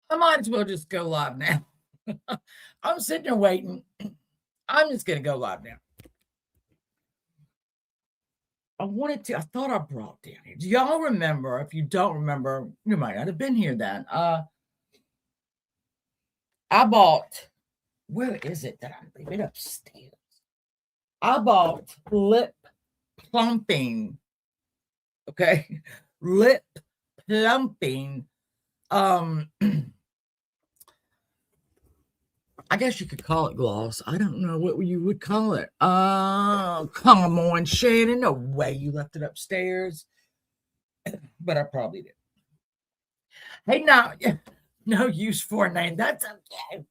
I might as well just go live now. I'm sitting there waiting. I'm just going to go live now. I thought I brought down here. Do y'all remember? If you don't remember, you might not have been here then. I bought, where is it that I leave it upstairs? I bought lip plumping. Okay. Lip plumping. I guess you could call it gloss. I don't know what you would call it. Come on, Shannon. No way you left it upstairs. But I probably did. Hey, now, no use for a name. That's okay.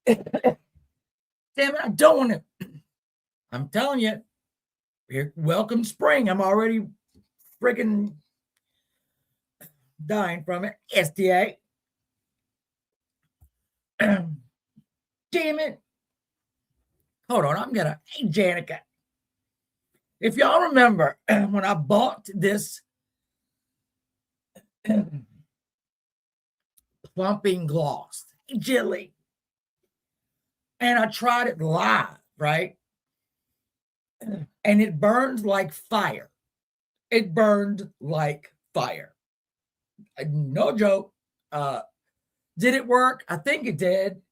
Damn it, I don't want to. I'm telling you, here, welcome spring. I'm already freaking dying from it. STA. Damn it. Hold on, hey, Janica. If y'all remember when I bought this plumping gloss, Jilly, and I tried it live, right? And it burned like fire. It burned like fire. No joke. Did it work? I think it did.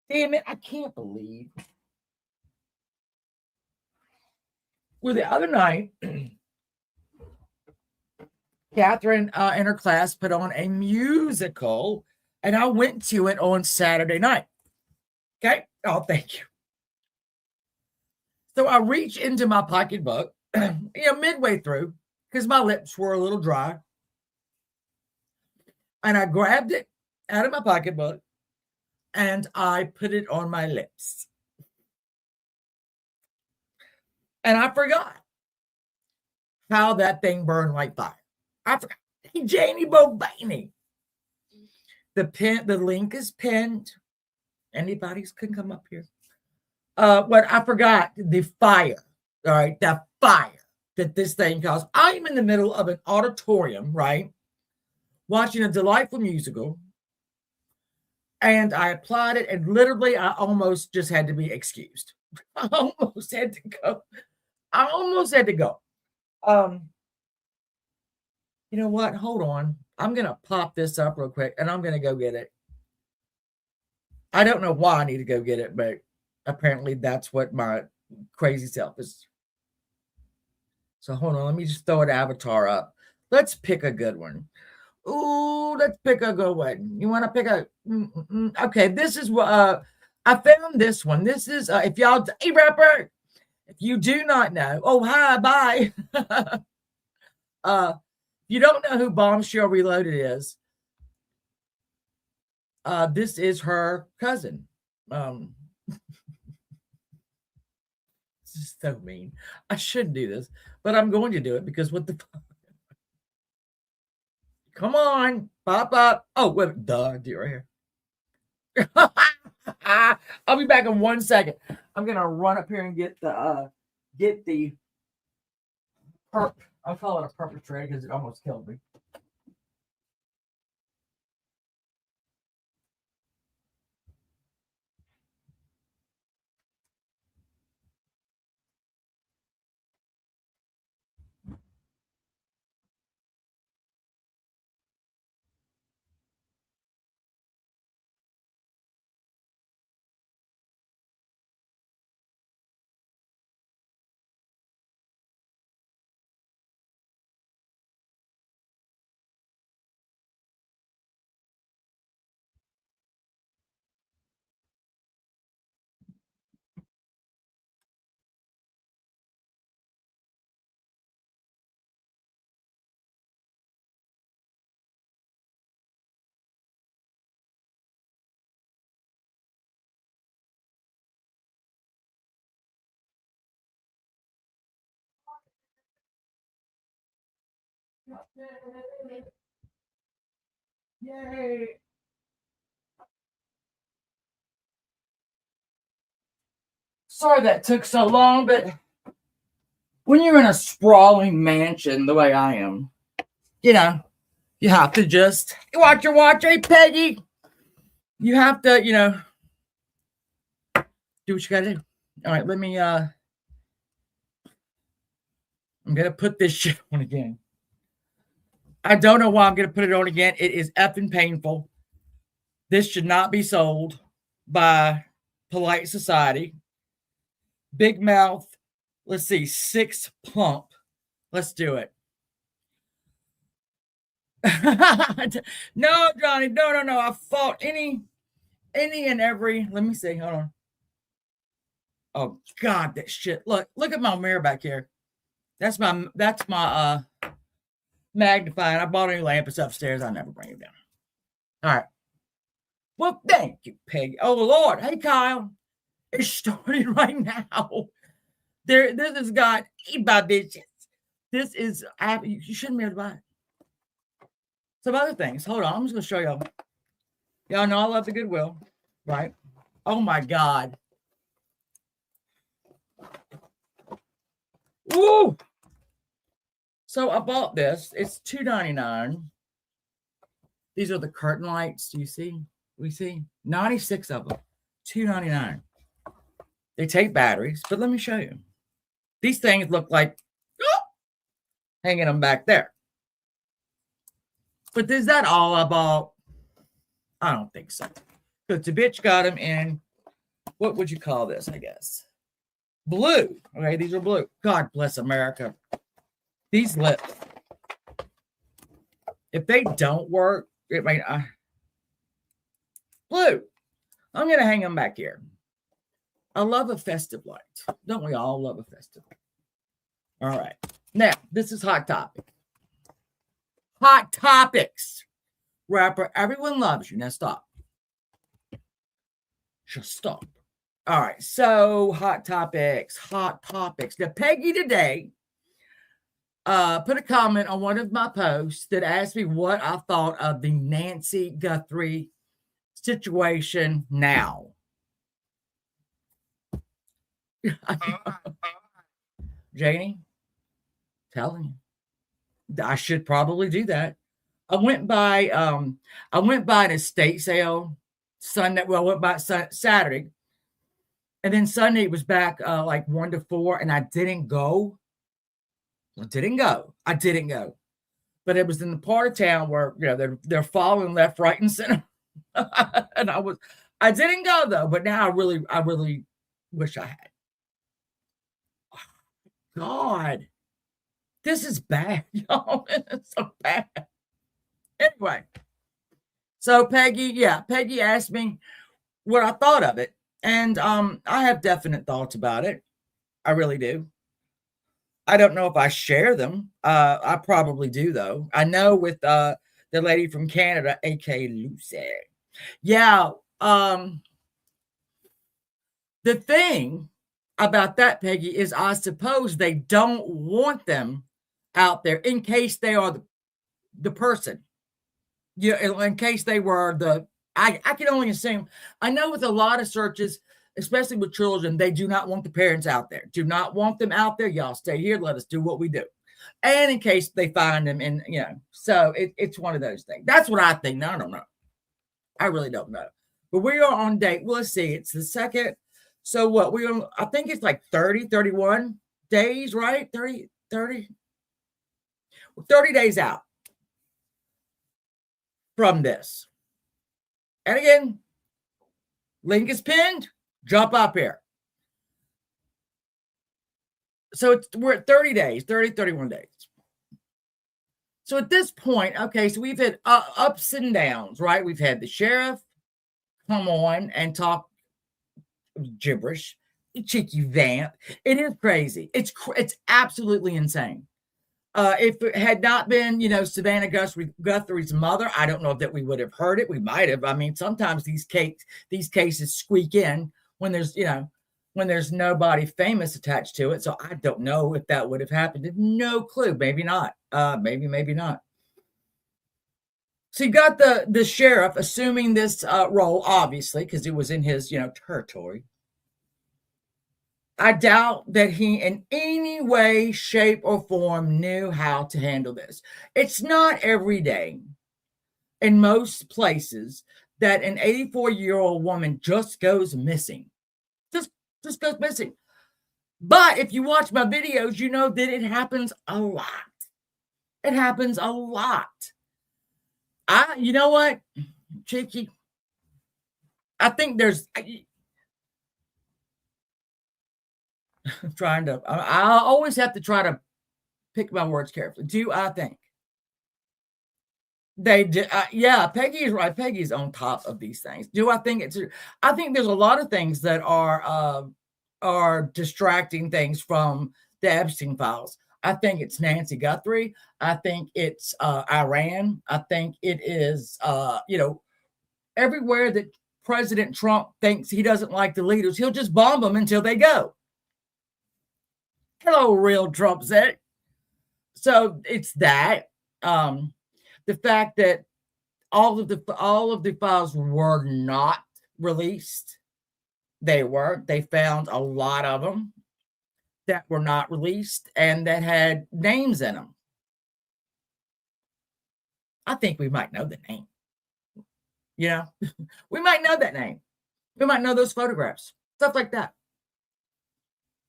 Damn it, I can't believe. Well, the other night, Catherine in her class put on a musical, and I went to it on Saturday night. Okay? Oh, thank you. So I reach into my pocketbook, midway through, because my lips were a little dry. And I grabbed it out of my pocketbook and I put it on my lips. And I forgot how that thing burned like fire. I forgot. Hey, Janie Bobaney. The link is pinned. Anybody can come up here. What I forgot, the fire. All right, the fire that this thing caused. I'm in the middle of an auditorium, right? Watching a delightful musical. And I applied it, and literally I almost just had to be excused. I almost had to go. You know what? Hold on. I'm going to pop this up real quick, and I'm going to go get it. I don't know why I need to go get it, but apparently that's what my crazy self is. So hold on. Let me just throw an avatar up. Let's pick a good one. Ooh, let's pick a good one. You want to pick a... Okay, this is what... I found this one. This is... if y'all... Hey, rapper! If you do not know... Oh, hi, bye. You don't know who Bombshell Reloaded is. This is her cousin. This is so mean. I shouldn't do this, but I'm going to do it because what the fuck? Come on, pop up. Oh, wait, duh, do it right here. I'll be back in 1 second. I'm gonna run up here and get the perp. I'll call it a perpetrator because it almost killed me. Yay. Sorry that took so long, but when you're in a sprawling mansion the way I am, You have to just watch your watch, hey Peggy. You have to, do what you gotta do. All right, let me I'm gonna put this shit on again. I don't know why I'm gonna put it on again. It is effing painful. This should not be sold by polite society. Big mouth. Let's see, 6 pump. Let's do it. No, Johnny, no. I fought any and every. Let me see. Hold on. Oh God, that shit. Look at my mirror back here. That's my magnifying. I bought a new lamp. It's upstairs. I never bring it down. All right. Well, thank you, Peggy. Oh Lord. Hey, Kyle. It's starting right now. This has got eat by bitches. This is you shouldn't be able to buy it. Some other things. Hold on. I'm just gonna show y'all. Y'all know I love the Goodwill, right? Oh my God. Woo! So I bought this. It's $2.99. These are the curtain lights. Do you see? We see 96 of them. $2.99. They take batteries, but let me show you. These things look like hanging them back there. But is that all I bought? I don't think so. Because the bitch got them in, what would you call this, I guess? Blue. Okay, these are blue. God bless America. These lips. If they don't work, it might. Blue. I'm going to hang them back here. I love a festive light. Don't we all love a festive light? All right. Now, this is Hot Topic. Hot Topics. Rapper, everyone loves you. Now stop. Just stop. All right. So, Hot Topics. Now, Peggy today put a comment on one of my posts that asked me what I thought of the Nancy Guthrie situation now. Janie, telling you, I should probably do that. I went by an estate sale Sunday. Well, I went by Saturday, and then Sunday it was back like 1 to 4, and I didn't go. I didn't go, but it was in the part of town where they're following left, right, and center, and I didn't go though. But now I really wish I had. God, this is bad, y'all. It's so bad. Anyway, so Peggy asked me what I thought of it, and I have definite thoughts about it. I really do. I don't know if I share them. I probably do, though. I know with the lady from Canada, aka Lucy. Yeah. The thing about that, Peggy, is I suppose they don't want them out there in case they are the person. Yeah, in case they were I can only assume. I know with a lot of searches, especially with children, they do not want the parents out there. Do not want them out there. Y'all stay here. Let us do what we do. And in case they find them, and so it's one of those things. That's what I think. Now, I don't know. I really don't know. But we are on date. Well, let's see. It's the second. So what I think it's like 30, 31 days, right? 30 days out from this. And again, link is pinned. Jump up here. So we're at 30 days, 31 days. So at this point, okay, so we've had ups and downs, right? We've had the sheriff come on and talk gibberish, cheeky vamp. It is crazy. It's absolutely insane. If it had not been, Savannah Guthrie's mother, I don't know that we would have heard it. We might have. I mean, sometimes these cases squeak in when there's nobody famous attached to it. So I don't know if that would have happened. No clue. Maybe not. Maybe not. So you got the sheriff assuming this role, obviously, because it was in his, territory. I doubt that he in any way, shape, or form knew how to handle this. It's not every day in most places that an 84-year-old woman just goes missing. Just goes missing. But if you watch my videos, you know that it happens a lot. It happens a lot. You know what, Cheeky? I think there's, I'm trying to, I always have to try to pick my words carefully. Do I think they did? Yeah, Peggy is right. Peggy's on top of these things. Do I think it's? I think there's a lot of things that are distracting things from the Epstein files. I think it's Nancy Guthrie. I think it's Iran. I think it is everywhere that President Trump thinks he doesn't like the leaders, he'll just bomb them until they go. Hello, real Trump said. So it's that. The fact that all of the files were not released. They found a lot of them that were not released and that had names in them. I think we might know the name. We might know that name. We might know those photographs, stuff like that.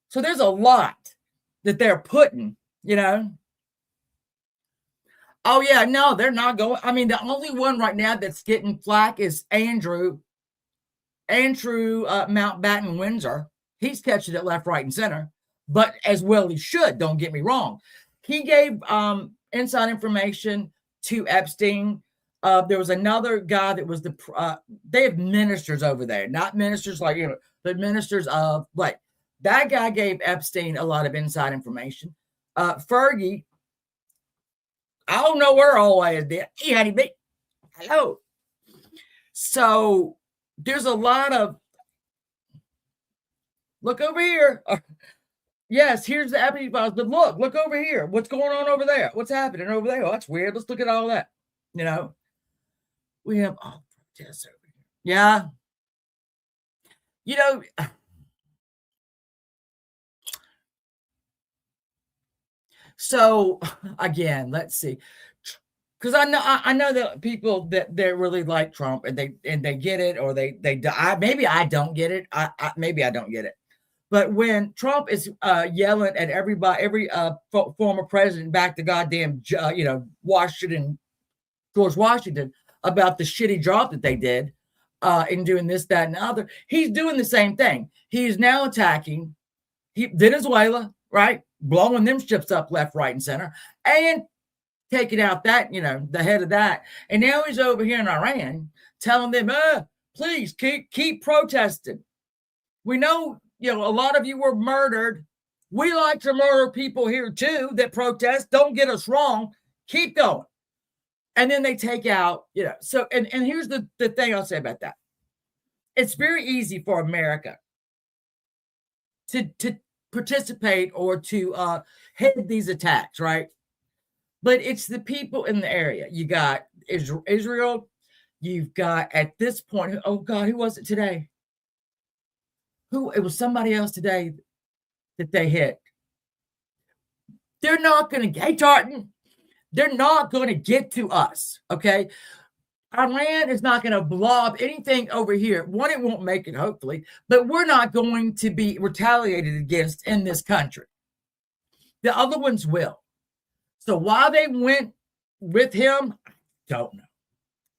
So there's a lot that they're putting, Oh, yeah, no, they're not going. I mean, the only one right now that's getting flack is Andrew Mountbatten Windsor. He's catching it left, right, and center, but as well he should. Don't get me wrong. He gave inside information to Epstein. There was another guy that was they have ministers over there, not ministers but ministers of that guy gave Epstein a lot of inside information. Fergie, I don't know where always did. He had to be. Hello. So there's a lot of look over here. Yes, here's the Epstein files, but look over here. What's going on over there? What's happening over there? Oh, that's weird. Let's look at all that. We have all protests over here. Yeah. So again, let's see, because I know that people that they really like Trump and they get it, or they maybe I don't get it. Maybe I don't get it. But when Trump is yelling at everybody, every former president back to goddamn George Washington about the shitty job that they did in doing this, that, and the other, he's doing the same thing. He's now attacking Venezuela, right? Blowing them ships up left, right, and center, and taking out that, the head of that. And now he's over here in Iran telling them, please keep protesting. We know, a lot of you were murdered. We like to murder people here too that protest. Don't get us wrong. Keep going. And then they take out, so, and here's the thing I'll say about that. It's very easy for America to participate or to head these attacks, right? But it's the people in the area. You got Israel. You've got, at this point, oh God, who was it today? It was somebody else today that they hit. They're not going to, hey, Tartan, they're not going to get to us, okay? Iran is not going to blow up anything over here. One, it won't make it, hopefully, but we're not going to be retaliated against in this country. The other ones will. So why they went with him,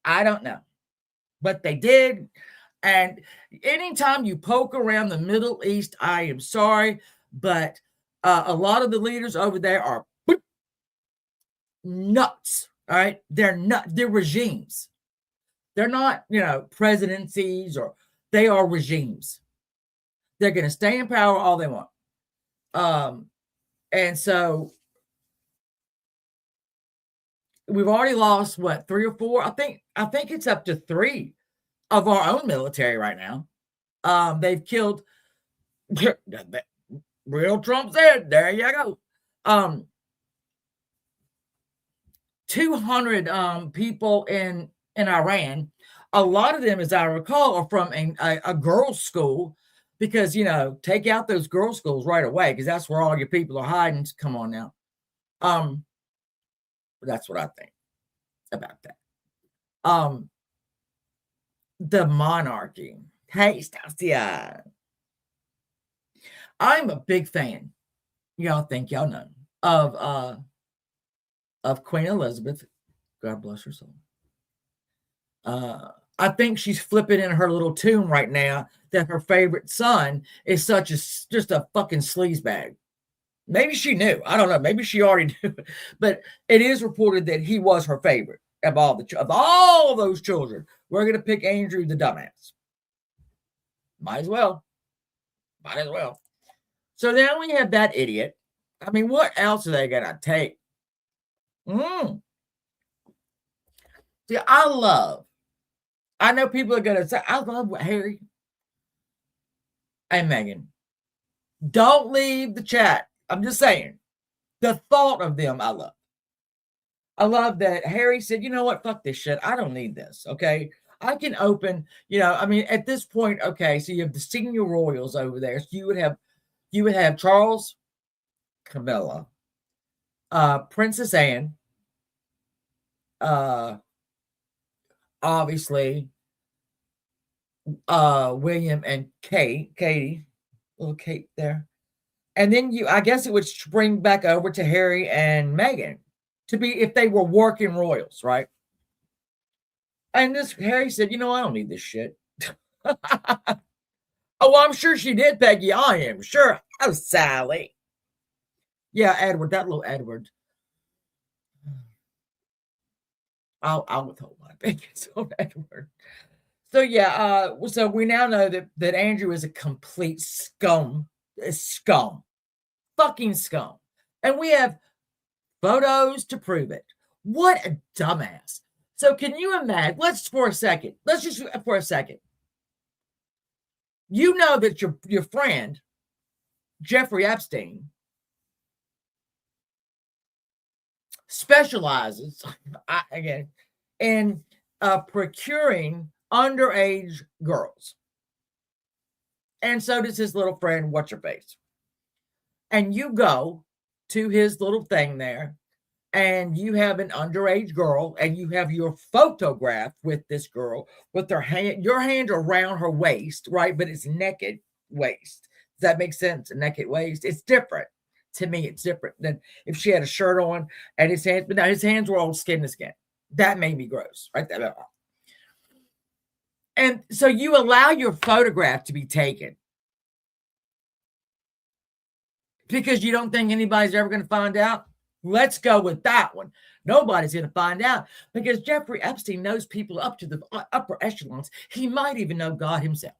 I don't know. But they did. And anytime you poke around the Middle East, I am sorry, but a lot of the leaders over there are nuts, all right? They're nuts. They're regimes. They're not, presidencies, or they are regimes. They're going to stay in power all they want. And so we've already lost, 3 or 4? I think it's up to 3 of our own military right now. They've killed, real Trump said, there you go. 200 people in Iran. A lot of them, as I recall, are from a girls' school, because, take out those girls' schools right away, because that's where all your people are hiding. Come on now. That's what I think about that. The Monarchy. Hey, Stacia. I'm a big fan. Y'all think y'all know of Queen Elizabeth. God bless her soul. I think she's flipping in her little tomb right now that her favorite son is just a fucking sleazebag. Maybe she knew. I don't know. Maybe she already knew. But it is reported that he was her favorite of all those children. We're gonna pick Andrew the dumbass. Might as well. So now we have that idiot. I mean, what else are they gonna take? See, I know people are gonna say, I love Harry and Meghan. Don't leave the chat. I'm just saying, the thought of them, I love. I love that Harry said, you know what, fuck this shit. I don't need this, okay? I can open, I mean, at this point, okay, so you have the senior royals over there. So you would have Charles, Camilla, Princess Anne, obviously, William and Katie, little Kate there. And then I guess it would spring back over to Harry and Meghan to be, if they were working royals, right? And this Harry said, I don't need this shit. Oh, I'm sure she did, Peggy. I am sure. Oh, Sally. Yeah, Edward, that little Edward. I'll withhold my opinions on Edward. So yeah, so we now know that Andrew is a complete scum. Fucking scum. And we have photos to prove it. What a dumbass. So can you imagine, let's just for a second. You know that your friend, Giuffre Epstein, specializes, again, in procuring underage girls. And so does his little friend, what's-her-face. And you go to his little thing there, and you have an underage girl, and you have your photograph with this girl with your hand around her waist, right? But it's naked waist. Does that make sense? A naked waist. It's different. To me, it's different than if she had a shirt on and his hands, but now his hands were all skin to skin. That made me gross, right? And so you allow your photograph to be taken because you don't think anybody's ever going to find out. Let's go with that one. Nobody's going to find out because Giuffre Epstein knows people up to the upper echelons. He might even know God himself.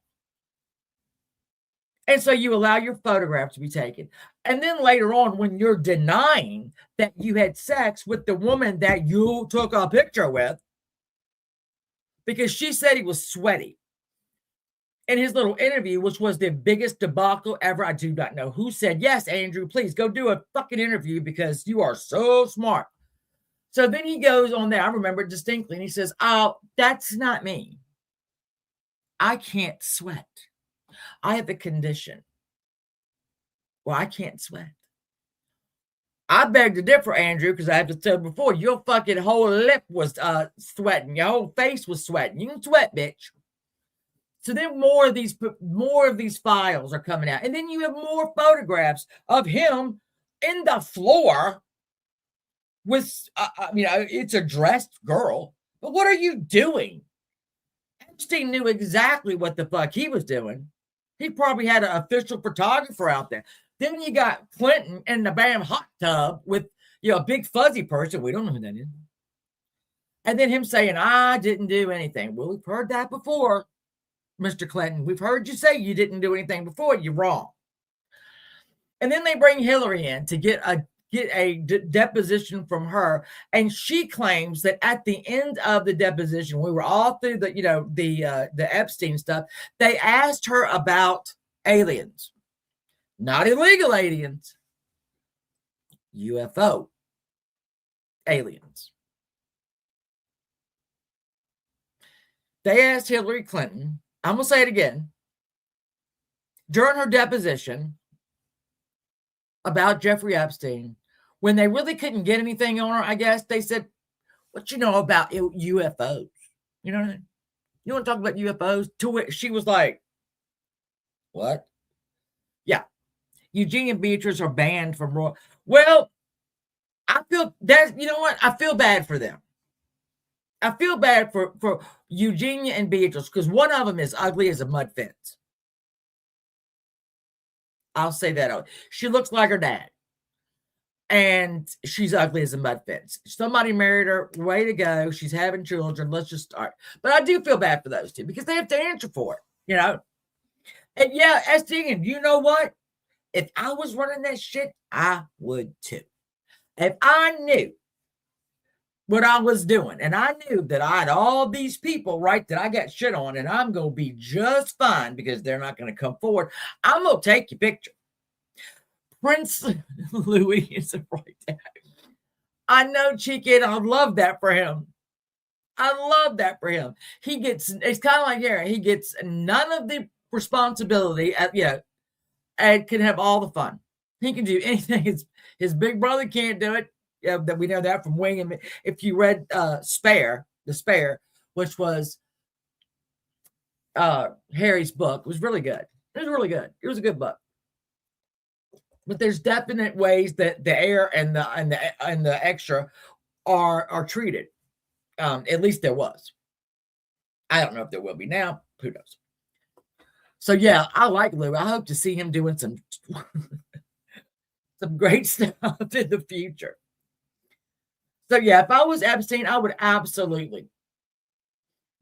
And so you allow your photograph to be taken. And then later on, when you're denying that you had sex with the woman that you took a picture with, because she said he was sweaty in his little interview, which was the biggest debacle ever. I do not know who said, yes, Andrew, please go do a fucking interview because you are so smart. So then he goes on there. I remember it distinctly. And he says, oh, that's not me. I can't sweat. I have a condition. Well, I can't sweat. I beg to differ, Andrew, because I have to tell before, your fucking whole lip was sweating. Your whole face was sweating. You can sweat, bitch. So then more of these files are coming out. And then you have more photographs of him in the floor with, it's a dressed girl. But what are you doing? Epstein knew exactly what the fuck he was doing. He probably had an official photographer out there. Then you got Clinton in the damn hot tub with, a big fuzzy person. We don't know who that is. And then him saying, I didn't do anything. Well, we've heard that before, Mr. Clinton. We've heard you say you didn't do anything before. You're wrong. And then they bring Hillary in to get a deposition from her. And she claims that at the end of the deposition, we were all through the Epstein stuff. They asked her about aliens, not illegal aliens, UFO aliens. They asked Hillary Clinton, I'm going to say it again, during her deposition about Giuffre Epstein, when they really couldn't get anything on her, I guess they said, what you know about UFOs? You know what I mean? You want to talk about UFOs? To which she was like, what? Yeah. Eugene and Beatrice are banned from Royal. Well, I feel that, you know what? I feel bad for them. I feel bad for Eugenia and Beatrice because one of them is ugly as a mud fence. I'll say that. She looks like her dad. And she's ugly as a mud fence. Somebody married her. Way to go. She's having children. Let's just start. But I do feel bad for those two because they have to answer for it, you know? And yeah, Epstein, you know what? If I was running that shit, I would too. If I knew what I was doing and I knew that I had all these people, right, that I got shit on and I'm going to be just fine because they're not going to come forward, I'm going to take your picture. Prince Louis is right there. I know, Chicken. I love that for him. I love that for him. He gets, it's kind of like Harry. He gets none of the responsibility, and can have all the fun. He can do anything. His big brother can't do it. That we know that from Wing. And if you read The Spare, which was Harry's book, it was really good. It was really good. It was a good book. But there's definite ways that the heir and the extra are treated. At least there was. I don't know if there will be now. Who knows? So yeah, I like Lou. I hope to see him doing some great stuff in the future. So yeah, if I was Epstein, I would absolutely.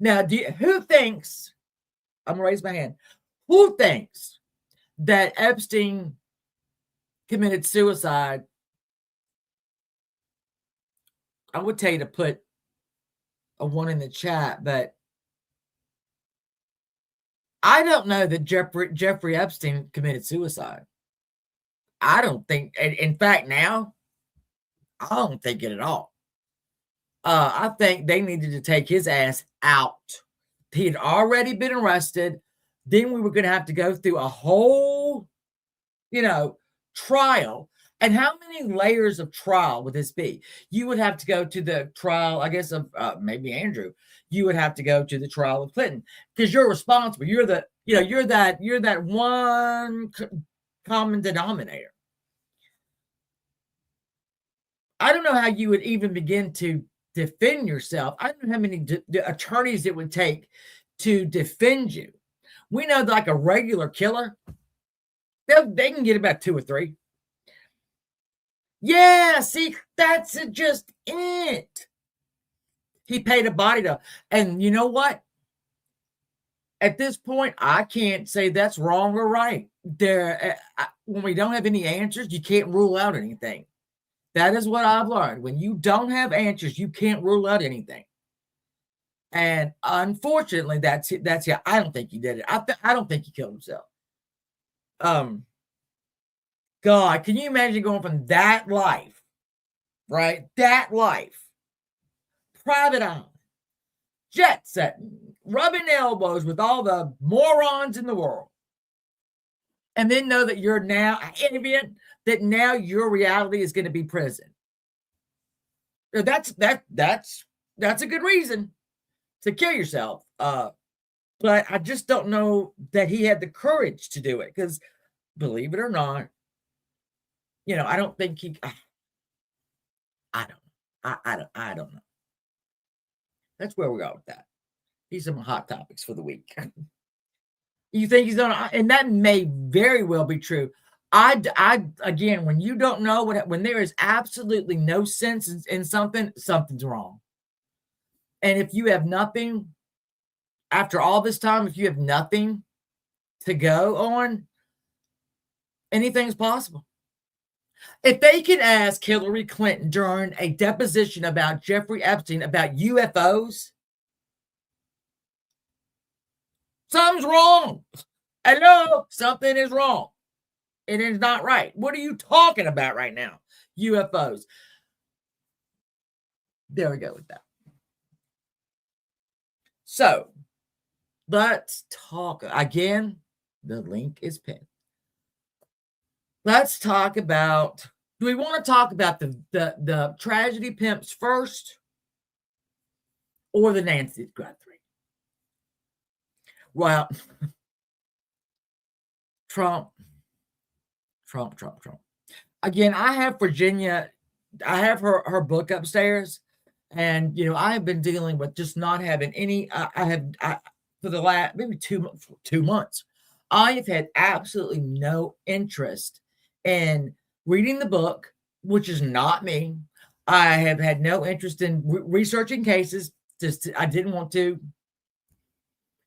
Now, who thinks? I'm gonna raise my hand. Who thinks that Epstein committed suicide? I would tell you to put a 1 in the chat, but I don't know that Jeffrey Epstein committed suicide. I don't think, in fact, now, I don't think it at all. I think they needed to take his ass out. He had already been arrested. Then we were going to have to go through a whole, trial. And how many layers of trial would this be? You would have to go to the trial, I guess, of maybe Andrew. You would have to go to the trial of Clinton because you're responsible. You're that one common denominator. I don't know how you would even begin to defend yourself. I don't know how many attorneys it would take to defend you. We know that like a regular killer, they can get about 2 or 3. Yeah, see, that's just it. He paid a body to, and you know what? At this point, I can't say that's wrong or right. When we don't have any answers, you can't rule out anything. That is what I've learned. When you don't have answers, you can't rule out anything. And unfortunately, that's it. I don't think he did it. I don't think he killed himself. God, can you imagine going from that life, right? That life, private island, jet setting, rubbing elbows with all the morons in the world, and then know that you're now that now your reality is going to be prison. That's a good reason to kill yourself. But I just don't know that he had the courage to do it because, believe it or not, I don't think he. I don't know. That's where we go with that. These are my hot topics for the week. You think he's gonna, and that may very well be true. I again, when you don't know when there is absolutely no sense in something, something's wrong. And if you have nothing after all this time, if you have nothing to go on, anything's possible. If they can ask Hillary Clinton during a deposition about Jeffrey Epstein about UFOs, something's wrong. Hello, something is wrong. It is not right. What are you talking about right now? UFOs. There we go with that. So, let's talk again. The link is pinned. Let's talk about, do we want to talk about the tragedy pimps first? or the Nancy Guthrie. Well, Trump. Again, I have Virginia. I have her book upstairs, and I have been dealing with just not having any. I for the last maybe 2 months, I have had absolutely no interest in reading the book, which is not me. I have had no interest in researching cases. Just I didn't want to.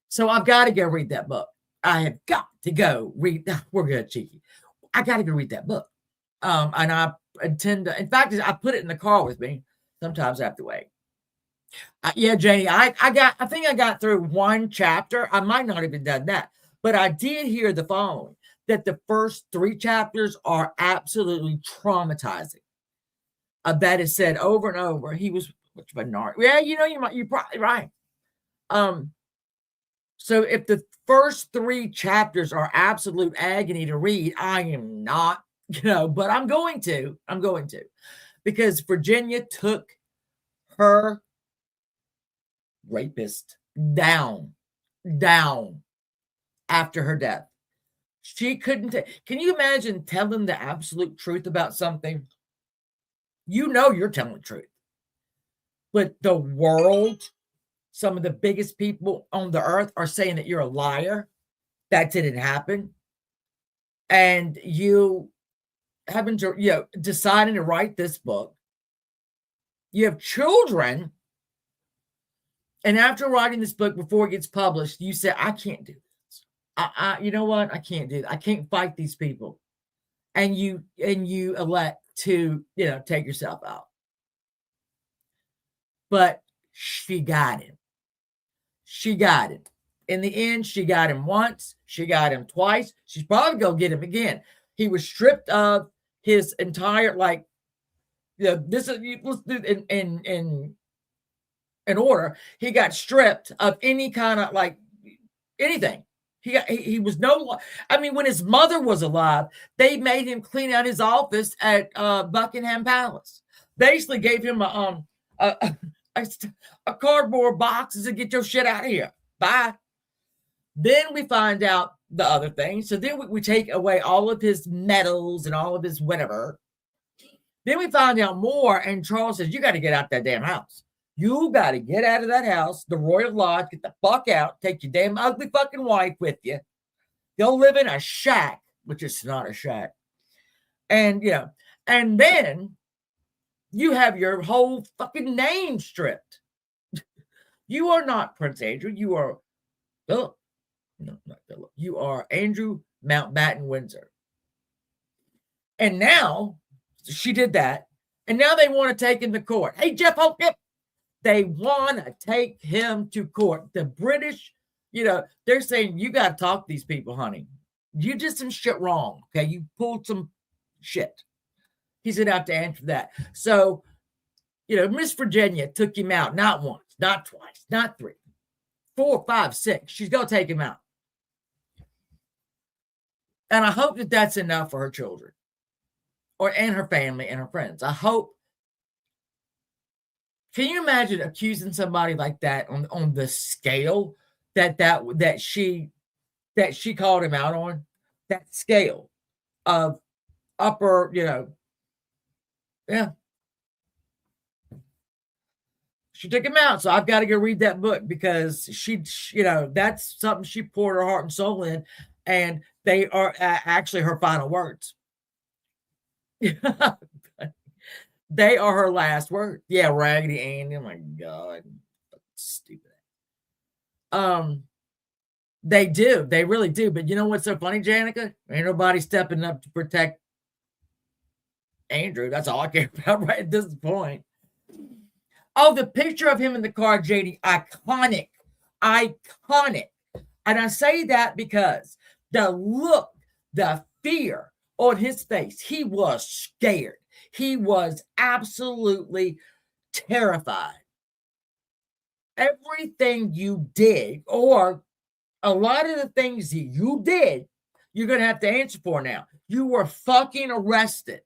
So I've got to go read that book. I have got to go read. We're good, cheeky. I got to go read that book. And I intend to. In fact, I put it in the car with me. Sometimes I have to wait. Yeah, Janie, I think I got through one chapter. I might not have even done that, but I did hear the following: that the first 3 chapters are absolutely traumatizing. That is said over and over. He was Monarchy. Yeah, you're probably right. So if the first 3 chapters are absolute agony to read, I am not, but I'm going to, because Virginia took her rapist down after her death. She couldn't. Can you imagine telling the absolute truth about something? You're telling the truth, but the world, some of the biggest people on the earth, are saying that you're a liar. That didn't happen. And you having to, deciding to write this book. You have children. And after writing this book, before it gets published, you say, I can't do this. You know what? I can't do that. I can't fight these people. And you elect to, take yourself out. But she got him. In the end, she got him once. She got him twice. She's probably going to get him again. He was stripped of his entire, this is, let's do in order. He got stripped of any kind of, anything. He was when his mother was alive, they made him clean out his office at Buckingham Palace. Basically gave him a cardboard box and said, get your shit out of here. Bye. Then we find out the other thing. So then we take away all of his medals and all of his whatever. Then we find out more, and Charles says, you got to get out that damn house. You got to get out of that house, the Royal Lodge, get the fuck out, take your damn ugly fucking wife with you. Go live in a shack, which is not a shack. And, and then you have your whole fucking name stripped. You are not Prince Andrew. You are Philip. No, not Philip. You are Andrew Mountbatten Windsor. And now she did that. And now they want to take him to court. Hey, Jeff Hope, they want to take him to court. The British, they're saying, you got to talk to these people, honey. You did some shit wrong. Okay. You pulled some shit. He's going to have to answer that. So, Miss Virginia took him out, not once, not twice, not 3, 4, 5, 6. She's going to take him out. And I hope that that's enough for her children and her family and her friends. I hope. Can you imagine accusing somebody like that on the scale that she called him out on? That scale of upper, yeah. She took him out, so I've got to go read that book because she that's something she poured her heart and soul in, and they are actually her final words. They are her last words. Yeah, Raggedy Ann. Oh my God, stupid. They do. They really do. But you know what's so funny, Janica? Ain't nobody stepping up to protect Andrew. That's all I care about right at this point. Oh, the picture of him in the car, JD, iconic. And I say that because the look, the fear on his face, he was scared. He was absolutely terrified. Everything you did, or a lot of the things that you did, you're going to have to answer for now. You were fucking arrested.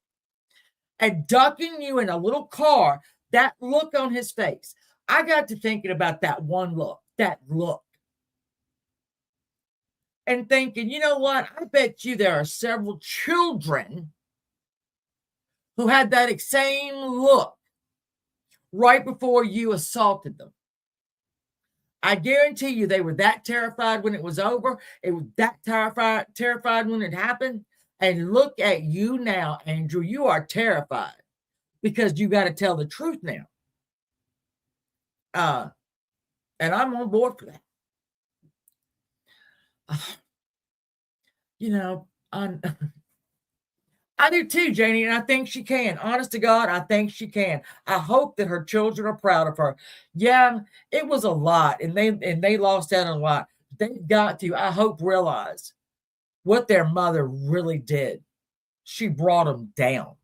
And ducking you in a little car, that look on his face. I got to thinking about that one look, and thinking, you know what? I bet you there are several children who had that same look right before you assaulted them. I guarantee you they were that terrified when it was over. It was that terrified when it happened. And look at you now, Andrew. You are terrified because you got to tell the truth now. And I'm on board for that. You know, I do too, Janie, and I think she can. Honest to God, I think she can. I hope that her children are proud of her. Yeah, it was a lot, and they lost out on a lot. They've got to, I hope, realize what their mother really did. She brought them down.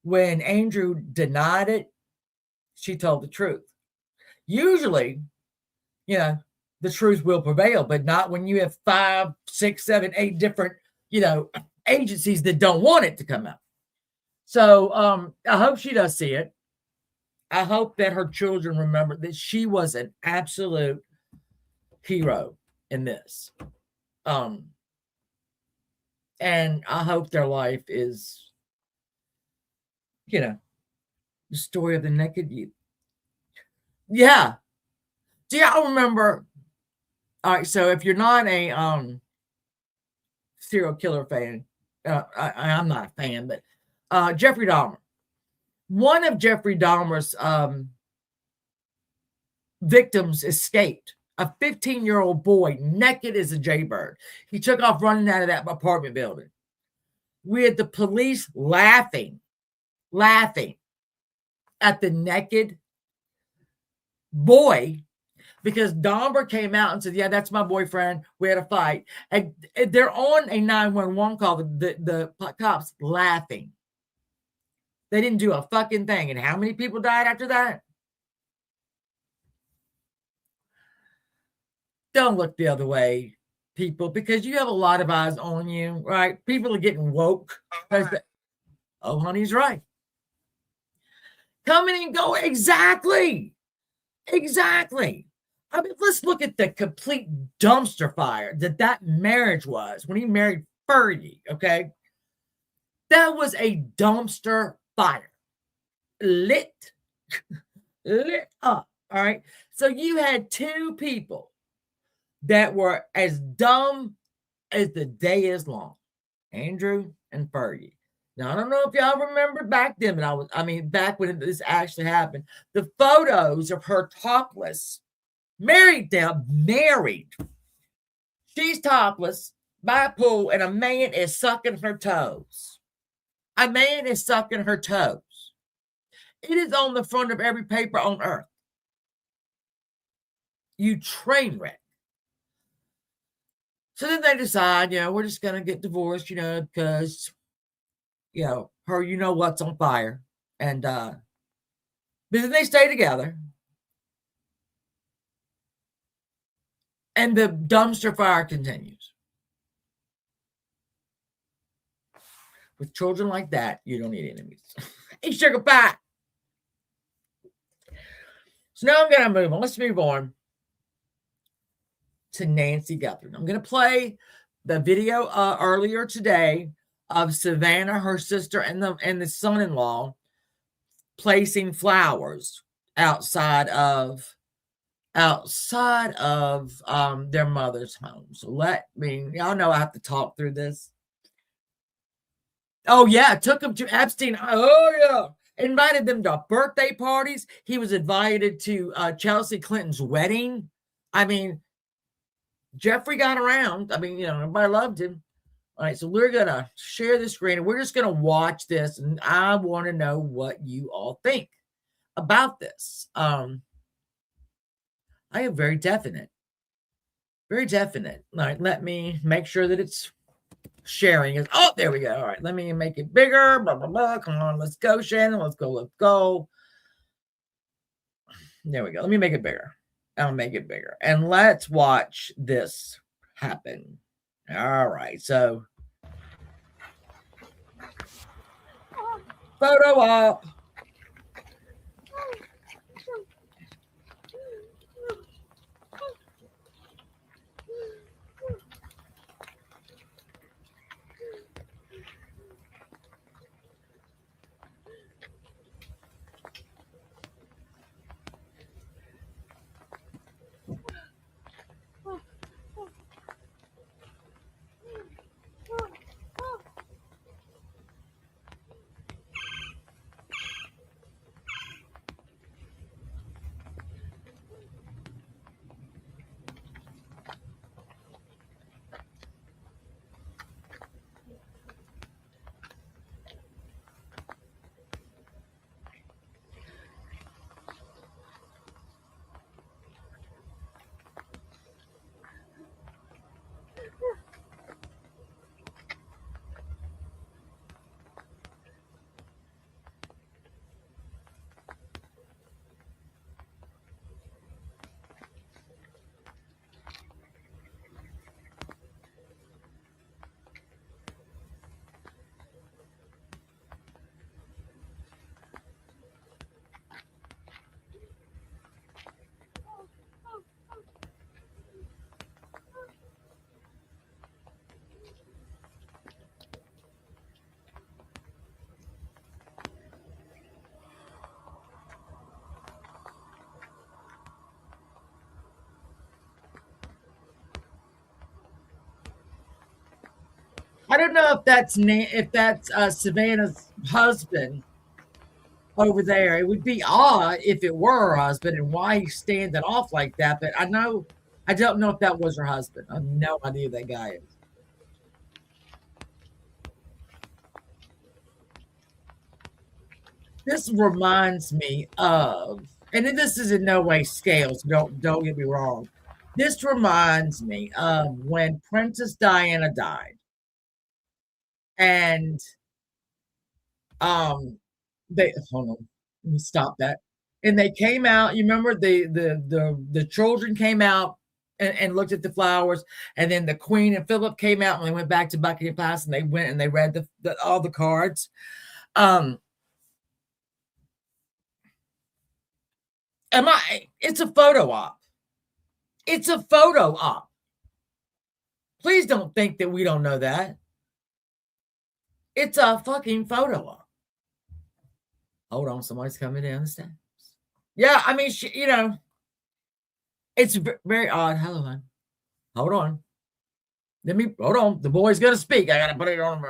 When Andrew denied it, she told the truth. Usually, you know, the truth will prevail, but not when you have 5, 6, 7, 8 different, agencies that don't want it to come out. So I hope she does see it. I hope that her children remember that she was an absolute hero in this. And I hope their life is, the story of the naked youth. Yeah. Do y'all remember? All right, so if you're not a serial killer fan, I'm not a fan, but Jeffrey Dahmer. One of Jeffrey Dahmer's victims escaped. A 15-year-old boy, naked as a jaybird. He took off running out of that apartment building. We had the police laughing at the naked boy because Dahmer came out and said, yeah, that's my boyfriend. We had a fight. And they're on a 911 call, the cops laughing. They didn't do a fucking thing. And how many people died after that? Don't look the other way, people, because you have a lot of eyes on you, right? People are getting woke. Oh, honey's right. Coming and going. Exactly. I mean, let's look at the complete dumpster fire that marriage was when he married Fergie, okay? That was a dumpster fire. Lit up, all right? So you had two people that were as dumb as the day is long, Andrew and Fergie. Now, I don't know if y'all remember back then, but back when this actually happened, the photos of her topless, married. She's topless by a pool, and a man is sucking her toes. It is on the front of every paper on earth. You train wreck. So then they decide, we're just going to get divorced, because, her, what's on fire. And, but then they stay together. And the dumpster fire continues. With children like that, you don't need enemies. Hey, sugar pie. So now I'm going to move on. Let's move on to Nancy Guthrie. I'm going to play the video earlier today of Savannah, her sister, and the son-in-law placing flowers outside of their mother's home. So y'all know I have to talk through this. Oh yeah, took them to Epstein. Oh yeah. Invited them to birthday parties. He was invited to Chelsea Clinton's wedding. Giuffre got around. Everybody loved him. All right, so we're going to share the screen, and we're just going to watch this, and I want to know what you all think about this. I am very definite. Very definite. All right, let me make sure that it's sharing. Oh, there we go. All right, let me make it bigger. Blah, blah, blah. Come on, let's go, Shannon. Let's go. There we go. Let me make it bigger. I'll make it bigger. And let's watch this happen. All right, so photo op. I don't know if that's Savannah's husband over there. It would be odd if it were her husband and why he's standing off like that. But I don't know if that was her husband. I have no idea who that guy is. This reminds me of, and this is in no way scales. Don't get me wrong. This reminds me of when Princess Diana died, and they hold on, let me stop that. And they came out. You remember the children came out and looked at the flowers, and then the Queen and Philip came out and they went back to Buckingham Palace and they went and they read all the cards. Um, am I? It's a photo op. It's a photo op. Please don't think that we don't know that. It's a fucking photo op. Hold on, somebody's coming down the steps. Yeah, I mean, it's very odd. Hello, hon. Hold on. Let me hold on. The boy's gonna speak. I gotta put it on.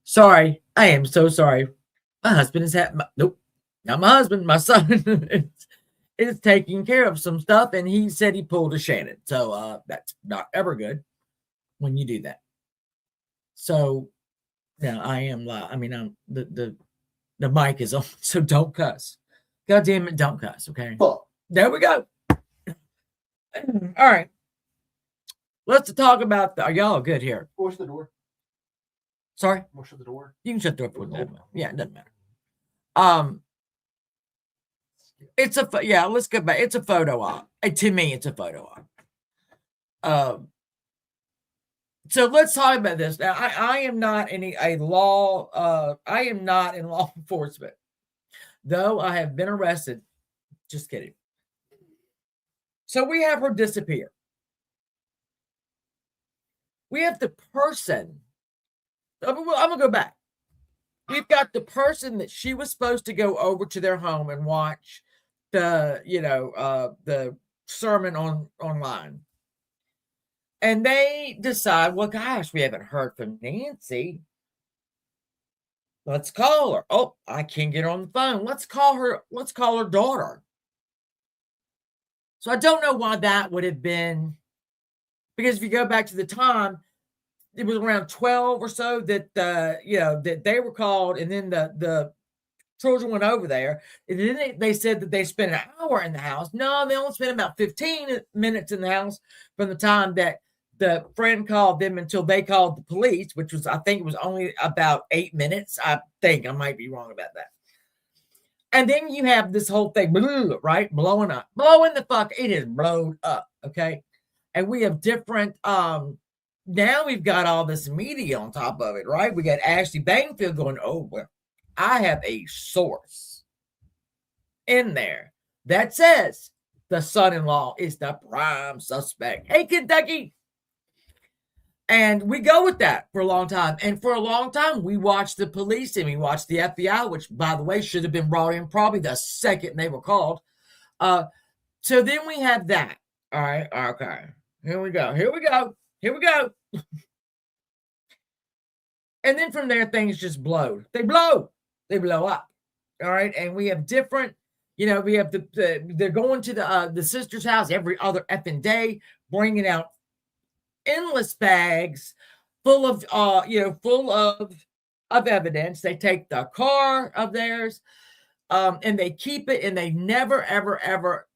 Sorry. I am so sorry. My husband is nope, not my husband. My son is taking care of some stuff, and he said he pulled a Shannon. So that's not ever good when you do that. So now I am. I mean, I'm the mic is on, so don't cuss. God damn it, don't cuss. Okay. Fuck. There we go. All right. Let's talk about. Are y'all good here? Push the door. Sorry. Push the door. You can shut the door for that. Yeah, it doesn't matter. It's a yeah. Let's go back. It's a photo op. To me, it's a photo op. So let's talk about this now. I am not I am not in law enforcement, though I have been arrested. Just kidding. So we have her disappear. We have the person. I'm gonna go back. We've got the person that she was supposed to go over to their home and watch the sermon online. And they decide, well, gosh, we haven't heard from Nancy. Let's call her. Oh, I can't get her on the phone. Let's call her daughter. So I don't know why that would have been, because if you go back to the time, it was around 12 or so that that they were called, and then the children went over there, and then they said that they spent an hour in the house. No, they only spent about 15 minutes in the house from the time that the friend called them until they called the police, which was, I think it was only about 8 minutes. I think I might be wrong about that. And then you have this whole thing, right? Blowing up. Blowing the fuck. It is blown up. Okay. And we have different, now we've got all this media on top of it, right? We got Ashley Bangfield going, oh, well, I have a source in there that says the son-in-law is the prime suspect. Hey, Kentucky. And we go with that for a long time. And for a long time, we watched the police and we watched the FBI, which, by the way, should have been brought in probably the second they were called. So then we have that. All right. Okay. Here we go. And then from there, things just blow. They blow up. All right. And we have different, we have they're going to the sister's house every other effing day, bringing out endless bags full of evidence. They take the car of theirs, and they keep it, and they never, ever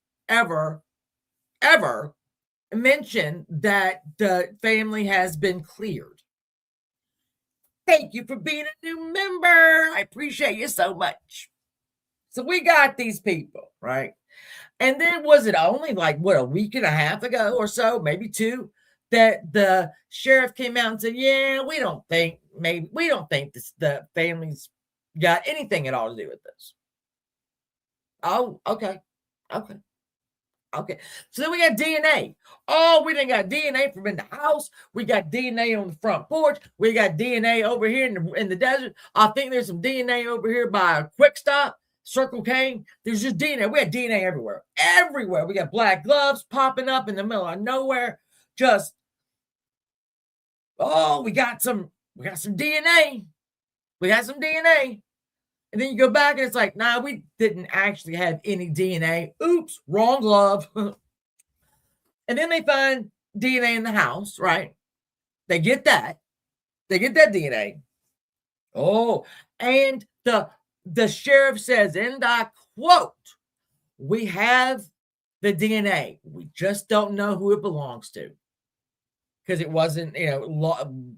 mention that the family has been cleared. Thank you for being a new member. I appreciate you so much. So we got these people, right? And then was it only like a week and a half ago or so, maybe 2, that the sheriff came out and said, yeah, we don't think the family's got anything at all to do with this. Oh, okay. So then we got DNA. Oh, we done got DNA from in the house. We got DNA on the front porch. We got DNA over here in the desert. I think there's some DNA over here by a Quick Stop, Circle K. There's just DNA. We got DNA everywhere. Everywhere. We got black gloves popping up in the middle of nowhere. Just, we got some DNA. We got some DNA. And then you go back and it's like, nah, we didn't actually have any DNA. Oops, wrong glove. And then they find DNA in the house, right? They get that. They get that DNA. Oh, and the sheriff says, and I quote, we have the DNA. We just don't know who it belongs to. Because it wasn't,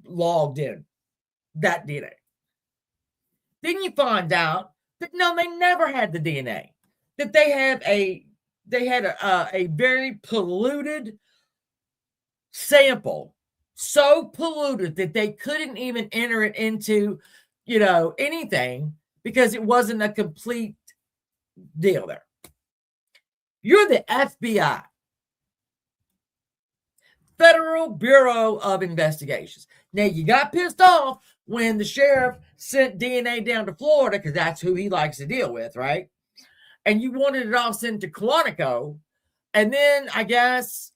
logged in, that DNA. Then you find out that no, they never had the DNA. That they had a very polluted sample, so polluted that they couldn't even enter it into, anything, because it wasn't a complete deal there. You're the FBI, Federal Bureau of Investigations. Now, you got pissed off when the sheriff sent DNA down to Florida, because that's who he likes to deal with, right? And you wanted it all sent to Quantico. And then I guess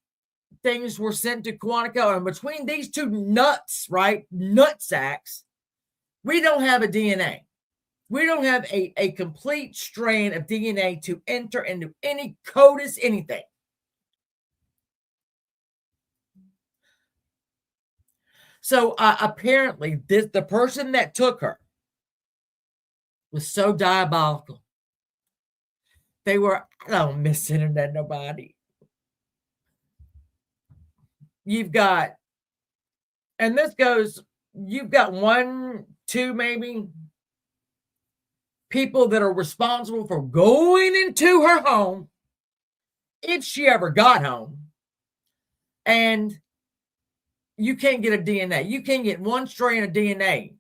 things were sent to Quantico. And between these two nuts, right? Nut sacks, We don't have a DNA. We don't have a complete strand of DNA to enter into any CODIS, anything. So apparently, the person that took her was so diabolical. They were, I don't miss internet, nobody. You've got, and this goes, you've got 1, 2, maybe people that are responsible for going into her home, if she ever got home, and you can't get a DNA. You can't get one strand of DNA,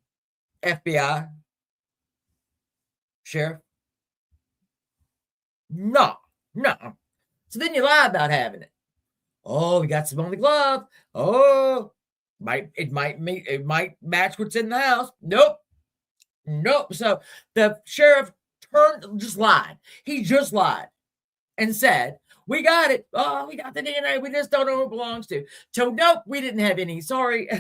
FBI, sheriff. No. So then you lie about having it. Oh, we got some on the glove. Oh, it might match what's in the house. Nope. So the sheriff just lied. He just lied and said, we got it. Oh, we got the DNA. We just don't know who it belongs to. So nope, we didn't have any. Sorry.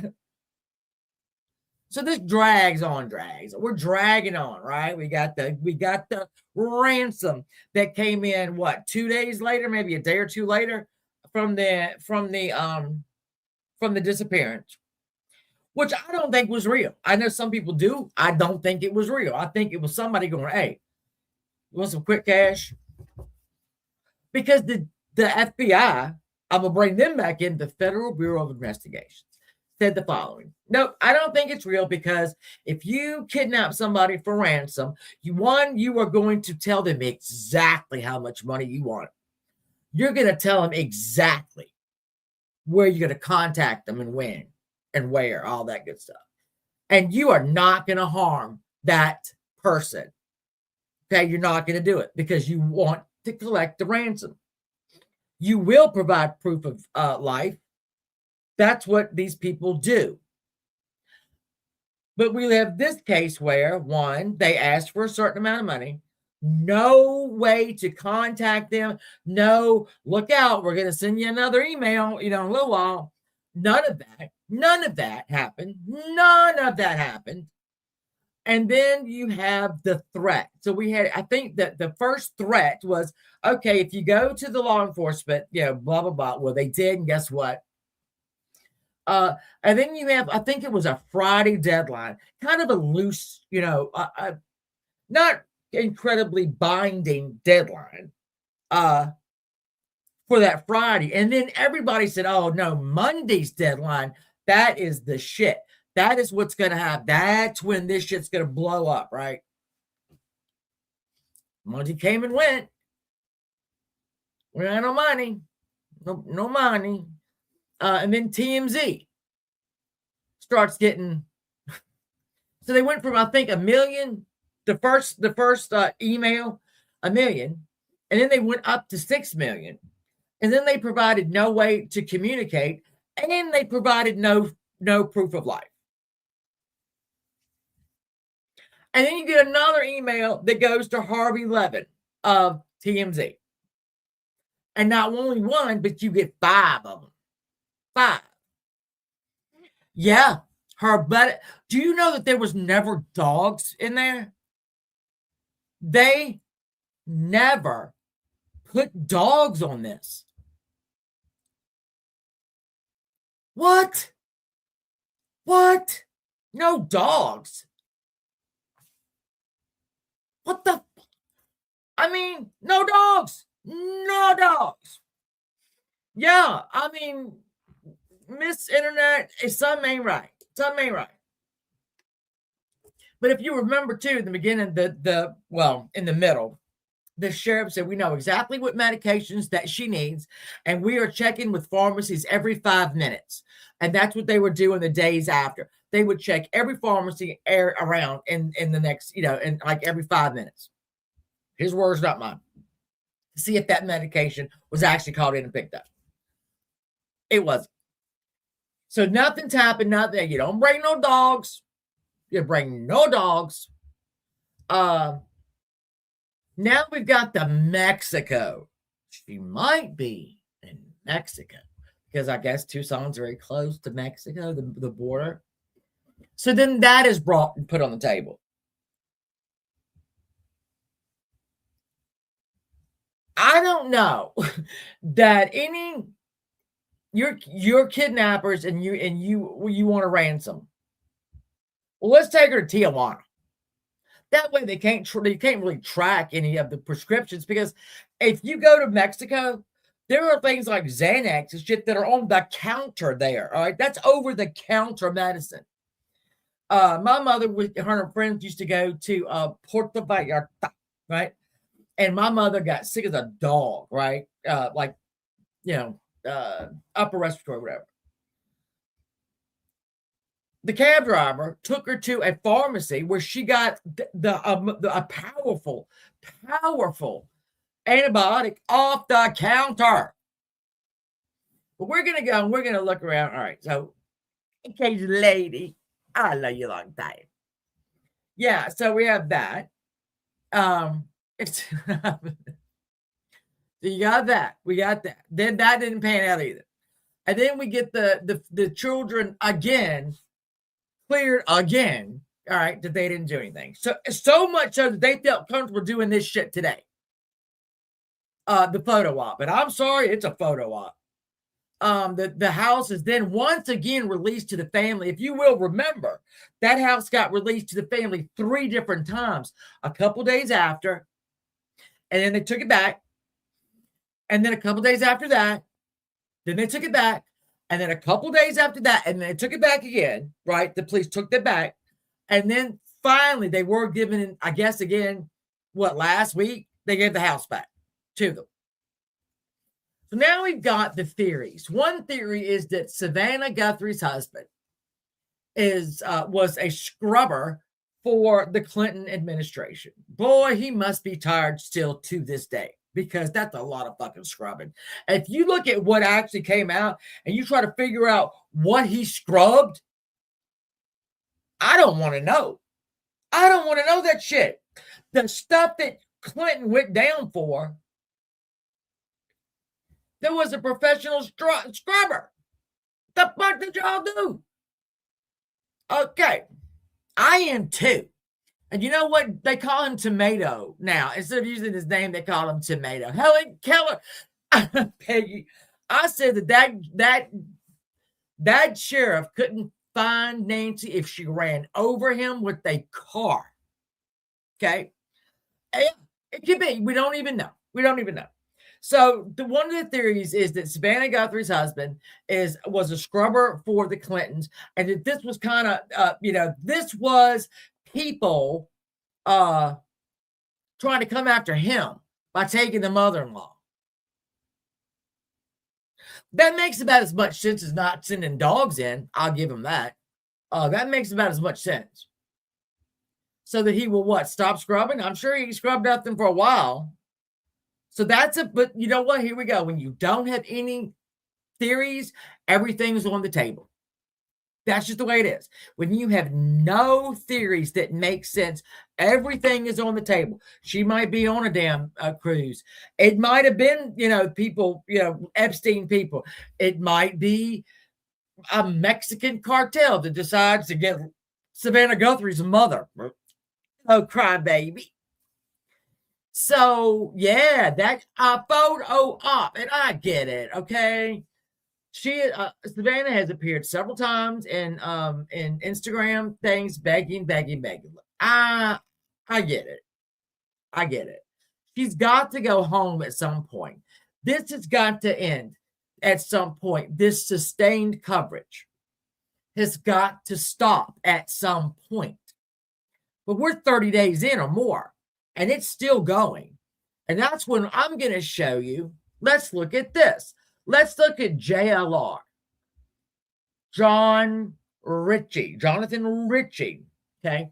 So this drags. We're dragging on, right? We got the ransom that came in, what, 2 days later, maybe a day or two later from the disappearance, which I don't think was real. I know some people do. I don't think it was real. I think it was somebody going, hey, you want some quick cash? Because the FBI, I'm going to bring them back in, the Federal Bureau of Investigations, said the following. Nope, I don't think it's real, because if you kidnap somebody for ransom, you are going to tell them exactly how much money you want. You're going to tell them exactly where you're going to contact them and when and where, all that good stuff. And you are not going to harm that person. Okay, you're not going to do it because you want to collect the ransom. You will provide proof of life. That's what these people do. But we have this case where, one, they asked for a certain amount of money. No way to contact them. No, look out, we're going to send you another email, in a little while. None of that happened. None of that happened. And then you have the threat. So we had, I think that the first threat was, okay, if you go to the law enforcement, blah, blah, blah. Well, they did, and guess what? And then you have, I think it was a Friday deadline, kind of a loose, not incredibly binding deadline for that Friday. And then everybody said, oh, no, Monday's deadline, that is the shit. That is what's going to happen. That's when this shit's going to blow up, right? Monday came and went. We had no money. No money. And then TMZ starts getting. So they went from, I think, 1 million, the first email, 1 million, and then they went up to 6 million. And then they provided no way to communicate, and they provided no proof of life. And then you get another email that goes to Harvey Levin of TMZ. And not only one, but you get 5 of them. 5. Yeah. But do you know that there was never dogs in there? They never put dogs on this. What? No dogs. What the? I mean, no dogs. No dogs. Yeah, I mean, Miss Internet, something ain't right. Something ain't right. But if you remember too, in the beginning, in the middle, the sheriff said, we know exactly what medications that she needs, and we are checking with pharmacies every 5 minutes. And that's what they were doing the days after. They would check every pharmacy around in the next, in like every 5 minutes. His words, not mine. To see if that medication was actually called in and picked up. It wasn't. So nothing's happened. Nothing. You don't bring no dogs. You bring no dogs. Now we've got the Mexico. She might be in Mexico because I guess Tucson's very close to Mexico, the border. So then that is brought and put on the table. I don't know that any you're kidnappers and you want a ransom. Well, let's take her to Tijuana. That way they can't really track any of the prescriptions, because if you go to Mexico, there are things like Xanax and shit that are on the counter there. All right, that's over the counter medicine. My mother with her and her friends used to go to Puerto Vallarta, right? And my mother got sick as a dog, right? Like, upper respiratory, whatever. The cab driver took her to a pharmacy where she got a powerful antibiotic off the counter. But we're going to go and we're going to look around. All right. So, in case lady, I love you long time. Yeah. So we have that. So you got that. We got that. Then that didn't pan out either. And then we get the children again cleared again. All right, that they didn't do anything. So much so that they felt comfortable doing this shit today. The photo op. And I'm sorry, it's a photo op. The house is then once again released to the family. If you will remember, that house got released to the family 3 different times. A couple days after, and then they took it back. And then a couple days after that, then they took it back. And then a couple days after that, and they took it back again, right? The police took that back. And then finally, they were given, I guess, again, last week? They gave the house back to them. So now we've got the theories. One theory is that Savannah Guthrie's husband was a scrubber for the Clinton administration. Boy, he must be tired still to this day, because that's a lot of fucking scrubbing. If you look at what actually came out and you try to figure out what he scrubbed, I don't want to know. I don't want to know that shit. The stuff that Clinton went down for, there was a professional scrubber. The fuck did y'all do? Okay. I am too. And you know what? They call him Tomato now. Instead of using his name, they call him Tomato. Helen Keller. Peggy, I said that sheriff couldn't find Nancy if she ran over him with a car. Okay? It could be. We don't even know. So one of the theories is that Savannah Guthrie's husband was a scrubber for the Clintons, and that this was kind of, this was people trying to come after him by taking the mother-in-law. That makes about as much sense as not sending dogs in. I'll give him that. That makes about as much sense. So that he will stop scrubbing? I'm sure he scrubbed nothing for a while. So but you know what? Here we go. When you don't have any theories, everything is on the table. That's just the way it is. When you have no theories that make sense, everything is on the table. She might be on a damn cruise. It might have been, people, Epstein people. It might be a Mexican cartel that decides to get Savannah Guthrie's mother. Oh, crybaby. So, yeah, that's a photo op, and I get it, okay? Savannah has appeared several times in Instagram things, begging. I get it. She's got to go home at some point. This has got to end at some point. This sustained coverage has got to stop at some point. But we're 30 days in or more, and it's still going. And that's when I'm going to show you. Let's look at this. Let's look at JLR. Jonathan Ritchie. Okay.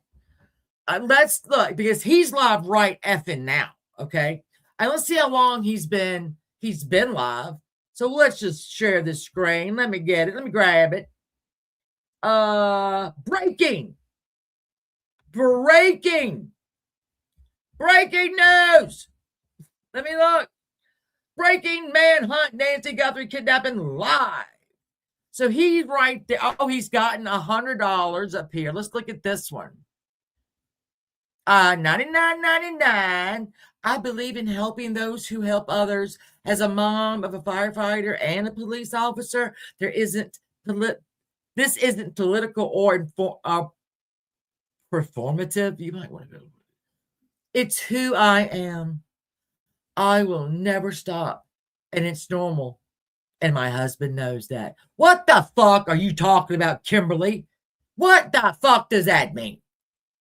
Let's look, because he's live right effing now. Okay. And let's see how long he's been live. So let's just share this screen. Let me get it. Let me grab it. Breaking news. Let me look. Breaking manhunt Nancy Guthrie kidnapping live. So he's right there. Oh, he's gotten $100 up here. Let's look at this one. 99.99. I believe in helping those who help others. As a mom of a firefighter and a police officer, this isn't political or performative. You might want to go. It's who I am. I will never stop, and it's normal. And my husband knows that. What the fuck are you talking about, Kimberly? What the fuck does that mean?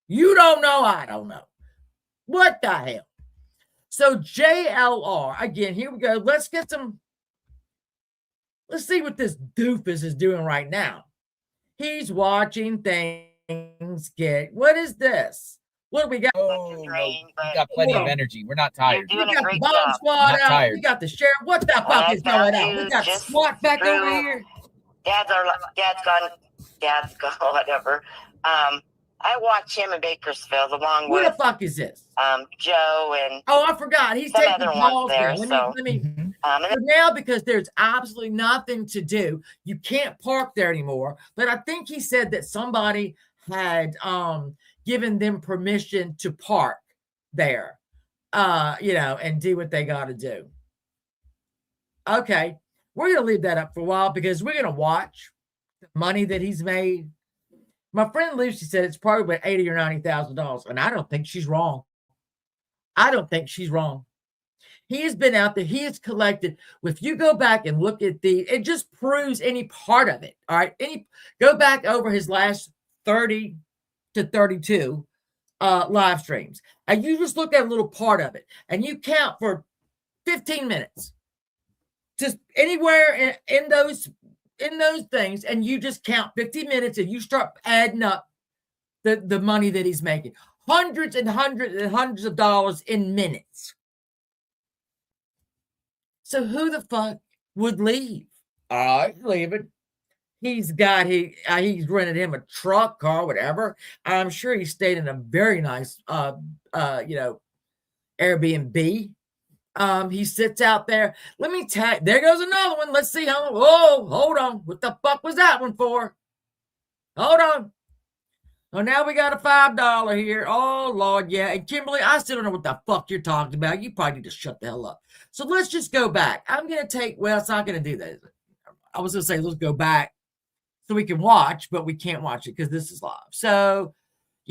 You don't know, I don't know. What the hell? So JLR, again, here we go. Let's see what this doofus is doing right now. He's watching things what is this? What do we got? Oh, we got plenty of energy. We're not tired. We got the bomb squad out. Tired. We got the sheriff. What the fuck is going on? We got SWAT back over here. Dad's gone, whatever. I watch him in Bakersfield along with. Who the fuck is this? Joe and. Oh, I forgot. He's taking calls there. Let me. So now, because there's absolutely nothing to do, you can't park there anymore. But I think he said that somebody had given them permission to park there, and do what they got to do. Okay, we're gonna leave that up for a while because we're gonna watch the money that he's made. My friend Lucy said it's probably about $80,000 or $90,000, and I don't think she's wrong. He has been out there. He has collected. If you go back and look at it just proves any part of it. All right, go back over his last 30 to 32 live streams, and you just look at a little part of it, and you count for 15 minutes, just anywhere in those things, and you just count 50 minutes and you start adding up the money that he's making. Hundreds and hundreds and hundreds of dollars in minutes. So who the fuck would leave? All right, leaving. He's rented him a truck, car, whatever. I'm sure he stayed in a very nice Airbnb. He sits out there. Let me tell you, there goes another one. Let's see how. Oh, hold on. What the fuck was that one for? Hold on. Oh, now we got a $5 here. Oh, Lord, yeah. And Kimberly, I still don't know what the fuck you're talking about. You probably need to shut the hell up. So let's just go back. I'm going to it's not going to do that. I was going to say, let's go back so we can watch, but we can't watch it because this is live. So,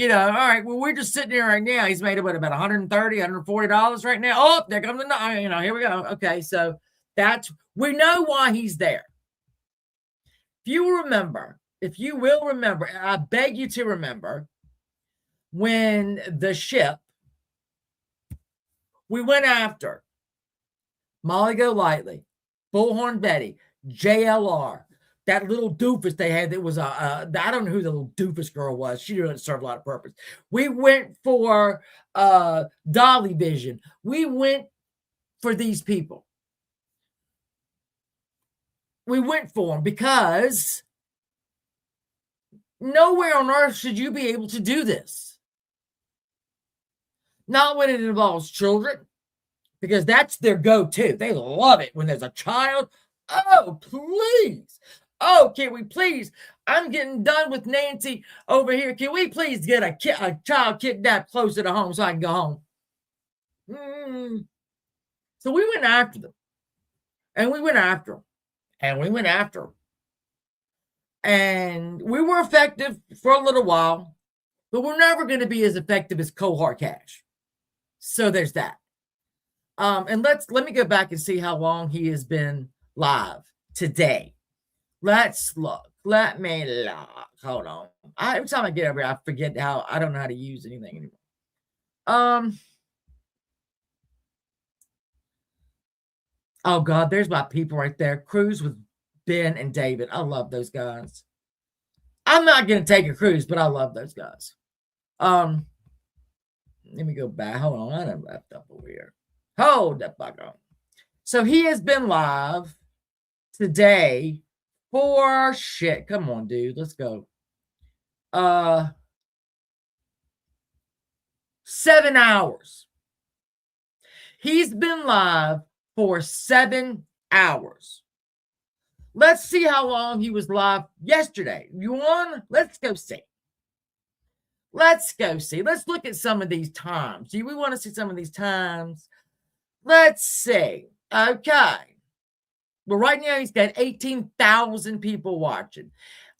all right, well, we're just sitting here right now. He's made about $130, $140 right now. Oh, there comes here we go. Okay, so we know why he's there. If you will remember, I beg you to remember, when the ship, we went after Molly Golightly, Bullhorn Betty, JLR, that little doofus they had that was I don't know who the little doofus girl was. She didn't serve a lot of purpose. We went for Dolly Vision. We went for these people. We went for them because nowhere on earth should you be able to do this. Not when it involves children, because that's their go-to. They love it when there's a child. Oh, please. Oh, can we please? I'm getting done with Nancy over here. Can we please get a child kidnapped closer to home so I can go home? So we went after them. And we went after them. And we went after them. And we were effective for a little while, but we're never going to be as effective as Cohort Cash. So there's that. And let me go back and see how long he has been live today. Let's look. Let me look. Hold on. Every time I get over here, I forget I don't know how to use anything anymore. Oh God, there's my people right there. Cruise with Ben and David. I love those guys. I'm not going to take a cruise, but I love those guys. Let me go back. Hold on. I done left up over here. Hold the fuck on. So he has been live today for shit. Come on, dude. Let's go. 7 hours. He's been live for 7 hours. Let's see how long he was live yesterday. You want? Let's go see. Let's go see. Let's look at some of these times. Do we want to see some of these times? Let's see. Okay. Well, right now he's got 18,000 people watching.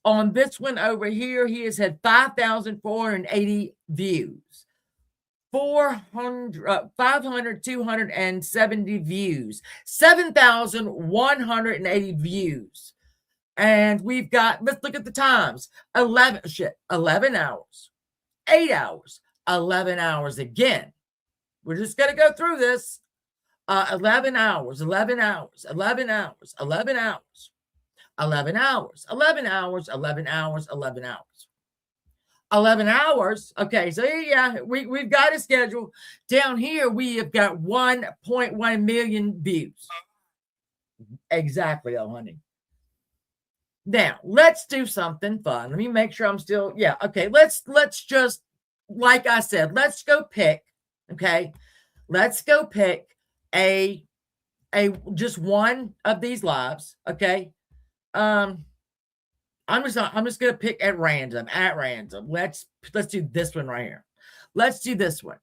On this one over here, he has had 5,480 views. 270 views. 7,180 views. And we've got, let's look at the times. 11 hours. 8 hours. 11 hours again. We're just going to go through this. 11 hours, 11 hours, 11 hours, 11 hours, 11 hours, 11 hours, 11 hours, 11 hours. 11 hours. Okay, so yeah, we've got a schedule. Down here, we have got 1.1 million views. Exactly, oh honey. Now, let's do something fun. Let me make sure I'm still, yeah, okay. Let's just, like I said, let's go pick, okay? Let's go pick a just one of these lives, okay? I'm just gonna pick at random. Let's do this one right here. Let's do this one.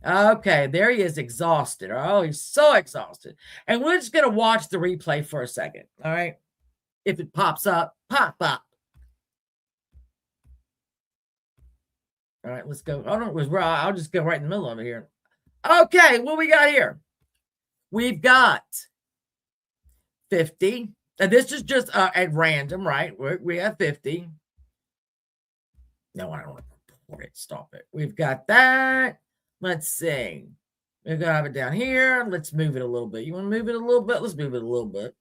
Okay, there he is, exhausted. Oh, he's so exhausted. And we're just gonna watch the replay for a second. All right. If it pops up, pop up. All right, let's go. I'll just go right in the middle of it here. Okay, what we got here? We've got 50. And this is just at random, right? We have 50. No, I don't want to report it. Stop it. We've got that. Let's see. We're going to have it down here. Let's move it a little bit. You want to move it a little bit? Let's move it a little bit.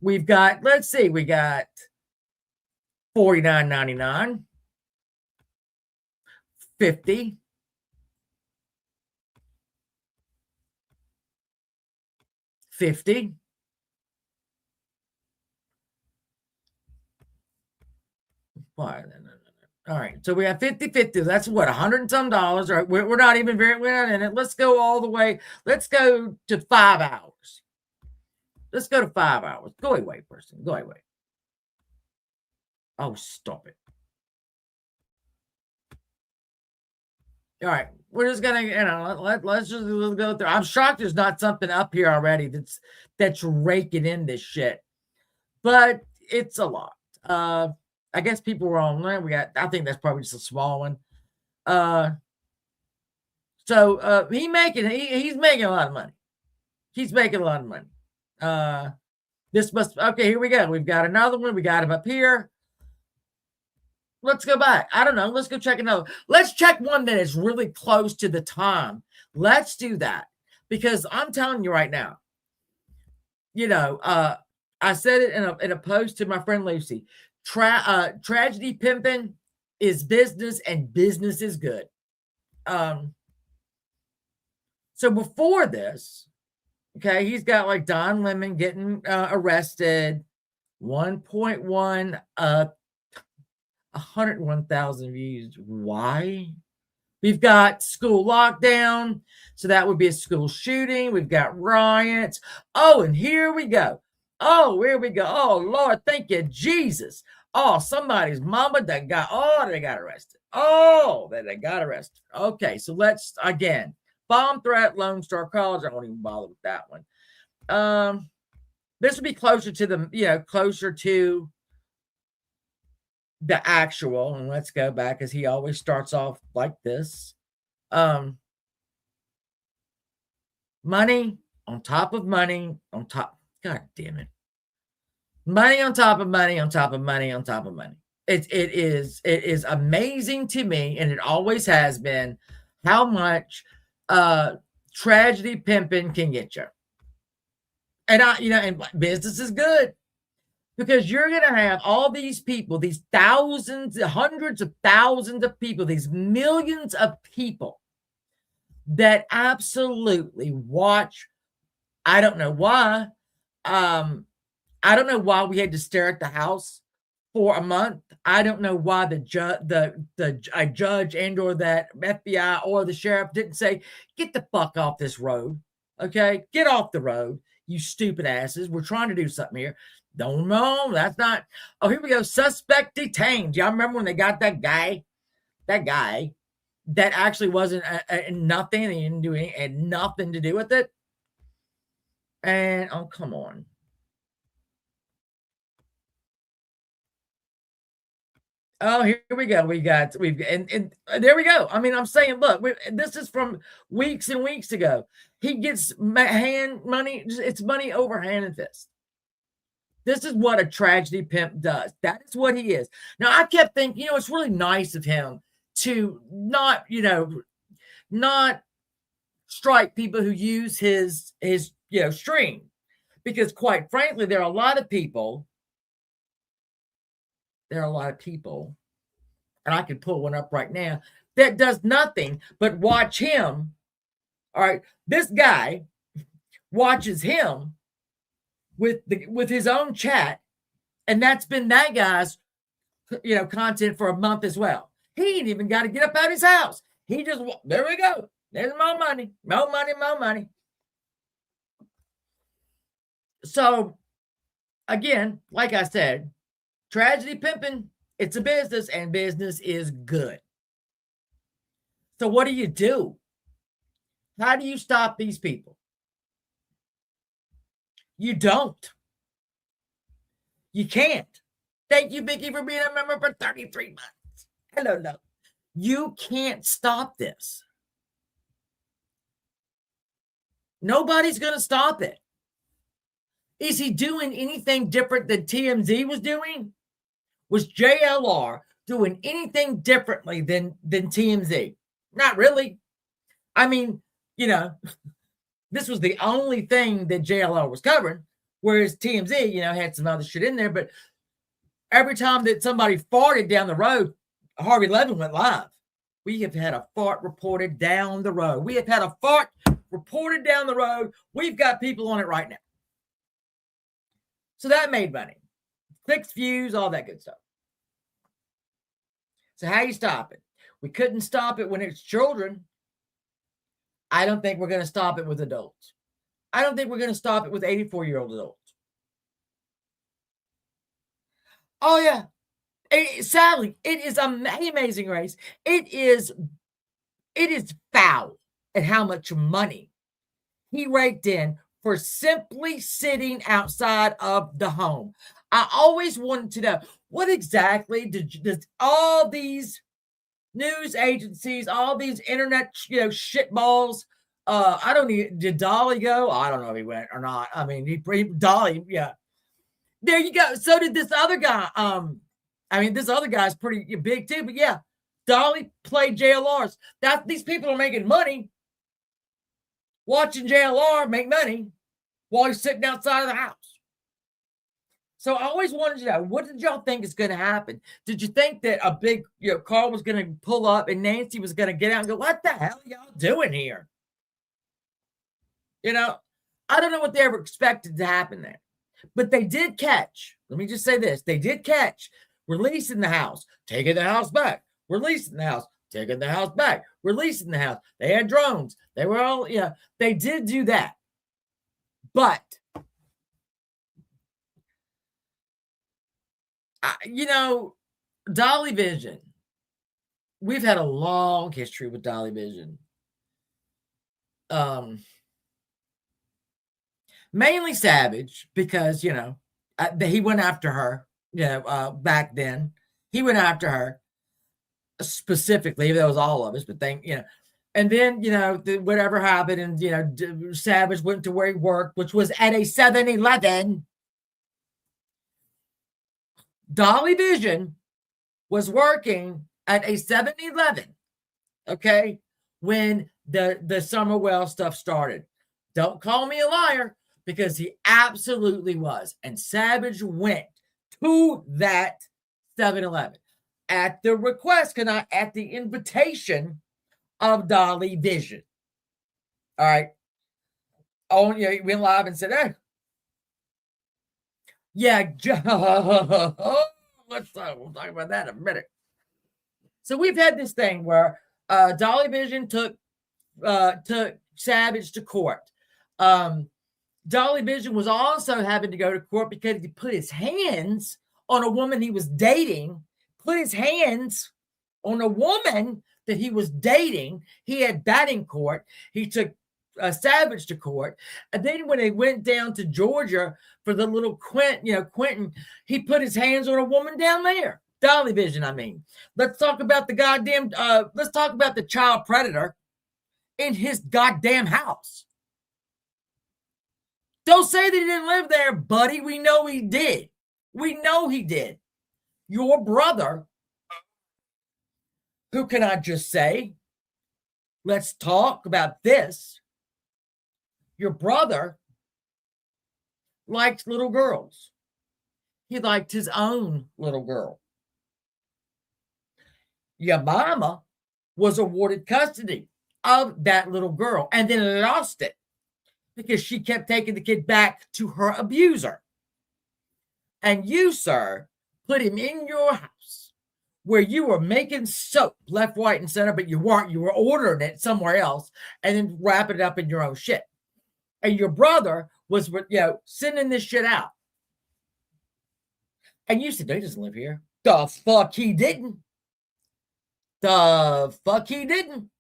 We've got, let's see, we got $49.99, 50, 50, why? All right, so we have 50. That's what, $100 and some. All right, we're not even we're not in it. Let's go all the way. Let's go to 5 hours. Let's go to 5 hours. Go away, person. Go away. Oh, stop it. All right, we're just gonna, let's just go through. I'm shocked there's not something up here already that's raking in this shit, but it's a lot. I guess people were online. I think that's probably just a small one. So he's making a lot of money. He's making a lot of money. Okay, here we go. We've got another one. We got him up here. Let's go back. I don't know. Let's go check another. Let's check one that is really close to the time. Let's do that. Because I'm telling you right now, I said it in a post to my friend Lucy. Tragedy pimping is business and business is good. So before this, okay, he's got like Don Lemon getting arrested, 1.1, 101,000 views. Why? We've got school lockdown, so that would be a school shooting. We've got riots. Oh, and here we go. Oh, here we go. Oh, Lord, thank you, Jesus. Oh, somebody's mama they got arrested. Oh, they got arrested. Okay, so let's, again, bomb threat, Lone Star College. I won't even bother with that one. This would be closer to closer to the actual, and let's go back because he always starts off like this. Money on top of money on top. God damn it. Money on top of money on top of money on top of money. It is amazing to me, and it always has been, how much tragedy pimping can get you. And and business is good. Because you're going to have all these people, these thousands, hundreds of thousands of people, these millions of people that absolutely watch. I don't know why. I don't know why we had to stare at the house for a month. I don't know why the judge and or that FBI or the sheriff didn't say, get the fuck off this road. Okay, get off the road, you stupid asses. We're trying to do something here. Don't know. That's not. Oh, here we go. Suspect detained. Y'all remember when they got that guy? That guy that actually wasn't nothing. He didn't do any, had nothing to do with it. And oh, come on. Oh, here we go. And there we go. I mean, I'm saying, look, this is from weeks and weeks ago. He gets hand money. It's money over hand and fist. This is what a tragedy pimp does. That is what he is. Now, I kept thinking, it's really nice of him to not strike people who use his stream, because quite frankly, there are a lot of people, and I could pull one up right now, that does nothing but watch him. All right, this guy watches him with his own chat, and that's been that guy's content for a month as well. He ain't even got to get up out of his house. He just, there we go. There's more money. So again, like I said, tragedy pimping, it's a business, and business is good. So what do? How do you stop these people? You don't. You can't. Thank you, Vicky, for being a member for 33 months. Hello, no. You can't stop this. Nobody's going to stop it. Is he doing anything different than TMZ was doing? Was JLR doing anything differently than TMZ? Not really. I mean, this was the only thing that JLR was covering, whereas TMZ, had some other shit in there. But every time that somebody farted down the road, Harvey Levin went live. We have had a fart reported down the road. We've got people on it right now. So that made money. Clicks, views, all that good stuff. So how you stop it? We couldn't stop it when it's children. I don't think we're going to stop it with adults. I don't think we're going to stop it with 84-year-old adults. Oh, yeah. Sadly, it is Amazing Race. It is foul at how much money he raked in for simply sitting outside of the home. I always wanted to know, what exactly does all these news agencies, all these internet, shitballs, did Dolly go? I don't know if he went or not. I mean, Dolly, yeah. There you go. So did this other guy. This other guy's pretty big too, but yeah, Dolly played JLR's. These people are making money watching JLR make money while he's sitting outside of the house. So I always wanted to know, what did y'all think is going to happen? Did you think that a big car was going to pull up and Nancy was going to get out and go, what the hell are y'all doing here? I don't know what they ever expected to happen there. But they did catch, let me just say this, they did catch releasing the house, taking the house back, releasing the house, taking the house back, releasing the house. They had drones. They were all, they did do that. But, Dolly Vision, we've had a long history with Dolly Vision. Mainly Savage, because, he went after her, back then. He went after her specifically. That was all of us, but and then, whatever happened, and, Savage went to where he worked, which was at a 7-Eleven. Dolly Vision was working at a 7-Eleven, okay, when the Summerwell stuff started. Don't call me a liar, because he absolutely was. And Savage went to that 7-Eleven at the request, at the invitation of Dolly Vision. All right. Oh, he went live and said, hey. Yeah, we'll talk about that in a minute. So we've had this thing where Dolly Vision took Savage to court. Dolly Vision was also having to go to court because he put his hands on a woman he was dating, put his hands on a woman that he was dating. He had that in court. He took Savage to court. And then when they went down to Georgia for the little Quentin, he put his hands on a woman down there. Dolly Vision, I mean. Let's talk about let's talk about the child predator in his goddamn house. Don't say that he didn't live there, buddy. We know he did. We know he did. Your brother, who can I just say? Let's talk about this. Your brother likes little girls. He liked his own little girl. Your mama was awarded custody of that little girl and then lost it because she kept taking the kid back to her abuser. And you, sir, put him in your house where you were making soap left, right, and center, but you weren't. You were ordering it somewhere else and then wrapping it up in your own shit. And your brother was, sending this shit out. And you said, no, he doesn't live here. The fuck he didn't. The fuck he didn't.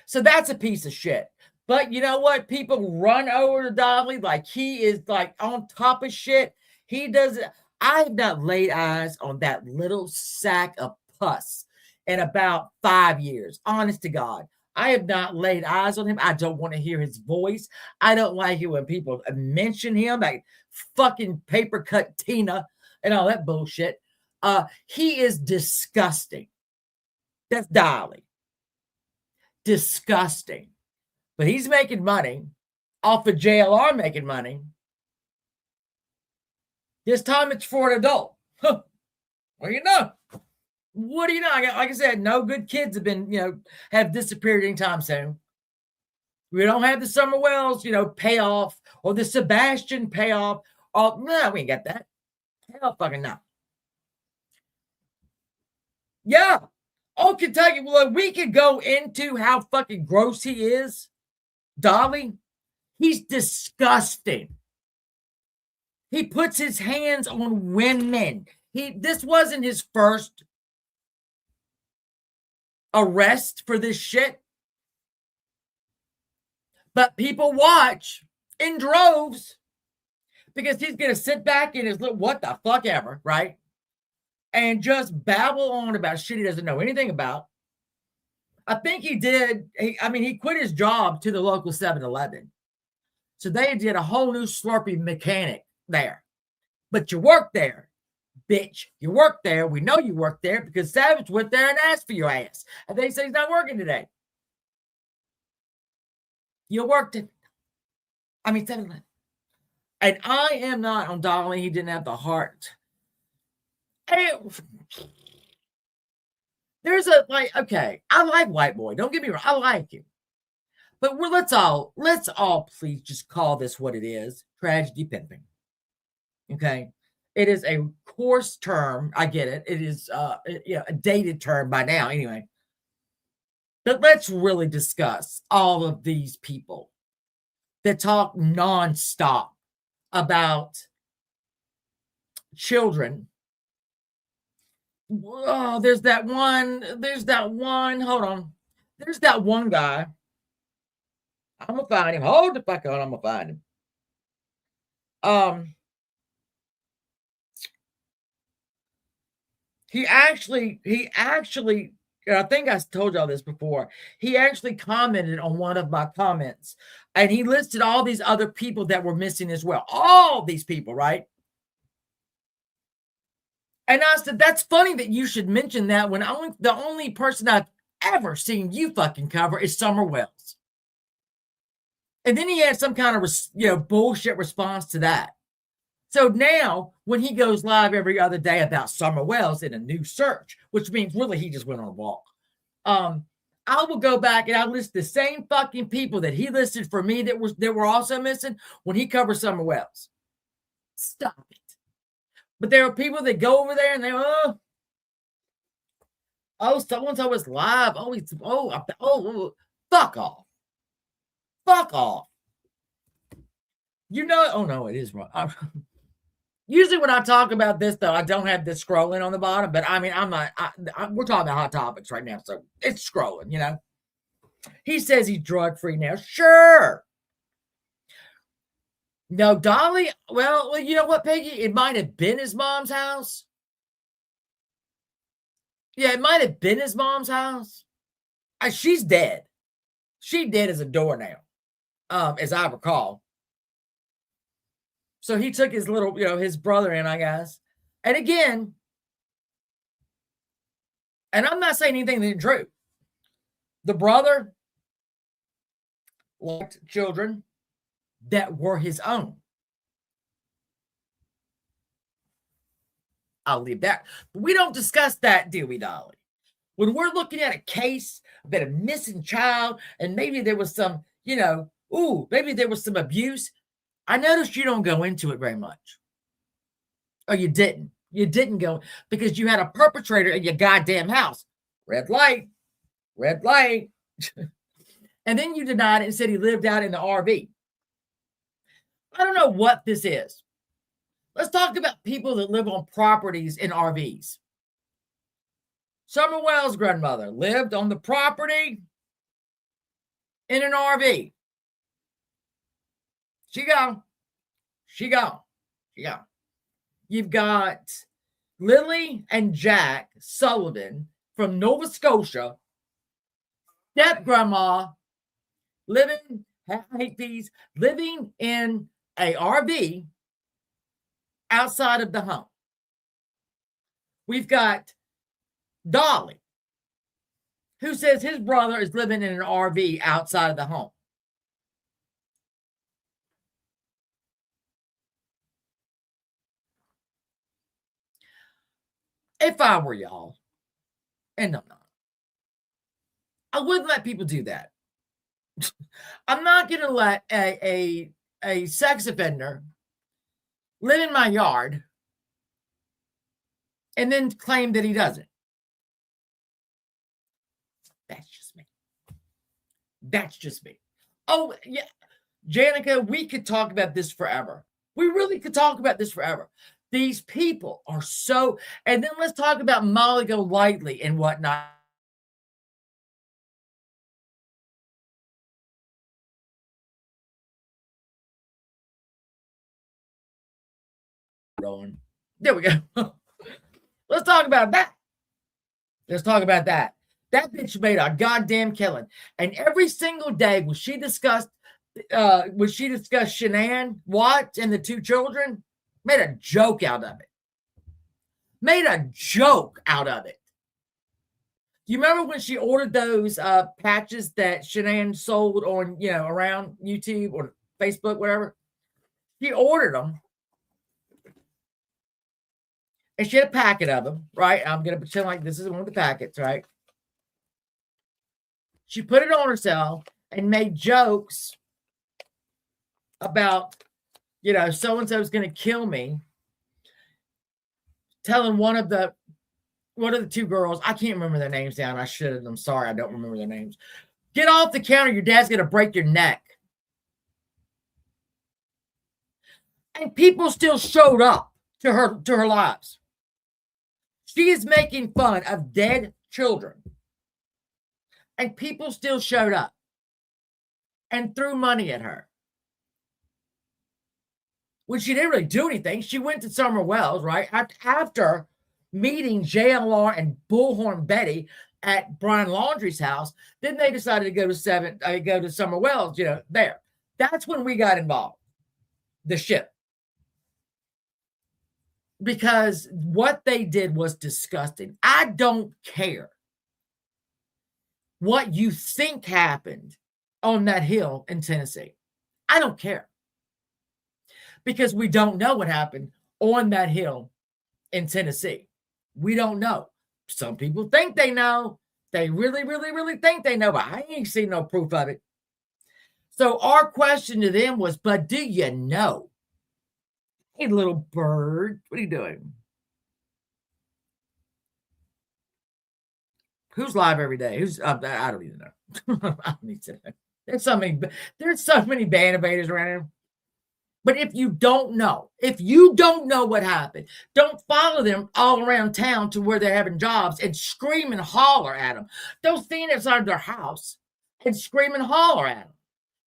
So that's a piece of shit. But you know what? People run over to Dolly like he is like on top of shit. He doesn't. I have not laid eyes on that little sack of pus in about 5 years. Honest to God. I have not laid eyes on him. I don't want to hear his voice. I don't like it when people mention him, like fucking paper cut Tina and all that bullshit. He is disgusting. That's Dolly. Disgusting. But he's making money off of JLR making money. This time it's for an adult. Huh. What do you know? What do you know? Like I said, no good kids have disappeared anytime soon. We don't have the Summer Wells, payoff or the Sebastian payoff. Oh, no, we ain't got that. Hell fucking no. Yeah. Oh, Kentucky. Well, we could go into how fucking gross he is. Dolly, he's disgusting. He puts his hands on women. This wasn't his first arrest for this shit. But people watch in droves because he's going to sit back in his little what the fuck ever, right? And just babble on about shit he doesn't know anything about. I think he did. He quit his job to the local 7-Eleven. So they did a whole new Slurpee mechanic there. But you work there, bitch. You work there. We know you work there because Savage went there and asked for your ass. And they say he's not working today. You worked it. 7-Eleven. And I am not on Dolly. He didn't have the heart. There's okay, I like White Boy. Don't get me wrong. I like him. But let's all please just call this what it is. Tragedy pimping. Okay. It is a coarse term. I get it. It is a dated term by now anyway. But let's really discuss all of these people that talk nonstop about children. Oh, there's that one. Hold on. There's that one guy. I'm going to find him. Hold the fuck on. I'm going to find him. He actually, I think I told y'all this before. He actually commented on one of my comments and he listed all these other people that were missing as well. All these people, right? And I said, that's funny that you should mention that when the only person I've ever seen you fucking cover is Summer Wells. And then he had some kind of, bullshit response to that. So now when he goes live every other day about Summer Wells in a new search, which means really he just went on a walk. I will go back and I'll list the same fucking people that he listed for me that were also missing when he covers Summer Wells. Stop it. But there are people that go over there and they so-and-so is live. Fuck off. Fuck off. You know, oh no, it is wrong. Usually when I talk about this, though, I don't have this scrolling on the bottom, but I mean, I'm not, we're talking about hot topics right now, so it's scrolling, you know. He says he's drug free now. Sure. No, Dolly, well, you know what, Peggy? It might have been his mom's house. Yeah, it might have been his mom's house. She's dead. She dead as a doornail, as I recall. So he took his little, you know, his brother in, I guess. And again, and I'm not saying anything that isn't true. The brother liked children that were his own. I'll leave that. But we don't discuss that, do we, Dolly? When we're looking at a case about a missing child, and maybe there was some, you know, maybe there was some abuse. I noticed you don't go into it very much. Or you didn't. You didn't go because you had a perpetrator in your goddamn house. Red light. Red light. And then you denied it and said he lived out in the RV. I don't know what this is. Let's talk about people that live on properties in RVs. Summer Wells' grandmother lived on the property in an RV. She gone. She gone. She gone. You've got Lily and Jack Sullivan from Nova Scotia, step grandma, living, I hate these, living in a RV outside of the home. We've got Dolly, who says his brother is living in an RV outside of the home. If I were y'all, and I'm not, I wouldn't let people do that. I'm not going to let a sex offender live in my yard and then claim that he doesn't. That's just me. That's just me. Oh, yeah. Janica, we could talk about this forever. We really could talk about this forever. These people are so, and then let's talk about Molly Golightly and whatnot. Rolling. There we go. Let's talk about that. Let's talk about that. That bitch made a goddamn killing. And every single day when she discussed Shanann Watts and the two children, made a joke out of it. Made a joke out of it. Do you remember when she ordered those patches that Shanann sold on, you know, around YouTube or Facebook, whatever? She ordered them. And she had a packet of them, right? I'm going to pretend like this is one of the packets, right? She put it on herself and made jokes about, you know, so-and-so is going to kill me. Telling one of the two girls, I can't remember their names down. I should have. I'm sorry, I don't remember their names. Get off the counter. Your dad's going to break your neck. And people still showed up to her lives. She is making fun of dead children. And people still showed up and threw money at her. When she didn't really do anything, she went to Summer Wells, right? After meeting JLR and Bullhorn Betty at Brian Laundrie's house, then they decided to go to Summer Wells, you know, there. That's when we got involved. The ship. Because what they did was disgusting. I don't care what you think happened on that hill in Tennessee. I don't care. Because we don't know what happened on that hill in Tennessee. We don't know. Some people think they know. They really, really, really think they know, but I ain't seen no proof of it. So our question to them was, but do you know? Hey, little bird, what are you doing? Who's live every day? Who's I don't even know. I don't need to know. There's so many band invaders around here. But if you don't know what happened, don't follow them all around town to where they're having jobs and scream and holler at them. Don't stand outside their house and scream and holler at them.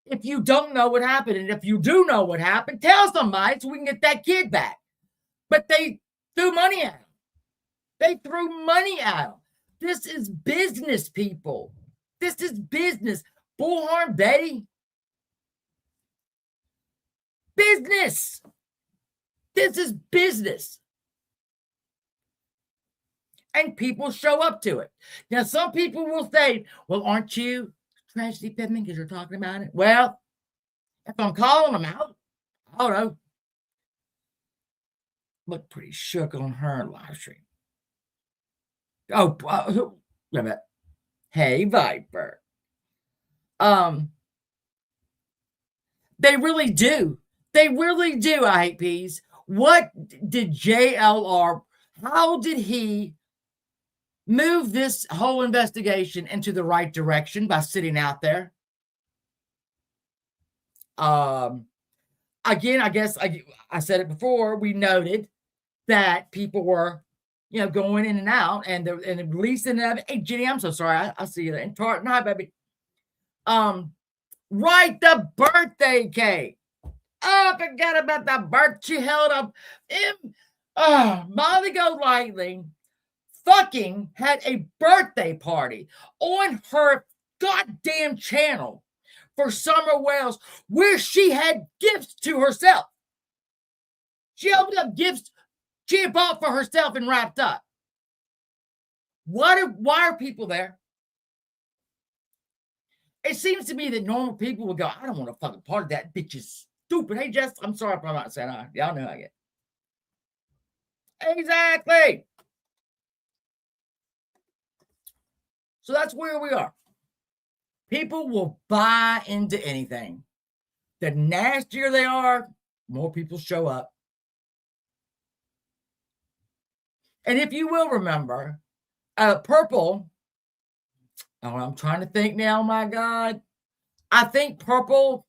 If you don't know what happened, and if you do know what happened, tell somebody so we can get that kid back. But they threw money at him. They threw money at him. This is business, people. This is business. Bullhorn Betty. Business. This is business. And people show up to it. Now, some people will say, well, aren't you tragedy pimping because you're talking about it? Well, if I'm calling them out, I don't know. Look pretty shook on her live stream. Oh, wait a minute. Hey, Viper. They really do. They really do, I hate peas. What did JLR, how did he move this whole investigation into the right direction by sitting out there? Again, I guess I said it before, we noted that people were, going in and out and releasing them. Hey, Jenny, I'm so sorry. I see you there. And Tartan, hi, baby. Right, the birthday cake. Oh, I forgot about that birth. She held up. Molly Golightly fucking had a birthday party on her goddamn channel for Summer Wells where she had gifts to herself. She opened up gifts she had bought for herself and wrapped up. Why are people there? It seems to me that normal people would go, I don't want to fucking party. That bitch is stupid. Hey, Jess, I'm sorry if I'm not saying hi. Y'all know how I get. Exactly. So that's where we are. People will buy into anything. The nastier they are, more people show up. And if you will remember, Purple, I'm trying to think now, my God. I think Purple,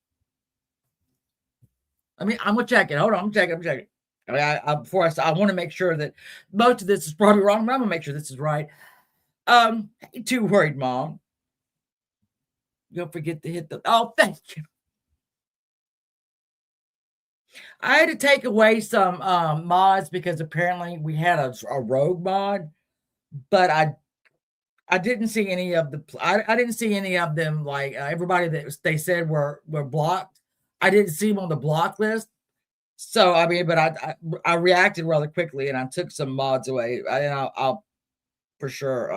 I'm going to check it. Hold on, I'm checking. Before I start, I want to make sure that most of this is probably wrong, but I'm going to make sure this is right. Too worried, Mom. Don't forget to hit thank you. I had to take away some mods because apparently we had a rogue mod, but I didn't see any of I didn't see any of them, like everybody that they said were blocked. I didn't see them on the block list. So I mean, but I reacted rather quickly and I took some mods away. I'll for sure.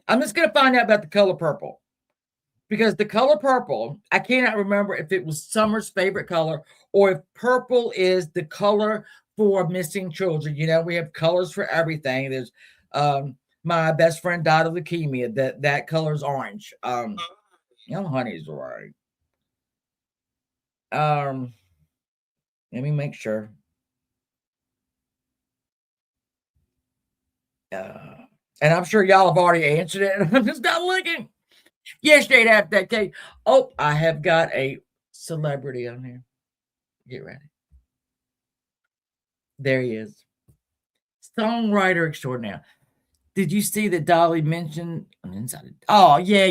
I'm just gonna find out about the color purple. Because the color purple, I cannot remember if it was Summer's favorite color or if purple is the color for missing children. We have colors for everything. There's my best friend died of leukemia. That color is orange. Honey's right. Let me make sure. And I'm sure y'all have already answered it. I'm just not looking. Yes, they'd have that cake. Oh, I have got a celebrity on here. Get ready. There he is. Songwriter extraordinaire. Did you see that Dolly mentioned on the inside? Oh, yeah.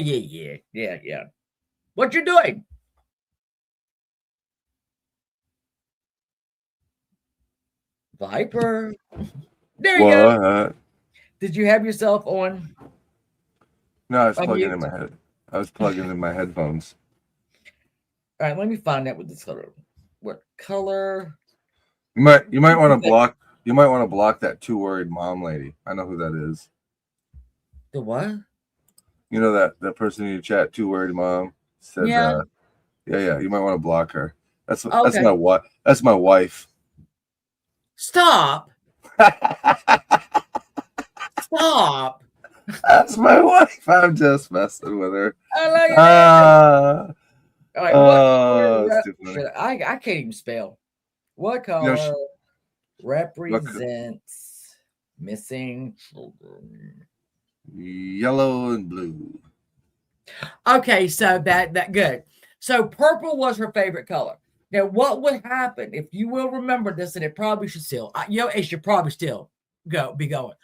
What you doing? Viper. There you go. Did you have yourself on? No, I was plugging in my head. I was plugging in my headphones. All right, let me find out what this color. What color? You might want to block. You might want to block that too worried mom lady. I know who that is. The what? You know that person in your chat, too worried mom said. Yeah. Yeah. You might want to block her. That's my what? That's my wife. Stop. Stop. That's my wife. I'm just messing with her. I like it. All right, I can't even spell. What color represents missing children? Yellow and blue. Okay, so that good. So purple was her favorite color. Now, what would happen if you will remember this, and it probably should still, it should probably still be going.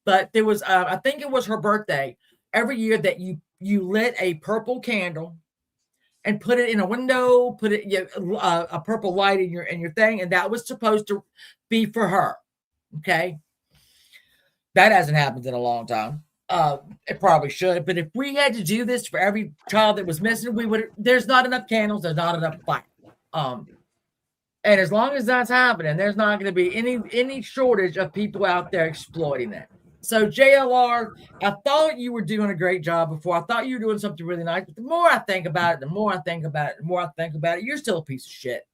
But there was, I think it was her birthday every year that you lit a purple candle and put it in a window, put it a purple light in your thing, and that was supposed to be for her. Okay, that hasn't happened in a long time. It probably should, but if we had to do this for every child that was missing, we would. There's not enough candles. There's not enough fire. And as long as that's happening, there's not going to be any shortage of people out there exploiting that. So JLR, I thought you were doing a great job before. I thought you were doing something really nice. But the more I think about it, the more I think about it, the more I think about it, you're still a piece of shit.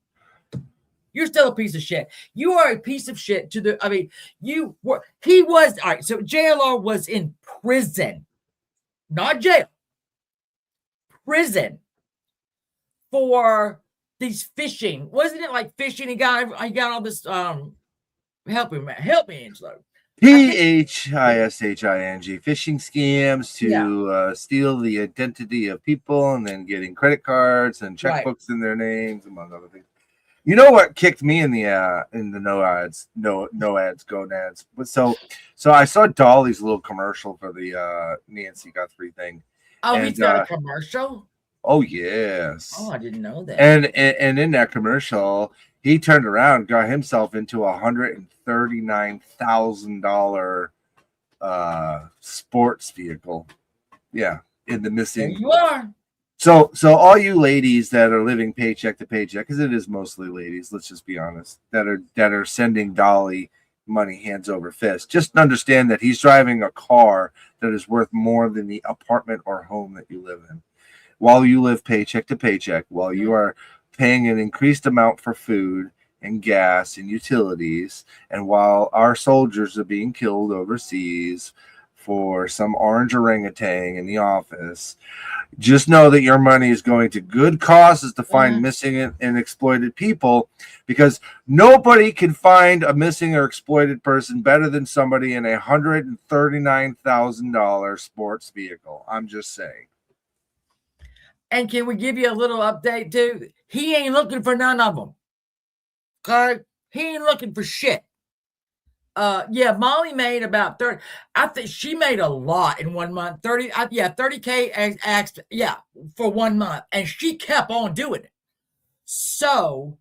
You're still a piece of shit. You are a piece of shit to the, I mean, he was, all right, so JLR was in prison, not jail, prison for these fishing. Wasn't it like fishing? He got all this, help me, Angelo. PHISHING, phishing scams to steal the identity of people and then getting credit cards and checkbooks in their names, among other things. You know what kicked me in the gonads. So I saw Dolly's little commercial for the Nancy Guthrie thing. Oh, he's got a commercial? Oh yes. Oh, I didn't know that. And in that commercial, he turned around, got himself into $139,000 sports vehicle. Yeah, in the missing. There you are. So all you ladies that are living paycheck to paycheck, because it is mostly ladies, let's just be honest, that are sending Dolly money hands over fist, just understand that he's driving a car that is worth more than the apartment or home that you live in. While you live paycheck to paycheck, while you are paying an increased amount for food and gas and utilities, and while our soldiers are being killed overseas for some orange orangutan in the office, just know that your money is going to good causes to find missing and exploited people, because nobody can find a missing or exploited person better than somebody in a $139,000 sports vehicle. I'm just saying. And can we give you a little update too? He ain't looking for none of them. Okay? He ain't looking for shit. Molly made about 30. I think she made a lot in 1 month. 30K for 1 month. And she kept on doing it. So,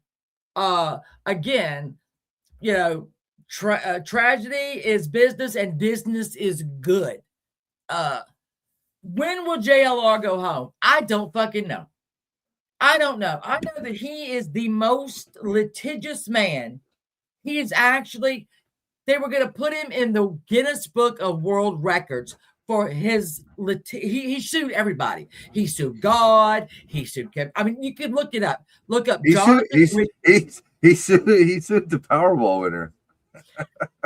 again, tragedy is business and business is good. When will JLR go home? I don't fucking know. I don't know. I know that he is the most litigious man. He is actually... They were going to put him in the Guinness Book of World Records for his. He sued everybody. He sued God. He sued. I mean, you could look it up. Look up. He sued the Powerball winner.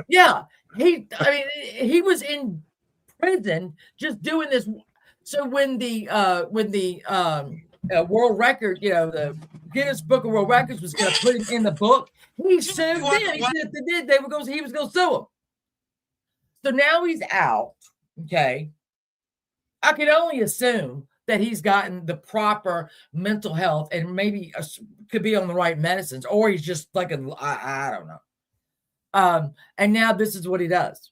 Yeah, he was in prison just doing this. So when the world record, the Guinness Book of World Records was going to put him in the book, he sued them. He said if they did, he was going to sue them. So now he's out. Okay. I can only assume that he's gotten the proper mental health and maybe could be on the right medicines, or he's just like I don't know. And now this is what he does.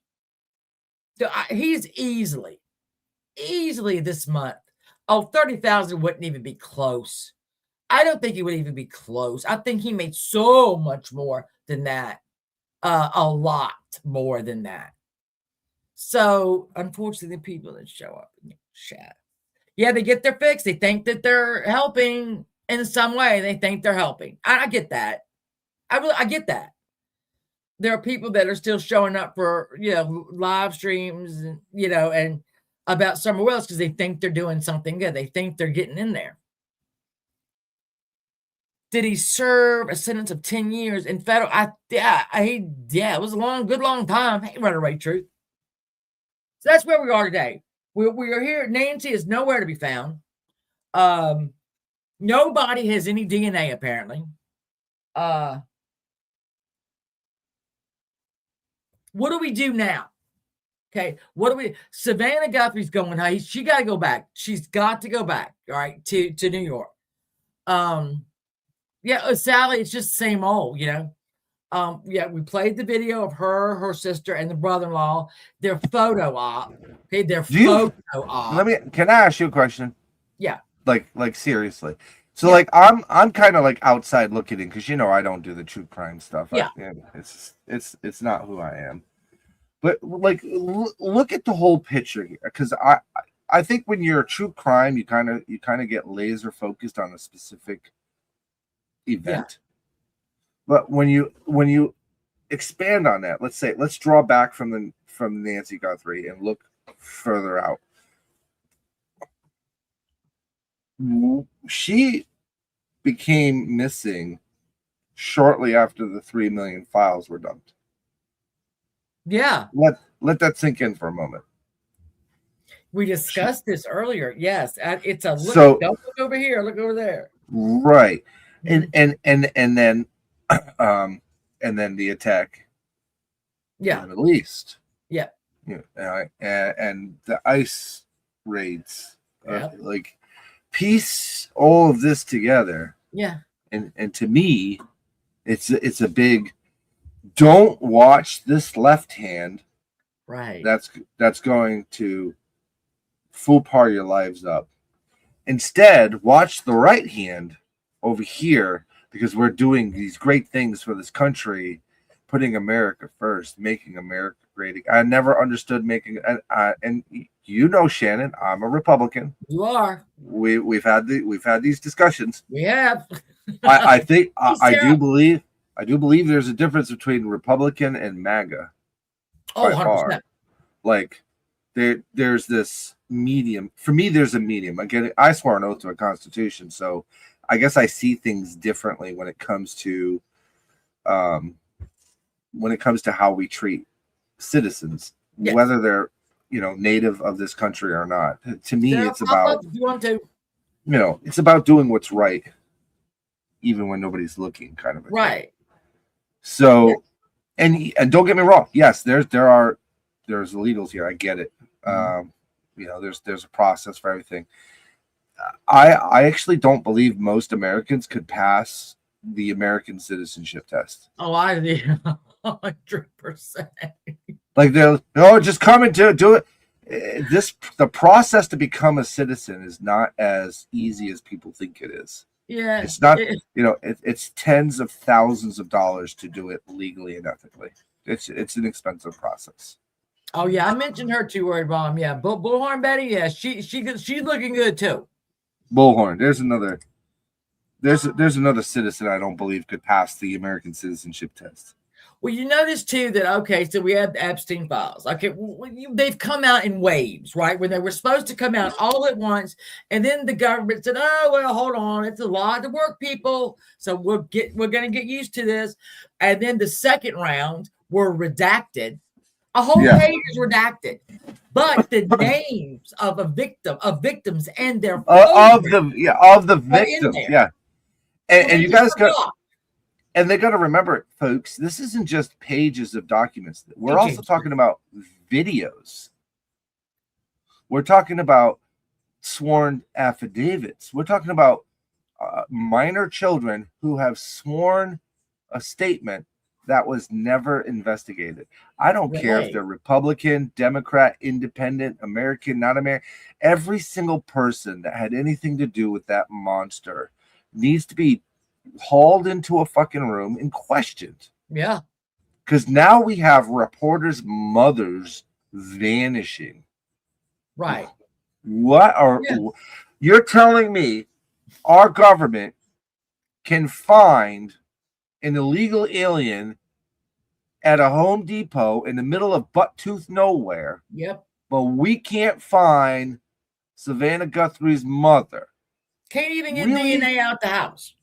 So he's easily this month. 30,000 wouldn't even be close. I don't think he would even be close. I think he made so much more than that. A lot more than that. So, unfortunately, the people that show up in the chat, they get their fix. They think that they're helping in some way. They think they're helping. I get that. I get that. There are people that are still showing up for, live streams, and about somewhere else because they think they're doing something good. They think they're getting in there. Did he serve a sentence of 10 years in federal? It was a good long time. Hey, Runner Ray Truth. So that's where we are today. We are here. Nancy is nowhere to be found. Nobody has any DNA, apparently. What do we do now? Okay, what do we? Savannah Guthrie's going. Hey, she got to go back. She's got to go back. All right, to New York. Yeah, Sally. It's just the same old. Yeah, we played the video of her sister, and the brother-in-law. Their photo op. Okay, their photo op. Can I ask you a question? Yeah. Like seriously. So like I'm kind of like outside looking in because I don't do the true crime stuff. Yeah. It's not who I am. But like look at the whole picture here, because I think when you're a true crime, you kind of get laser focused on a specific event. But when you expand on that, let's draw back from Nancy Guthrie and look further out. She became missing shortly after the 3 million files were dumped. Yeah. Let that sink in for a moment. We discussed this earlier. Yes, it's a look. So, don't look over here. Look over there. Right, and then the attack. Yeah. In the Middle East. Yeah. And the ICE raids. Yeah. Like piece all of this together. Yeah. And to me, it's a big. Don't watch this left hand. Right. That's going to full par your lives up. Instead, watch the right hand over here, because we're doing these great things for this country, putting America first, making America great. I never understood making and Shannon, I'm a Republican. You are. We've had these discussions. We have. I think I do believe there's a difference between Republican and MAGA. Oh, 100%. Like there's this medium. For me, there's a medium. Again, I swore an oath to a Constitution, so I guess I see things differently when it comes to how we treat citizens, whether they're native of this country or not. To me, it's about it's about doing what's right, even when nobody's looking, kind of a right thing. So, and don't get me wrong. Yes, there's illegals here. I get it. There's a process for everything. I actually don't believe most Americans could pass the American citizenship test. Oh, I do. 100%. Like just come and do it. The process to become a citizen is not as easy as people think it is. Yeah, it's not. It's tens of thousands of dollars to do it legally and ethically. It's an expensive process. Oh yeah, I mentioned her too, Word Bomb. Yeah, Bullhorn Betty. Yeah, she's looking good too. Bullhorn. There's another citizen I don't believe could pass the American citizenship test. Well, you notice too that so we have the Epstein files. Okay, they've come out in waves, right? When they were supposed to come out all at once, and then the government said, "Oh well, hold on, it's a lot of work, people. So we're going to get used to this." And then the second round were redacted. A whole page is redacted, but the names of victims, and their of the victims, and you guys got. And they got to remember, folks, this isn't just pages of documents. We're also talking about videos. We're talking about sworn affidavits. We're talking about minor children who have sworn a statement that was never investigated. I don't care if they're Republican, Democrat, Independent, American, not American. Every single person that had anything to do with that monster needs to be hauled into a fucking room and questioned. Yeah. Because now we have reporters' mothers vanishing. Right. You're telling me our government can find an illegal alien at a Home Depot in the middle of butt-tooth nowhere. Yep. But we can't find Savannah Guthrie's mother. Can't even get DNA out the house.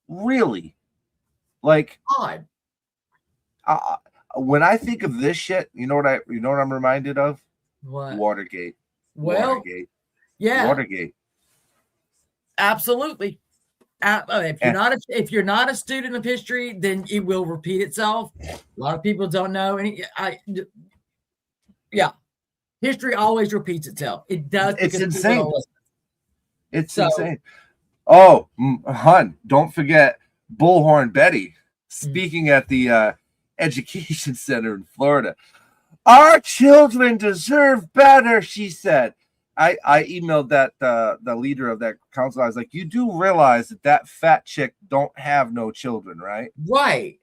Really? Like, odd. When I think of this shit, you know what I'm reminded of? What? Watergate. Well, Watergate. Yeah. Watergate. Absolutely. If you're not a student of history, then it will repeat itself. A lot of people don't know. Yeah. History always repeats itself. It does. It's because insane. people don't listen. It's So- insane. Oh, hun, don't forget Bullhorn Betty speaking at the education center in Florida. Our children deserve better, she said. I emailed that the leader of that council. I was like, you do realize that fat chick don't have no children, right? Right.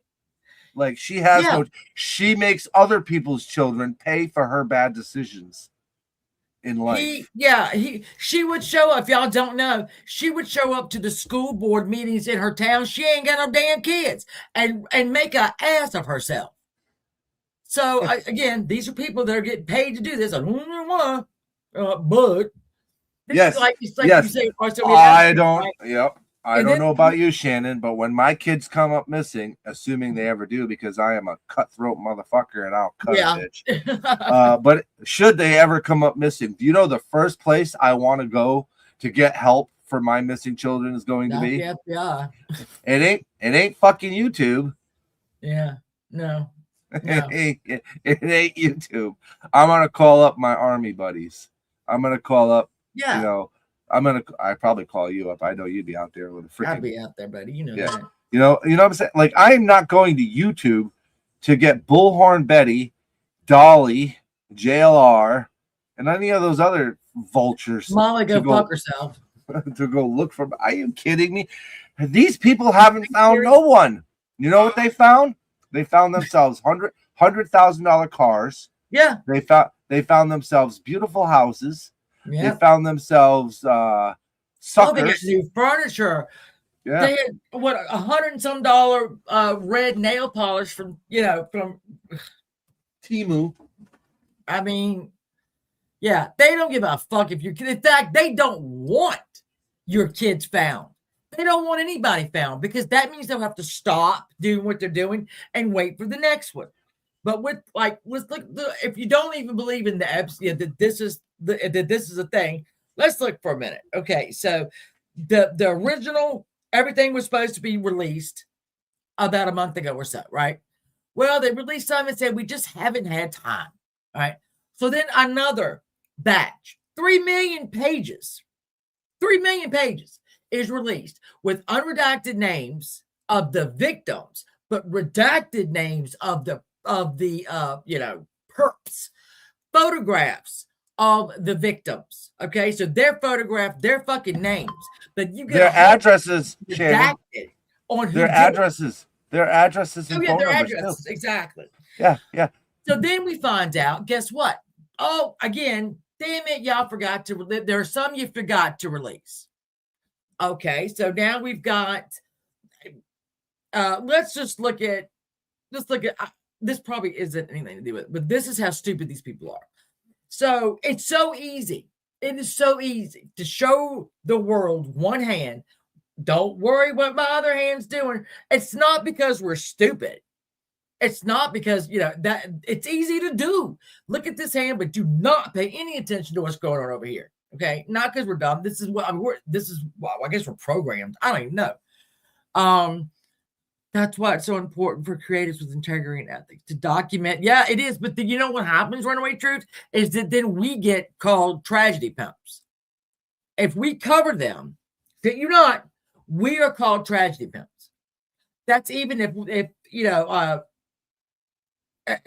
Like she has Yeah. she makes other people's children pay for her bad decisions in life. She would show up. If y'all don't know, she would show up to the school board meetings in her town. She ain't got no damn kids and make an ass of herself. So again, these are people that are getting paid to do this. But Yes, it's like yes. you say, I don't. Right? Yep. I And don't then- know about you, Shannon, but when my kids come up missing, assuming they ever do, because I am a cutthroat motherfucker and I'll cut a bitch. But should they ever come up missing, do you know the first place I want to go to get help for my missing children is going to be? FBI. It ain't fucking YouTube. Yeah. No. It ain't YouTube. I'm gonna call up my army buddies. I'm gonna call up. Yeah. You know, I probably call you up. I know you'd be out there with a freaking. I'd be out there, buddy. You know Yeah. that. You know what I'm saying? Like, I am not going to YouTube to get Bullhorn Betty, Dolly, JLR, and any of those other vultures Molly to go fuck herself. to go look for. Are you kidding me? These people haven't found no one. You know what they found? They found themselves $100,000 cars. Yeah. They found themselves beautiful houses. Yeah. They found themselves Oh, they got suckers. new furniture. Yeah. They had $100 and some red nail polish from Timu. I mean, yeah, they don't give a fuck if your kid. In fact, they don't want your kids found. They don't want anybody found because that means they'll have to stop doing what they're doing and wait for the next one. But if you don't even believe in the Epstein, that this is a thing, let's look for a minute. Okay, so the original, everything was supposed to be released about a month ago or so, right? Well, they released some and said we just haven't had time. All right. So then another batch, 3 million pages is released with unredacted names of the victims, but redacted names of the perps, photographs of the victims. Okay, so their photograph, their fucking names, but you get Their addresses, Shannon. redacted on who Their did it. addresses. Their addresses and Oh, yeah, phone their numbers. addresses, exactly. Yeah, yeah. So then we find out, guess what? Oh, again, damn it, y'all forgot to release. There are some you forgot to release. Okay, so now we've got, let's look at, this probably isn't anything to do with it, but this is how stupid these people are. So it's so easy. It is so easy to show the world one hand. Don't worry what my other hand's doing. It's not because we're stupid. It's not because, that it's easy to do. Look at this hand, but do not pay any attention to what's going on over here. Okay. Not because we're dumb. This is what I guess we're programmed. I don't even know. That's why it's so important for creatives with integrity and ethics to document. Yeah, it is. But you know what happens, Runaway Truth, is that then we get called tragedy pimps. If we cover them, that you're not, we are called tragedy pimps. That's even if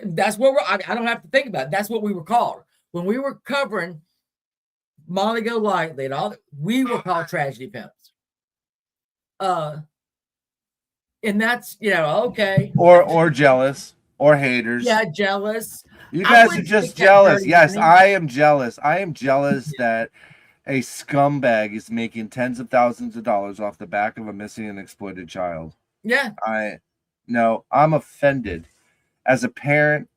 that's what I don't have to think about it. That's what we were called. When we were covering Molly Go Lightly and all that, we were called tragedy pimps. And that's, okay. Or jealous or haters. Yeah, jealous. You I guys are wouldn't just think that jealous. dirty, Yes, honey. I am jealous. I am jealous that a scumbag is making tens of thousands of dollars off the back of a missing and exploited child. Yeah. I'm offended. As a parent,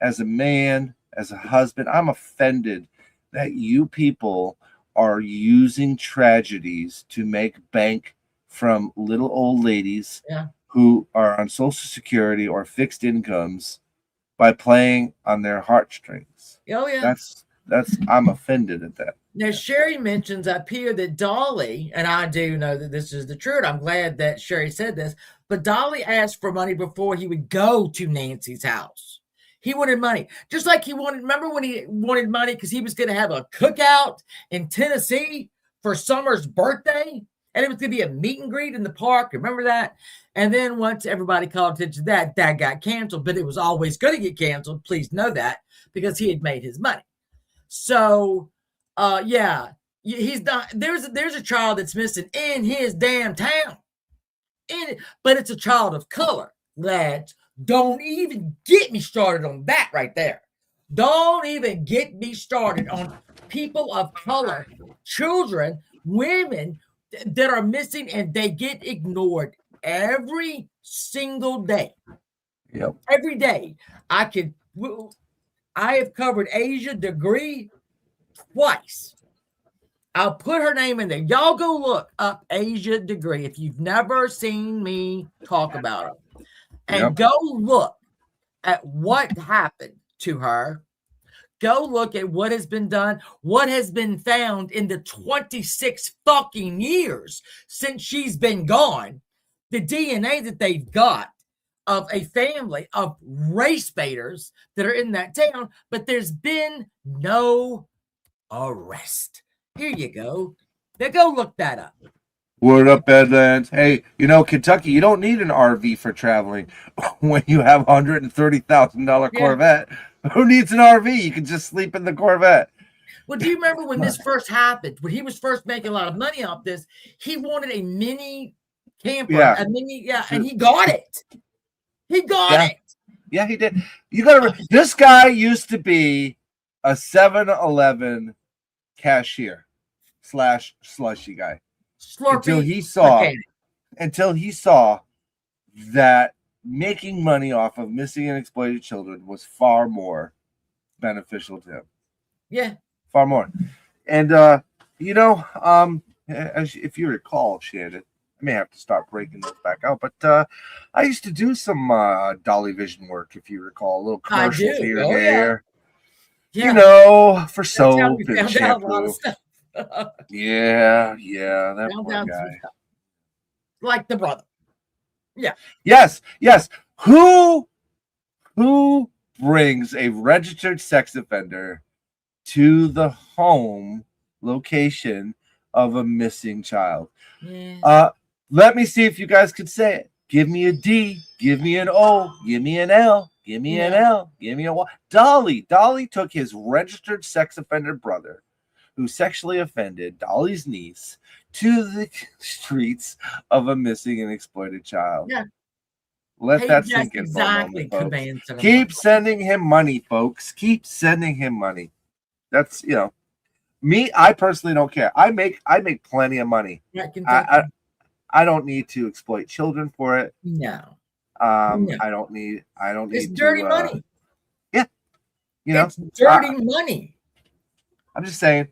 as a man, as a husband, I'm offended that you people are using tragedies to make bank from little old ladies who are on Social Security or fixed incomes by playing on their heartstrings. Oh, yeah. That's I'm offended at that. Now, Sherry mentions up here that Dolly, and I do know that this is the truth. I'm glad that Sherry said this, but Dolly asked for money before he would go to Nancy's house. He wanted money. Just like he wanted, remember when he wanted money because he was going to have a cookout in Tennessee for Summer's birthday? And it was going to be a meet and greet in the park. Remember that? And then once everybody called attention to that, that got canceled. But it was always going to get canceled. Please know that, because he had made his money. So, yeah, he's not. There's a child that's missing in his damn town. But it's a child of color. Lads, don't even get me started on that right there. Don't even get me started on people of color, children, women that are missing, and they get ignored every single day. Yep. Every day. I have covered Asia Degree twice. I'll put her name in there. Y'all go look up Asia Degree if you've never seen me talk about her. And go look at what happened to her. Go look at what has been done, what has been found in the 26 fucking years since she's been gone. The DNA that they've got of a family of race baiters that are in that town, but there's been no arrest. Here you go. Now go look that up. Word up, Badlands. Hey, Kentucky, you don't need an RV for traveling when you have a $130,000 Corvette. Who needs an RV? You can just sleep in the Corvette. Well, do you remember when this first happened? When he was first making a lot of money off this, he wanted a mini camper, and he got it. He got it. Yeah, he did. You got to. This guy used to be a 7-Eleven cashier / slushy guy. Slurpee until he saw that making money off of missing and exploited children was far more beneficial to him. Yeah, far more. And if you recall, Shannon, I may have to start breaking those back out, but I used to do some Dolly Vision work, if you recall, little commercials here and there. Yeah. For soap and shampoo. Yeah, that poor guy. Like the brother. Yeah. Yes. Who brings a registered sex offender to the home location of a missing child? Yeah. Let me see if you guys could say it. Give me a D, give me an O, give me an L, give me an L, give me a Y. Dolly took his registered sex offender brother, who sexually offended Dolly's niece, to the streets of a missing and exploited child. Yeah. Let that sink in for a moment, folks. Keep sending him money, folks. Keep sending him money. That's, me, I personally don't care. I make plenty of money. I don't need to exploit children for it. No. I don't need it's dirty money. Yeah. It's dirty money. I'm just saying.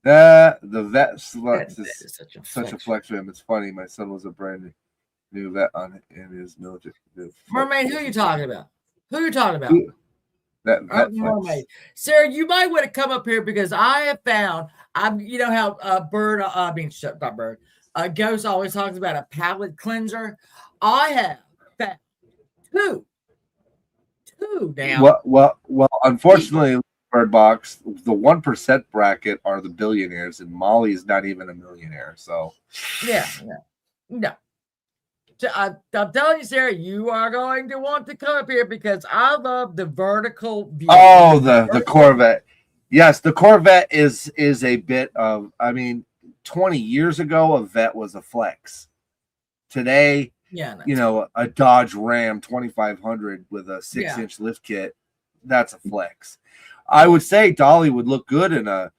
The vet slut is such a flex for him. It's funny. My son was a brand new vet in his military. Mermaid, who are you talking about? That vet Mermaid. Sarah, you might want to come up here because I have found, how Ghost always talks about a palate cleanser. I have found two now. Well, unfortunately, Bird Box, the 1% bracket are the billionaires, and Molly's not even a millionaire. So, no. I'm telling you, Sarah, you are going to want to come up here because I love the vertical view. Oh, the Corvette. Yes, the Corvette is a bit of. 20 years ago, a vet was a flex. Today, a Dodge Ram 2500 with a 6-inch lift kit, that's a flex. I would say Dolly would look good in a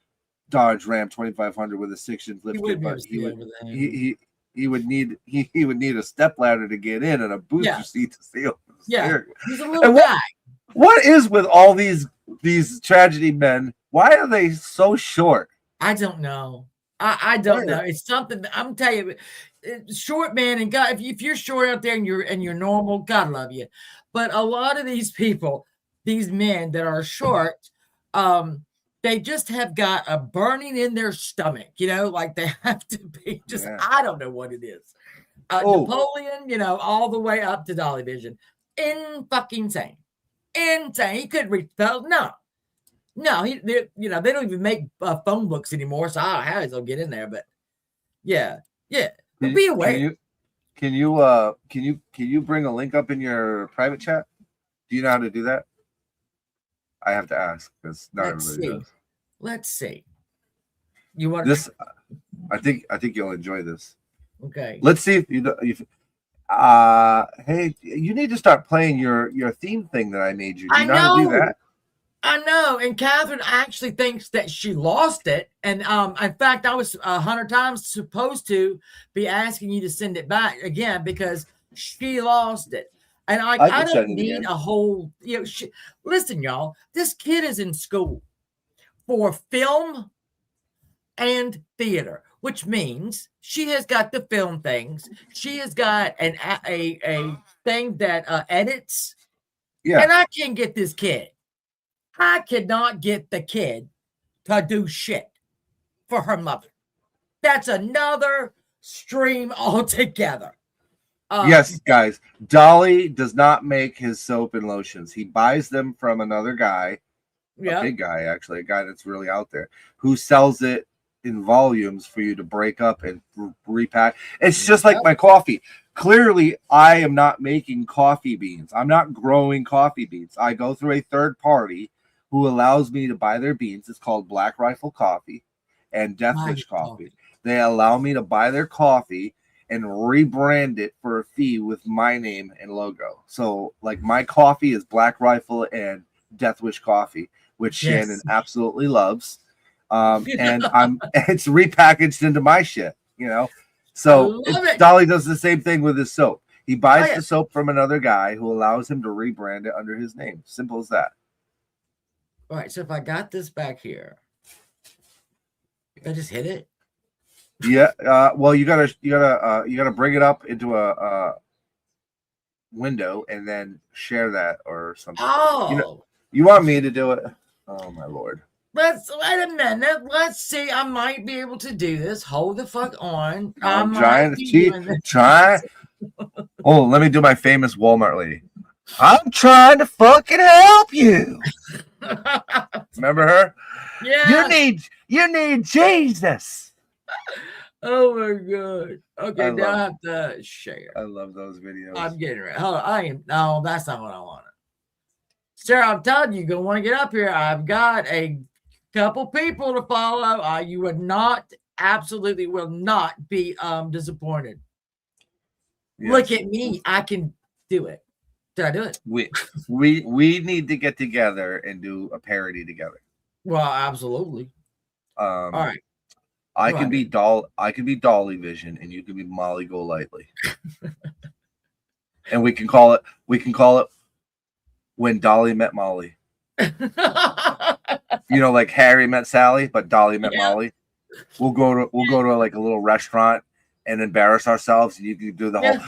Dodge Ram 2500 with a 6-inch lift kit, but he would need a step ladder to get in and a booster seat to see over the steering. He's a little guy. What is with all these tragedy men? Why are they so short? I don't know. I don't know. It's something. I'm telling you, short man, and God, if you're short out there and you're normal, God love you. But a lot of these people, these men that are short, they just have got a burning in their stomach, like they have to be just, I don't know what it is. Napoleon, all the way up to Dolly Vision. Fucking insane. Insane. He couldn't reach the pedals. No. They don't even make phone books anymore, so I don't know how he's gonna get in there. But yeah. But be aware. Can you bring a link up in your private chat? Do you know how to do that? I have to ask because not everybody does. Let's see. You want this? I think you'll enjoy this. Okay. Let's see if you. Hey, you need to start playing your theme thing that I made you. Do you know how to do that? I know, and Catherine actually thinks that she lost it. And in fact, I was 100 times supposed to be asking you to send it back again because she lost it. And I don't need a whole, listen, y'all, this kid is in school for film and theater, which means she has got the film things. She has got a thing that edits. Yeah. And I can't get this kid. I cannot get the kid to do shit for her mother. That's another stream altogether. Yes, guys. Dolly does not make his soap and lotions. He buys them from another guy, a big guy, actually, a guy that's really out there, who sells it in volumes for you to break up and repack. It's just like my coffee. Clearly, I am not making coffee beans. I'm not growing coffee beans. I go through a third party who allows me to buy their beans. It's called Black Rifle Coffee and Deathwish Coffee. They allow me to buy their coffee and rebrand it for a fee with my name and logo. So, like, my coffee is Black Rifle and Deathwish Coffee, which Shannon absolutely loves. And it's repackaged into my shit, So Dolly does the same thing with his soap. He buys the soap from another guy who allows him to rebrand it under his name. Simple as that. All right, so if I got this back here, if I just hit it. Yeah. Well, you gotta bring it up into a window and then share that or something. Oh, you want me to do it? Oh my Lord. Wait a minute. Let's see. I might be able to do this. Hold the fuck on. I'm trying to try. Oh, let me do my famous Walmart lady. I'm trying to fucking help you. Remember her? Yeah. You need Jesus. Oh my God. Okay, now I have to share. I love those videos. I'm getting ready. Hold on. No, that's not what I wanted. Sarah, I'm telling you, you're gonna want to get up here. I've got a couple people to follow. You would absolutely will not be disappointed. Yes. Look at me. I can do it. Did I do it? We need to get together and do a parody together. Well, absolutely. All right. I can be Dolly Vision and you can be Molly Golightly. And we can call it When Dolly Met Molly. Like Harry met Sally, but Dolly met Molly. We'll go to like a little restaurant and embarrass ourselves, and you can do the whole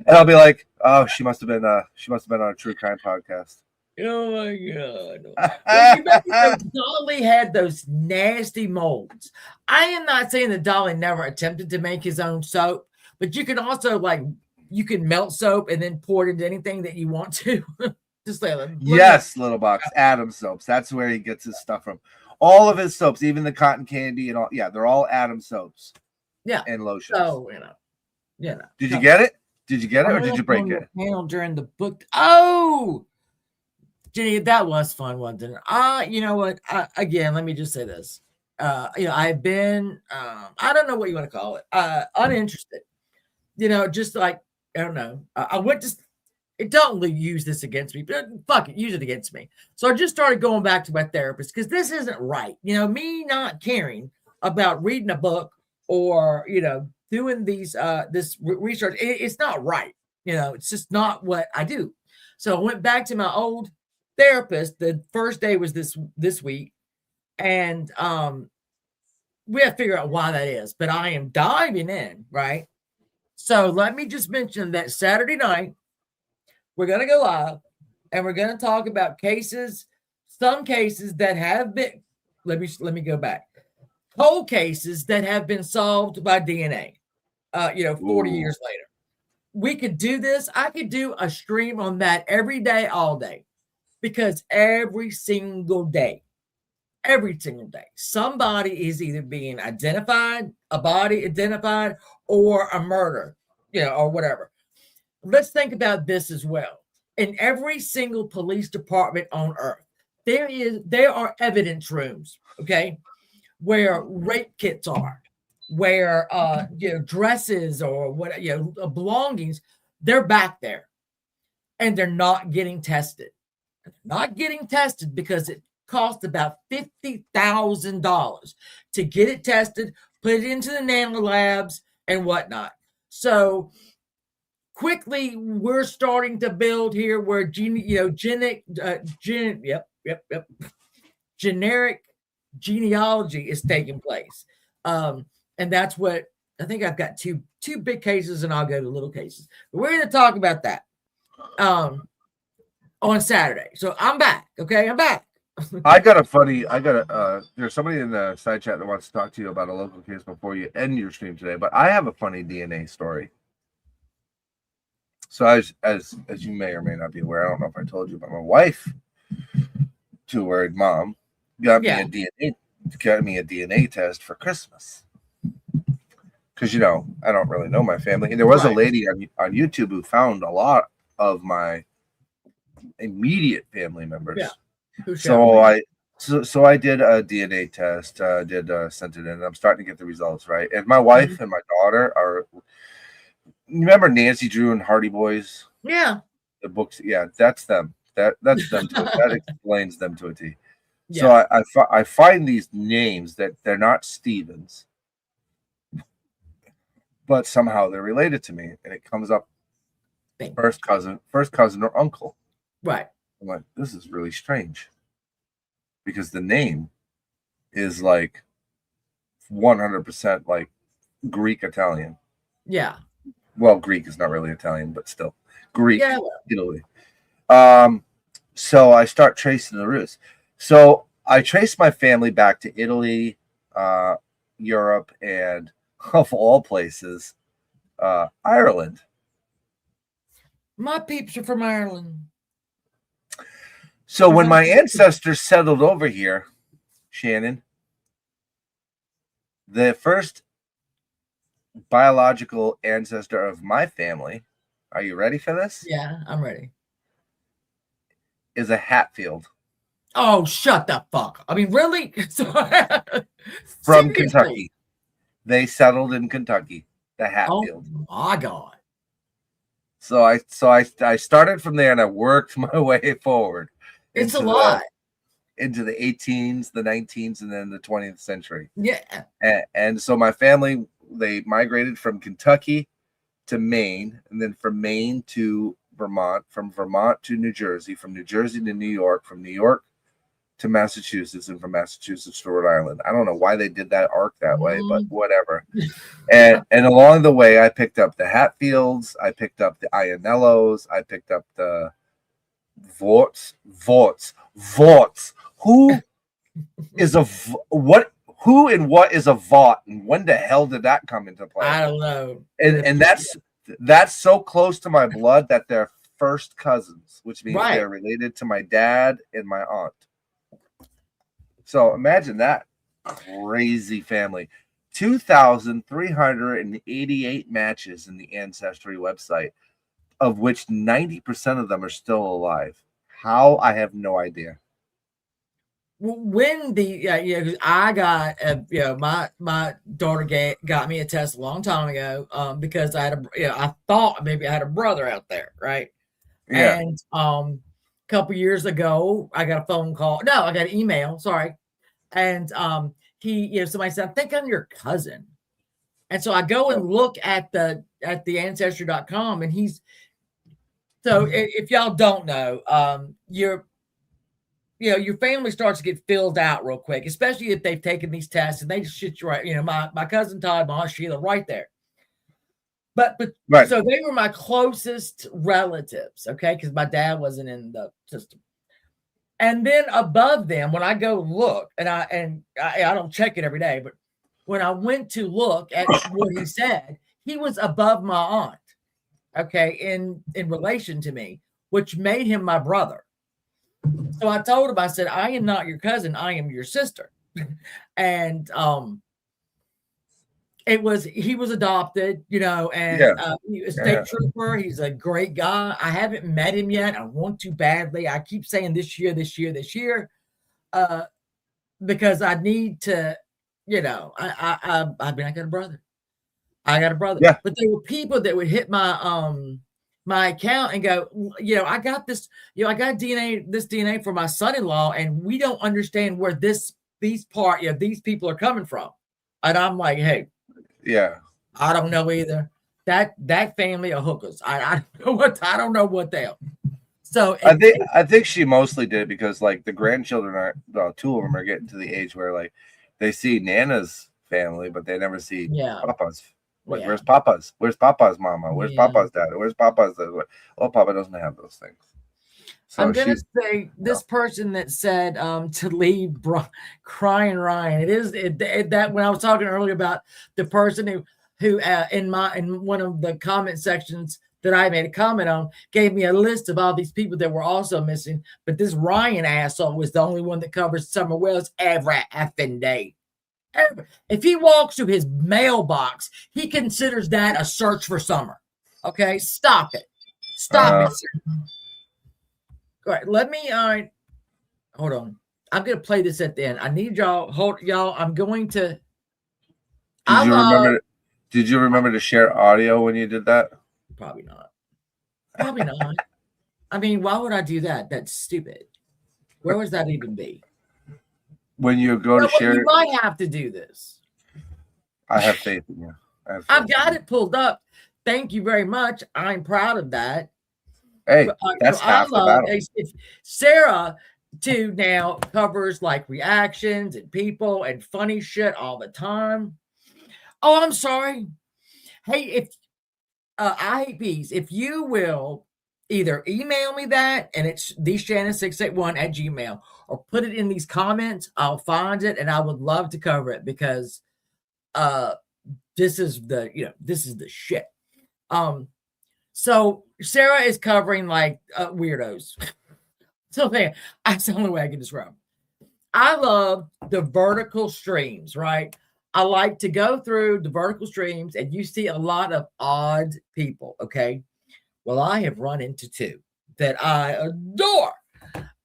and I'll be like, oh, she must have been on a true crime podcast. Oh my God. Dolly had those nasty molds. I am not saying that Dolly never attempted to make his own soap, but you can also you can melt soap and then pour it into anything that you want to. Just yes, Little Box, Adam soaps. That's where he gets his stuff from. All of his soaps, even the cotton candy and all. Yeah, they're all Adam soaps. Yeah, and lotions. So Did you get it? Did you get it, or did you break it? During the book. Oh, Jenny, that was fun, wasn't it? You know what? Again, let me just say this. I've been. I don't know what you want to call it. Uninterested. Just like I don't know. I went to. Don't use this against me, but fuck it, use it against me. So I just started going back to my therapist because this isn't right. Me not caring about reading a book or doing this research. It's not right. It's just not what I do. So I went back to my old therapist. The first day was this week, and we have to figure out why that is. But I am diving in, right? So let me just mention that Saturday night. We're going to go live and we're going to talk about some cases that have been, let me go back. Cold cases that have been solved by DNA, 40 years later. we could do this. I could do a stream on that every day, all day, because every single day, somebody is either being identified, a body identified, or a murder, or whatever. Let's think about this as well. In every single police department on earth, there are evidence rooms, okay, where rape kits are, where dresses or what belongings, they're back there, and they're not getting tested. Not getting tested because it costs about $50,000 to get it tested, put it into the nano labs and whatnot. So quickly, we're starting to build here where generic genealogy is taking place, and that's what I think. I've got two big cases, and I'll go to little cases. But we're going to talk about that on Saturday. So I'm back. Okay, I'm back. There's somebody in the side chat that wants to talk to you about a local case before you end your stream today. But I have a funny DNA story. So as you may or may not be aware, I don't know if I told you, but my wife, two-word mom, got me a DNA test for Christmas. Because I don't really know my family. And there was a lady on YouTube who found a lot of my immediate family members. Yeah. So I did a DNA test, sent it in, and I'm starting to get the results, right? And my wife and my daughter are. You remember Nancy Drew and Hardy Boys? Yeah. The books, yeah, that's them. That's them. That explains them to a T. Yeah. So I find these names that they're not Stevens, but somehow they're related to me, and it comes up first cousin or uncle. Right. I'm like, this is really strange, because the name is like 100% like Greek Italian. Yeah. Well, Greek is not really Italian, but still Greek, Italy. So I start tracing the roots. So I trace my family back to Italy, Europe, and of all places, Ireland. My peeps are from Ireland. So when my ancestors settled over here, Shannon, the first biological ancestor of my family, are you ready for this? Yeah, I'm ready. Is a Hatfield. Oh, shut the fuck. I mean, really? From Kentucky. They settled in Kentucky, the Hatfield. Oh my God. So I started from there and I worked my way forward. It's a lot. Into the 18s, the 19s, and then the 20th century. Yeah. And so my family, they migrated from Kentucky to Maine, and then from Maine to Vermont, from Vermont to New Jersey, from New Jersey to New York, from New York to Massachusetts, and from Massachusetts to Rhode Island. I don't know why they did that arc that way, but whatever. And along the way, I picked up the Hatfields, I picked up the Ionellos, I picked up the Vorts. Who is who and what is a Vought, and when the hell did that come into play? I don't know. And that's so close to my blood that they're first cousins, which means they're related to my dad and my aunt. So imagine that crazy family. 2,388 matches in the Ancestry website, of which 90% of them are still alive. How? I have no idea. When I got my daughter got me a test a long time ago, because I had I thought maybe I had a brother out there, right? Yeah. And a couple years ago, I got a phone call. No, I got an email. Sorry, and somebody said, "I think I'm your cousin," and so I go and look at the ancestry.com, and he's so if y'all don't know, your family starts to get filled out real quick, especially if they've taken these tests and they just shit you right. My cousin Todd, my aunt Sheila, right there. But so they were my closest relatives, okay, because my dad wasn't in the system. And then above them, when I go look, and I don't check it every day, but when I went to look at what he said, he was above my aunt. okay, in relation to me, which made him my brother. So I told him, I said, I am not your cousin, I am your sister. And he was adopted, you know, and he was a state trooper. He's a great guy. I haven't met him yet. I want to badly. I keep saying this year, because I need to, you know, I mean, I got a brother. Yeah. But there were people that would hit my account and go, you know, I got this, you know, I got this DNA for my son-in-law, and we don't understand where these people are coming from. And I'm like, hey, yeah, I don't know either. That family are hookers. I don't know what they are. So I think she mostly did because like the grandchildren two of them are getting to the age where like they see Nana's family, but they never see Papa's. Like, where's Papa's? Where's Papa's mama? Where's Papa's dad? Where's Papa's dad? Oh, Papa doesn't have those things. So I'm gonna say this person that said to leave crying Ryan. It is that when I was talking earlier about the person who in one of the comment sections that I made a comment on gave me a list of all these people that were also missing, but this Ryan asshole was the only one that covers Summer Wells every effing day. If he walks to his mailbox, he considers that a search for Summer. Okay, stop it. Stop it, sir. All right, let me hold on. I'm gonna play this at the end. I need y'all. I'm going to. Did you remember to share audio when you did that? Probably not. Probably not. I mean, why would I do that? That's stupid. Where would that even be? When you go to share, you might have to do this. I have faith in you. I've got it pulled up. Thank you very much. I'm proud of that. Hey, that's half the battle. Sarah, too, now covers like reactions and people and funny shit all the time. Oh, I'm sorry. Hey, if I hate bees, if you will either email me that, and it's theshannon681@gmail, or put it in these comments, I'll find it, and I would love to cover it because this is the shit. So Sarah is covering like weirdos. So that's the only way I can describe. I love the vertical streams, right? I like to go through the vertical streams, and you see a lot of odd people. Okay, well, I have run into two that I adore,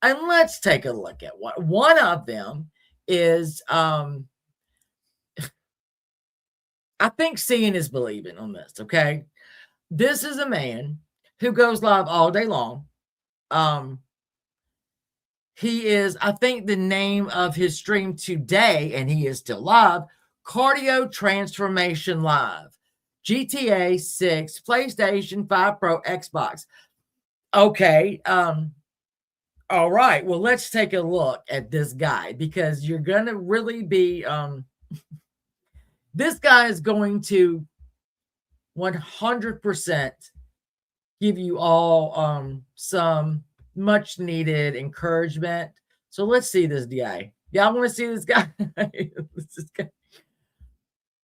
and let's take a look at one. One of them is I think seeing is believing on this. Okay. This is a man who goes live all day long. He is, I think the name of his stream today, and he is still live, Cardio Transformation Live. GTA 6, PlayStation 5 Pro, Xbox. Okay. All right. Well, let's take a look at this guy because you're going to really be, this guy is going to 100% give you all some much needed encouragement. So let's see this guy. Yeah, I want to see this guy.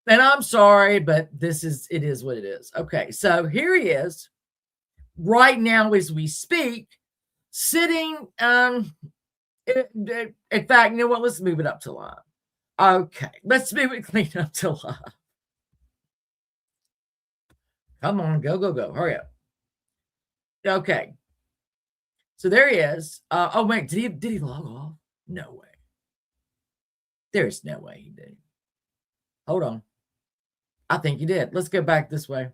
And I'm sorry, but it is what it is. Okay, so here he is right now as we speak, sitting. In fact, you know what? Let's move it up to live. Okay, let's move it clean up to live. Come on, go. Hurry up. Okay. So there he is. Oh, wait, did he log off? No way. There's no way he did. Hold on. I think he did. Let's go back this way.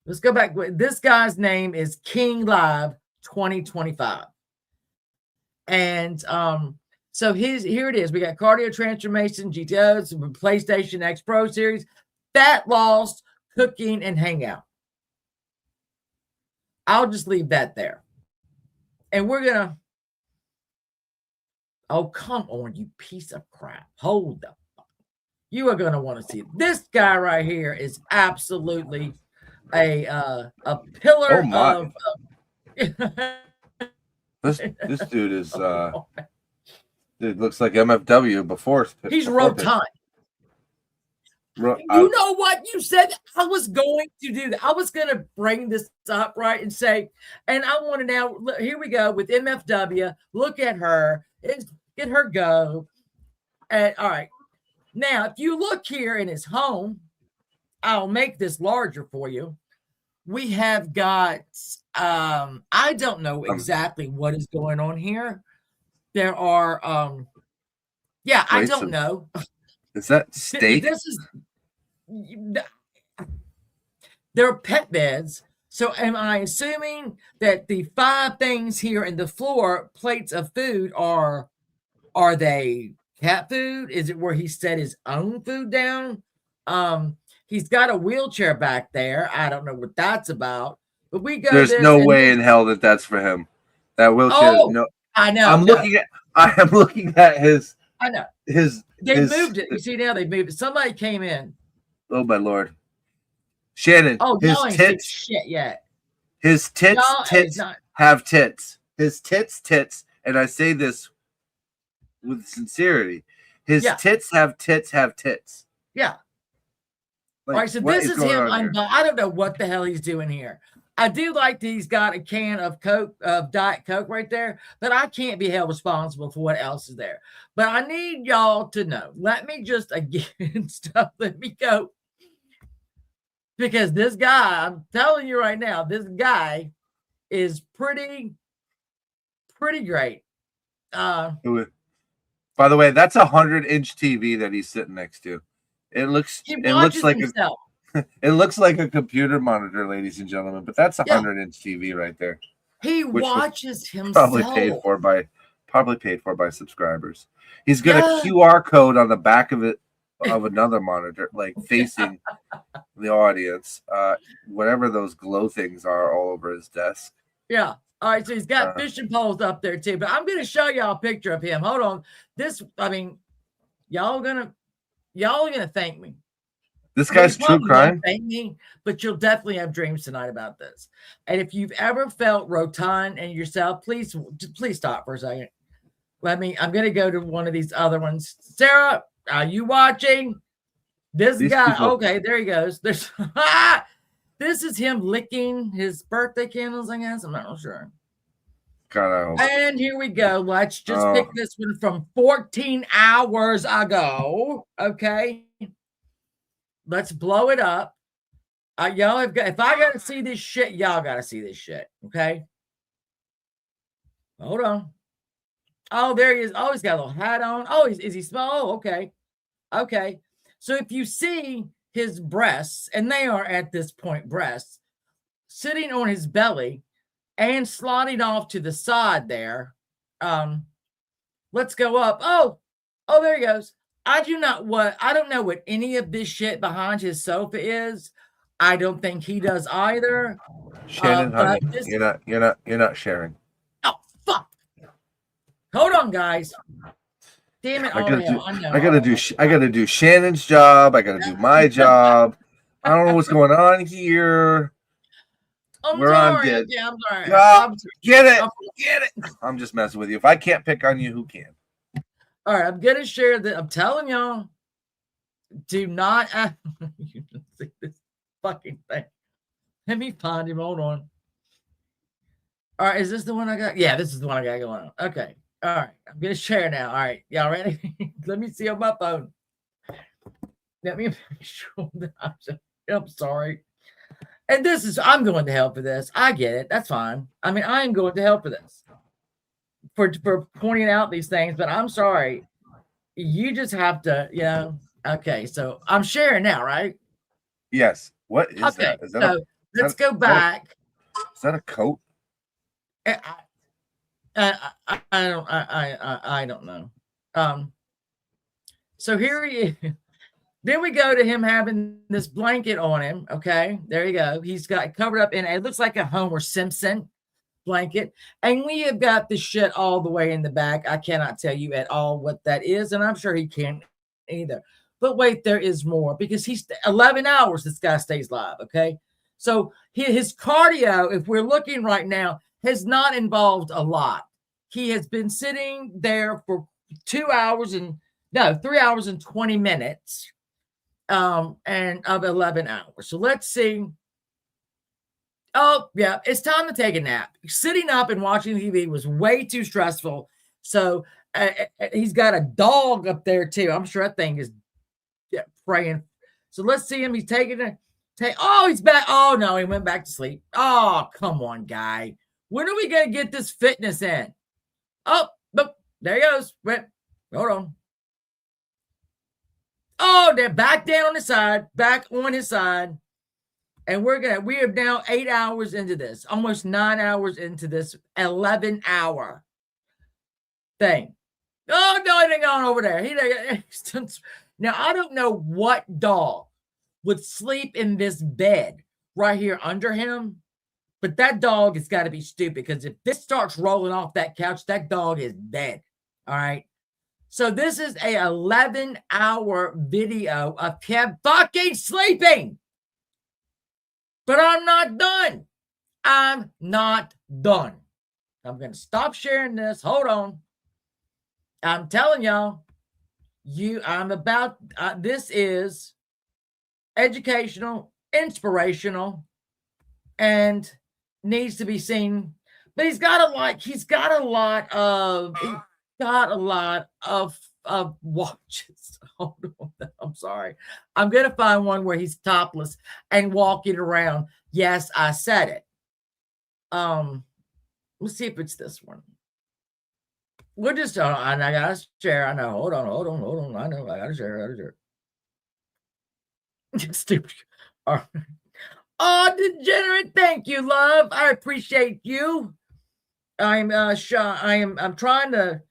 Let's go back. This guy's name is King Live 2025. And so here it is. We got Cardio Transformation, GTOs, PlayStation X Pro Series, Fat Loss, Cooking, and Hangout. I'll just leave that there. And we're going to... Oh, come on, you piece of crap. Hold the fuck. You are going to want to see it. This guy right here is absolutely a pillar of... This dude is... Dude looks like MFW before. He's rotund. You know what? You said I was going to do that. I was going to bring this up, right, and say, and I want to now, here we go with MFW. Look at her. Get her go. And all right. Now, if you look here in his home, I'll make this larger for you. We have got, I don't know exactly what is going on here. There are, I don't know. Is that steak? There are pet beds. So am I assuming that the 5 things here in the floor, plates of food, are they cat food? Is it where he set his own food down? He's got a wheelchair back there. I don't know what that's about. But we go. There's no way in hell that that's for him. That wheelchair. No, I know. I am looking at his. I know. They his, moved it. You see now they moved it. Somebody came in. Oh my Lord, Shannon. Oh, his y'all ain't tits. Shit yet. His tits have tits. His tits, and I say this with sincerity. His tits have tits. Yeah. Like, all right, so this is him. I don't know what the hell he's doing here. I do like that he's got a can of Coke, of Diet Coke right there, but I can't be held responsible for what else is there. But I need y'all to know. Let me just, again, let me go. Because this guy, I'm telling you right now, this guy is pretty great. By the way, that's a 100-inch TV that he's sitting next to. It looks like himself. It looks like a computer monitor, ladies and gentlemen, but that's a 100-inch TV right there. He watches himself. Probably paid for by subscribers. He's got a QR code on the back of it of another monitor, like facing the audience. Whatever those glow things are all over his desk. Yeah. All right, so he's got fishing poles up there too. But I'm gonna show y'all a picture of him. Hold on. Y'all gonna thank me. This guy's true crime. Thank me, but you'll definitely have dreams tonight about this. And if you've ever felt rotund in yourself, please stop for a second. I'm gonna go to one of these other ones. Sarah, are you watching? These guy, people. Okay, there he goes. There's this is him licking his birthday candles, I guess. I'm not sure. And here we go. Let's just pick this one from 14 hours ago. Okay. Let's blow it up. Y'all have got, if I gotta see this shit, y'all gotta see this shit. Okay. Hold on. Oh, there he is. Oh, he's got a little hat on. Oh, is he small? Oh, okay. Okay. So if you see his breasts, and they are at this point breasts, sitting on his belly and sliding off to the side there. Let's go up. Oh, there he goes. I don't know what any of this shit behind his sofa is. I don't think he does either. Shannon, honey, you're not sharing. Oh, fuck. Hold on, guys. Damn it! I gotta do Shannon's job. I gotta do my job. I don't know what's going on here. I'm sorry. Get it. I'm just messing with you. If I can't pick on you, who can? All right, I'm gonna share that. I'm telling y'all, do not you see this fucking thing. Let me find him. Hold on. All right, is this the one I got? Yeah, this is the one I got going on. Okay. All right, I'm gonna share now. All right, y'all ready? Let me see on my phone. Let me make sure that I'm sorry. And I'm going to hell for this. I get it. That's fine. I mean, I am going to hell for this. For pointing out these things, but I'm sorry. You just have to, okay, so I'm sharing now, right? Yes. What is that? Is that let's go back. Is that a coat? I don't know. So here he is. Then we go to him having this blanket on him. Okay, there you go. He's got covered up in it looks like a Homer Simpson blanket. And we have got the shit all the way in the back. I cannot tell you at all what that is. And I'm sure he can't either. But wait, there is more because he's 11 hours. This guy stays live. Okay. So his cardio, if we're looking right now, has not involved a lot. He has been sitting there for 3 hours and 20 minutes. and of 11 hours. So let's see. Oh, yeah, it's time to take a nap. Sitting up and watching TV was way too stressful. So he's got a dog up there too. I'm sure that thing is praying. So let's see him. He's taking it. Oh, he's back. Oh, no, he went back to sleep. Oh, come on, guy. When are we going to get this fitness in? Oh, there he goes. Wait, hold on. Oh, they're back down on his side, back on his side. And we are now 8 hours into this, almost 9 hours into this 11-hour thing. Oh, no, he ain't going over there. Now, I don't know what dog would sleep in this bed right here under him, but that dog has got to be stupid, because if this starts rolling off that couch, that dog is dead. All right. So this is a 11-hour video of him fucking sleeping. But I'm not done. I'm not done. I'm going to stop sharing this. Hold on. I'm telling y'all, this is educational, inspirational, and needs to be seen. But he's got a lot of watches. Hold on. I'm sorry. I'm going to find one where he's topless and walking around. Yes, I said it. Let's see if it's this one. We'll just, and I got to share. I know. Hold on. I know. I got to share. Stupid. All right. Oh, degenerate. Thank you, love. I appreciate you. I'm trying to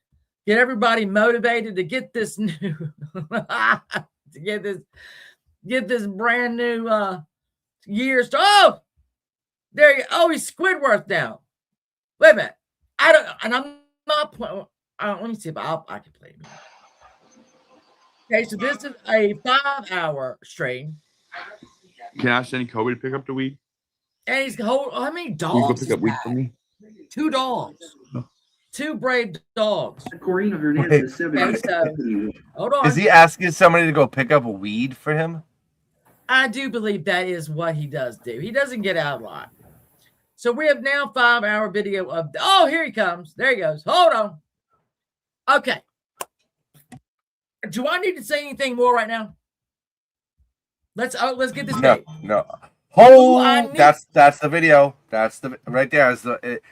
get everybody motivated to get this new, to get this brand new year. Oh, there you. Oh, he's Squidward now. Wait a minute. I'm not playing. Let me see if I can play. Okay, so this is a 5-hour stream. Can I send Kobe to pick up the weed? And he's how many dogs? Can you go pick up weed for me? 2 dogs. 2 brave dogs. Corina Hernandez, 70. Okay, so, hold on. Is he asking somebody to go pick up a weed for him? I do believe that is what he does do. He doesn't get out a lot. So we have now 5-hour video of. Oh, here he comes. There he goes. Hold on. Okay. Do I need to say anything more right now? Let's get this tape. No. Oh, that's the video. That's the right there.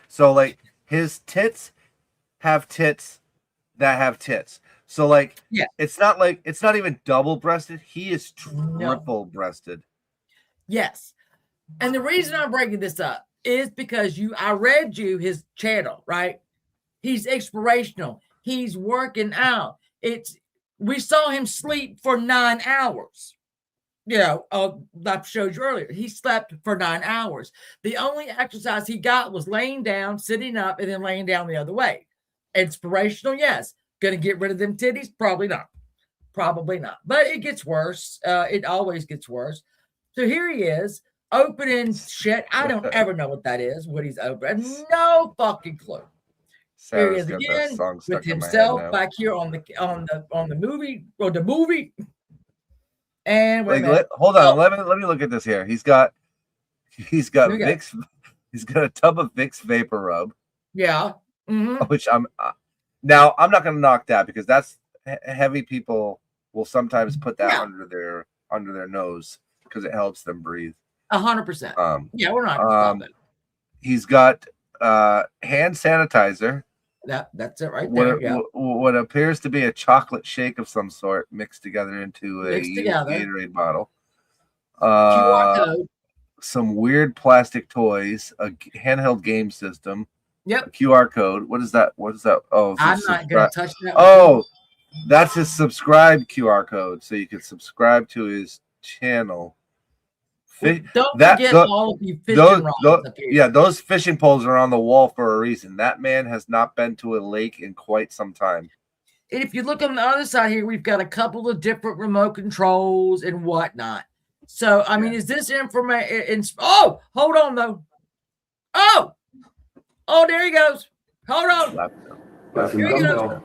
So like his tits have tits that have tits. So like, yeah, it's not even double breasted. He is triple breasted. Yes. And the reason I'm breaking this up is because I read you his channel, right? He's inspirational. He's working out. We saw him sleep for 9 hours. You know, I showed you earlier. He slept for 9 hours. The only exercise he got was laying down, sitting up, and then laying down the other way. Inspirational, yes. Going to get rid of them titties? Probably not. But it gets worse. It always gets worse. So here he is, opening shit. I don't ever know what that is, what he's opening. No fucking clue. Here he is again with himself back here on the movie or the movie. And hold on, let me look at this here. He's got Vicks. He's got a tub of Vicks Vapor Rub. Yeah. Mm-hmm. Which I'm not going to knock that, because that's heavy people will sometimes put that under their nose because it helps them breathe. 100%. Yeah, we're not going to stop it. He's got hand sanitizer. That's it right there. What appears to be a chocolate shake of some sort mixed together into a Gatorade bottle. QR code. Some weird plastic toys, a handheld game system. Yep. A QR code. What is that? Oh, I'm not going to touch that. Oh, that's his subscribe QR code, so you can subscribe to his channel. Don't forget all of you fishing rods up here. Yeah, those fishing poles are on the wall for a reason. That man has not been to a lake in quite some time. And if you look on the other side here, we've got a couple of different remote controls and whatnot. So, I mean, is this information? Oh, hold on, though. Oh, there he goes. Hold on. Here he goes.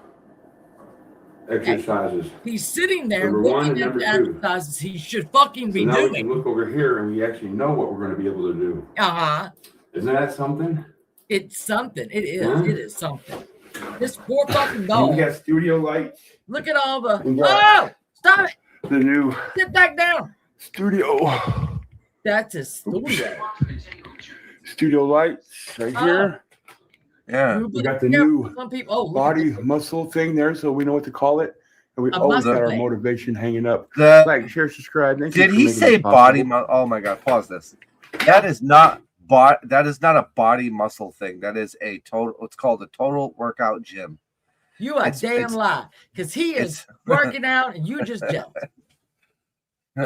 exercises. He's sitting there Number one looking and at the number two. exercises he should fucking So be now we doing. can look over here and we actually know what we're going to be able to do. Isn't that something? It's something. It is. Huh? It is something. This poor fucking And dog. we got studio lights. Look at all the. We got- Oh! Stop it! The new Sit back down. studio That's a studio. lights right here. Yeah. We got the new Some people. Oh, look at body this. muscle thing there, so we know what to call it. And we A always got muscle our thing. motivation hanging up. The, Like, share, subscribe. Thank you did for he making say this body? possible. Oh my God! Pause this. That is not that is not a body muscle thing. That is a total. It's called a total workout gym. You a damn lie. Because he is working out and you just jealous.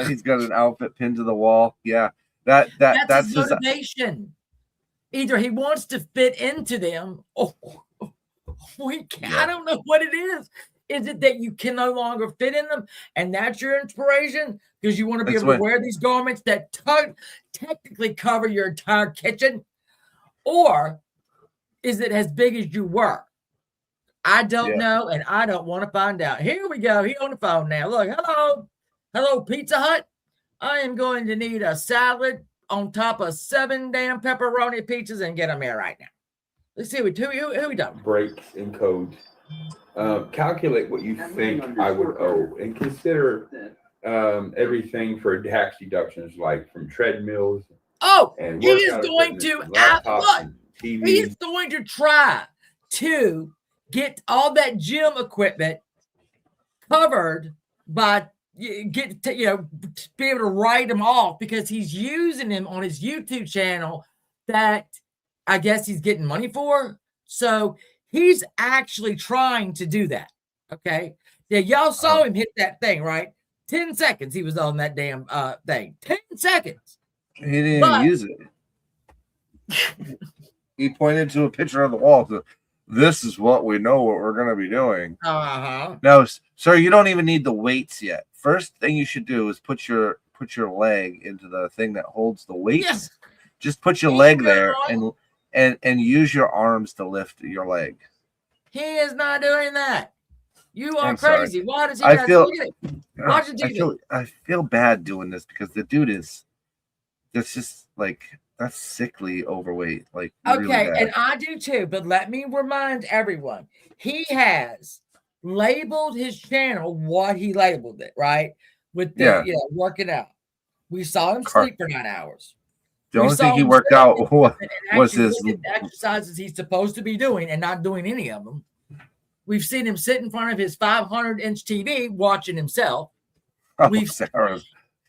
He's got an outfit pinned to the wall. Yeah, that's That's his just motivation. Either he wants to fit into them, or I don't know what it is. Is it that you can no longer fit in them, and that's your inspiration because you want to be able to wear these garments that technically cover your entire kitchen, or is it as big as you were? I don't know, and I don't want to find out. Here we go. He on the phone now. Look, hello, Pizza Hut. I am going to need a salad on top of 7 damn pepperoni pizzas and get them here right now. Let's see who we done. Breaks and codes. Calculate what you think I would owe and consider everything for tax deductions, like from treadmills. Oh, and he is going to he is going to try to get all that gym equipment covered by be able to write them off because he's using them on his YouTube channel that I guess he's getting money for. So he's actually trying to do that. Okay. Yeah, y'all saw him hit that thing, right? 10 seconds he was on that damn thing. 10 seconds. He didn't use it. He pointed to a picture on the wall. This is what we know what we're going to be doing. Now, sir, you don't even need the weights yet. First thing you should do is put your leg into the thing that holds the weights. Yes. Just put your leg there and use your arms to lift your leg. He is not doing that. You are I'm crazy. sorry. Why does he Watch it. I feel bad doing this because the dude that's just like that's sickly overweight. Like really bad. And I do too, but let me remind everyone, he has labeled his channel what he labeled it, right? With the working out. We saw him sleep for 9 hours. The only thing he worked out was his exercises he's supposed to be doing and not doing any of them. We've seen him sit in front of his 500-inch TV watching himself. Sarah,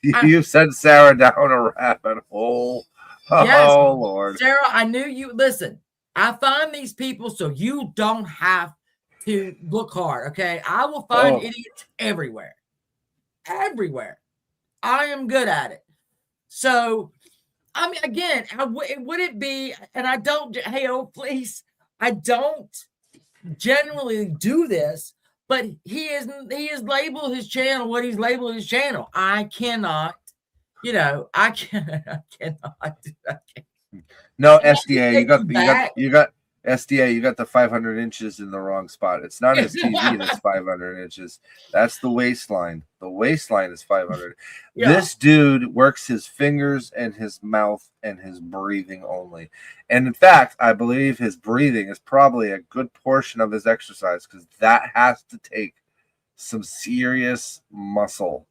you sent Sarah down a rabbit hole. Yes, oh Lord, Sarah, I knew you. Listen, I find these people so you don't have to look hard. Okay, I will find idiots everywhere. I am good at it. So, I mean, again, would it be? And I don't. Hey, please, I don't generally do this, but he has labeled his channel what he's labeled his channel. I cannot. I cannot do that. No, SDA, you got SDA, you got the 500 inches in the wrong spot. It's not his TV that's 500 inches. That's the waistline. The waistline is 500. Yeah. This dude works his fingers and his mouth and his breathing only. And in fact, I believe his breathing is probably a good portion of his exercise because that has to take some serious muscle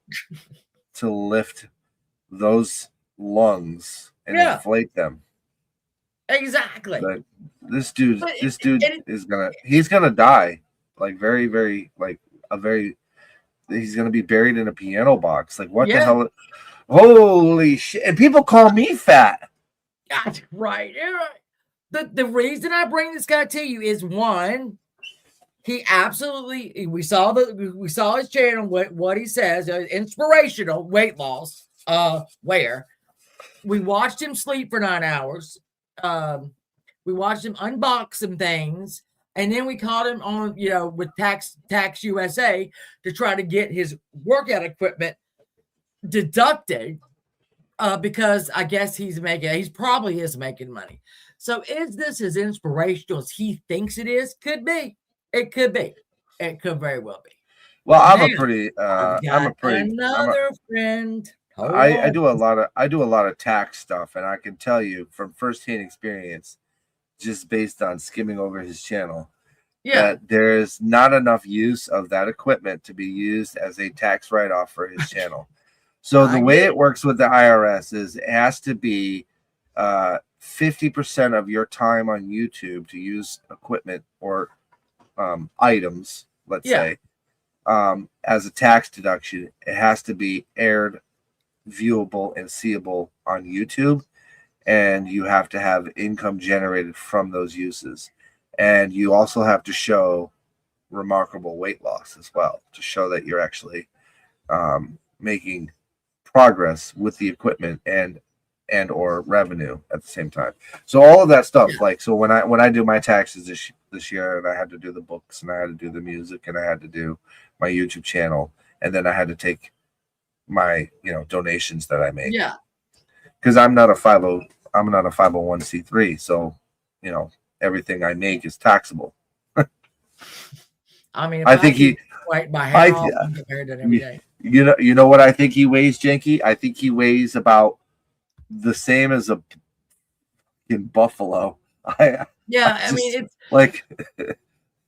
to lift those lungs and inflate them. Exactly. But this dude is he's gonna die. Like very, very he's gonna be buried in a piano box. Like what the hell? Holy shit. And people call me fat. God, right. The reason I bring this guy to you is one, he absolutely we saw his channel, what he says, inspirational weight loss. Where we watched him sleep for 9 hours. We watched him unbox some things, and then we caught him on, with Tax USA to try to get his workout equipment deducted because I guess he probably is making money. So is this as inspirational as he thinks it is? Could be. It could be. It could very well be. Well, I'm Now, a pretty. I've I'm a got pretty. another friend. Hold I on. do a lot of. I do a lot of tax stuff, and I can tell you from firsthand experience, just based on skimming over his channel, Yeah, that there is not enough use of that equipment to be used as a tax write-off for his channel. So the I way get it works with the IRS is it has to be 50% of your time on YouTube to use equipment or items, let's Yeah. say, as a tax deduction. It has to be aired, viewable, and seeable on YouTube, and you have to have income generated from those uses. And you also have to show remarkable weight loss as well to show that you're actually making progress with the equipment and or revenue at the same time. So all of that stuff, like, so when I do my taxes this year, and I had to do the books, and I had to do the music, and I had to do my YouTube channel, and then I had to take my donations that I make. yeah. Because I'm not a 501c3, so everything I make is taxable. I mean, if I think he like my I- hair off, I'm compared to it every day. you know what I think he weighs, Jenky? I think he weighs about the same as a in buffalo. Yeah, I mean, just- it's Like,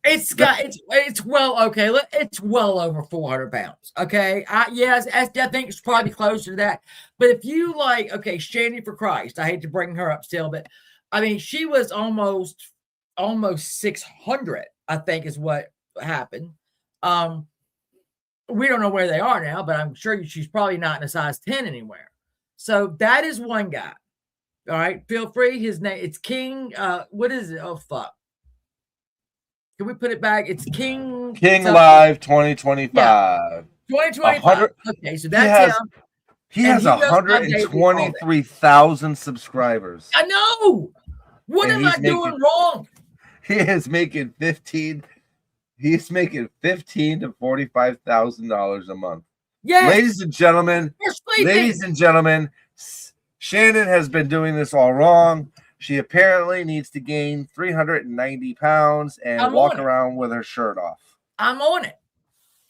it's got it's well okay. It's well over 400 pounds. Okay, yes, I think it's probably closer to that. But if you like, okay, Shandy for Christ, I hate to bring her up still, but I mean, she was almost 600. I think is what happened. We don't know where they are now, but I'm sure she's probably not in a size 10 anywhere. So that is one guy. All right, feel free. His name, it's King. What is it? Oh fuck. Can we put it back? It's King Live 2025. 2025. Okay, so that's him. He And has he does updates all day. 123,000 subscribers. I know. What And am I he's doing wrong? He is making He's making $15,000 to $45,000 a month. Yes. Ladies and gentlemen, Shannon has been doing this all wrong. She apparently needs to gain 390 pounds and walk around with her shirt off. I'm on it.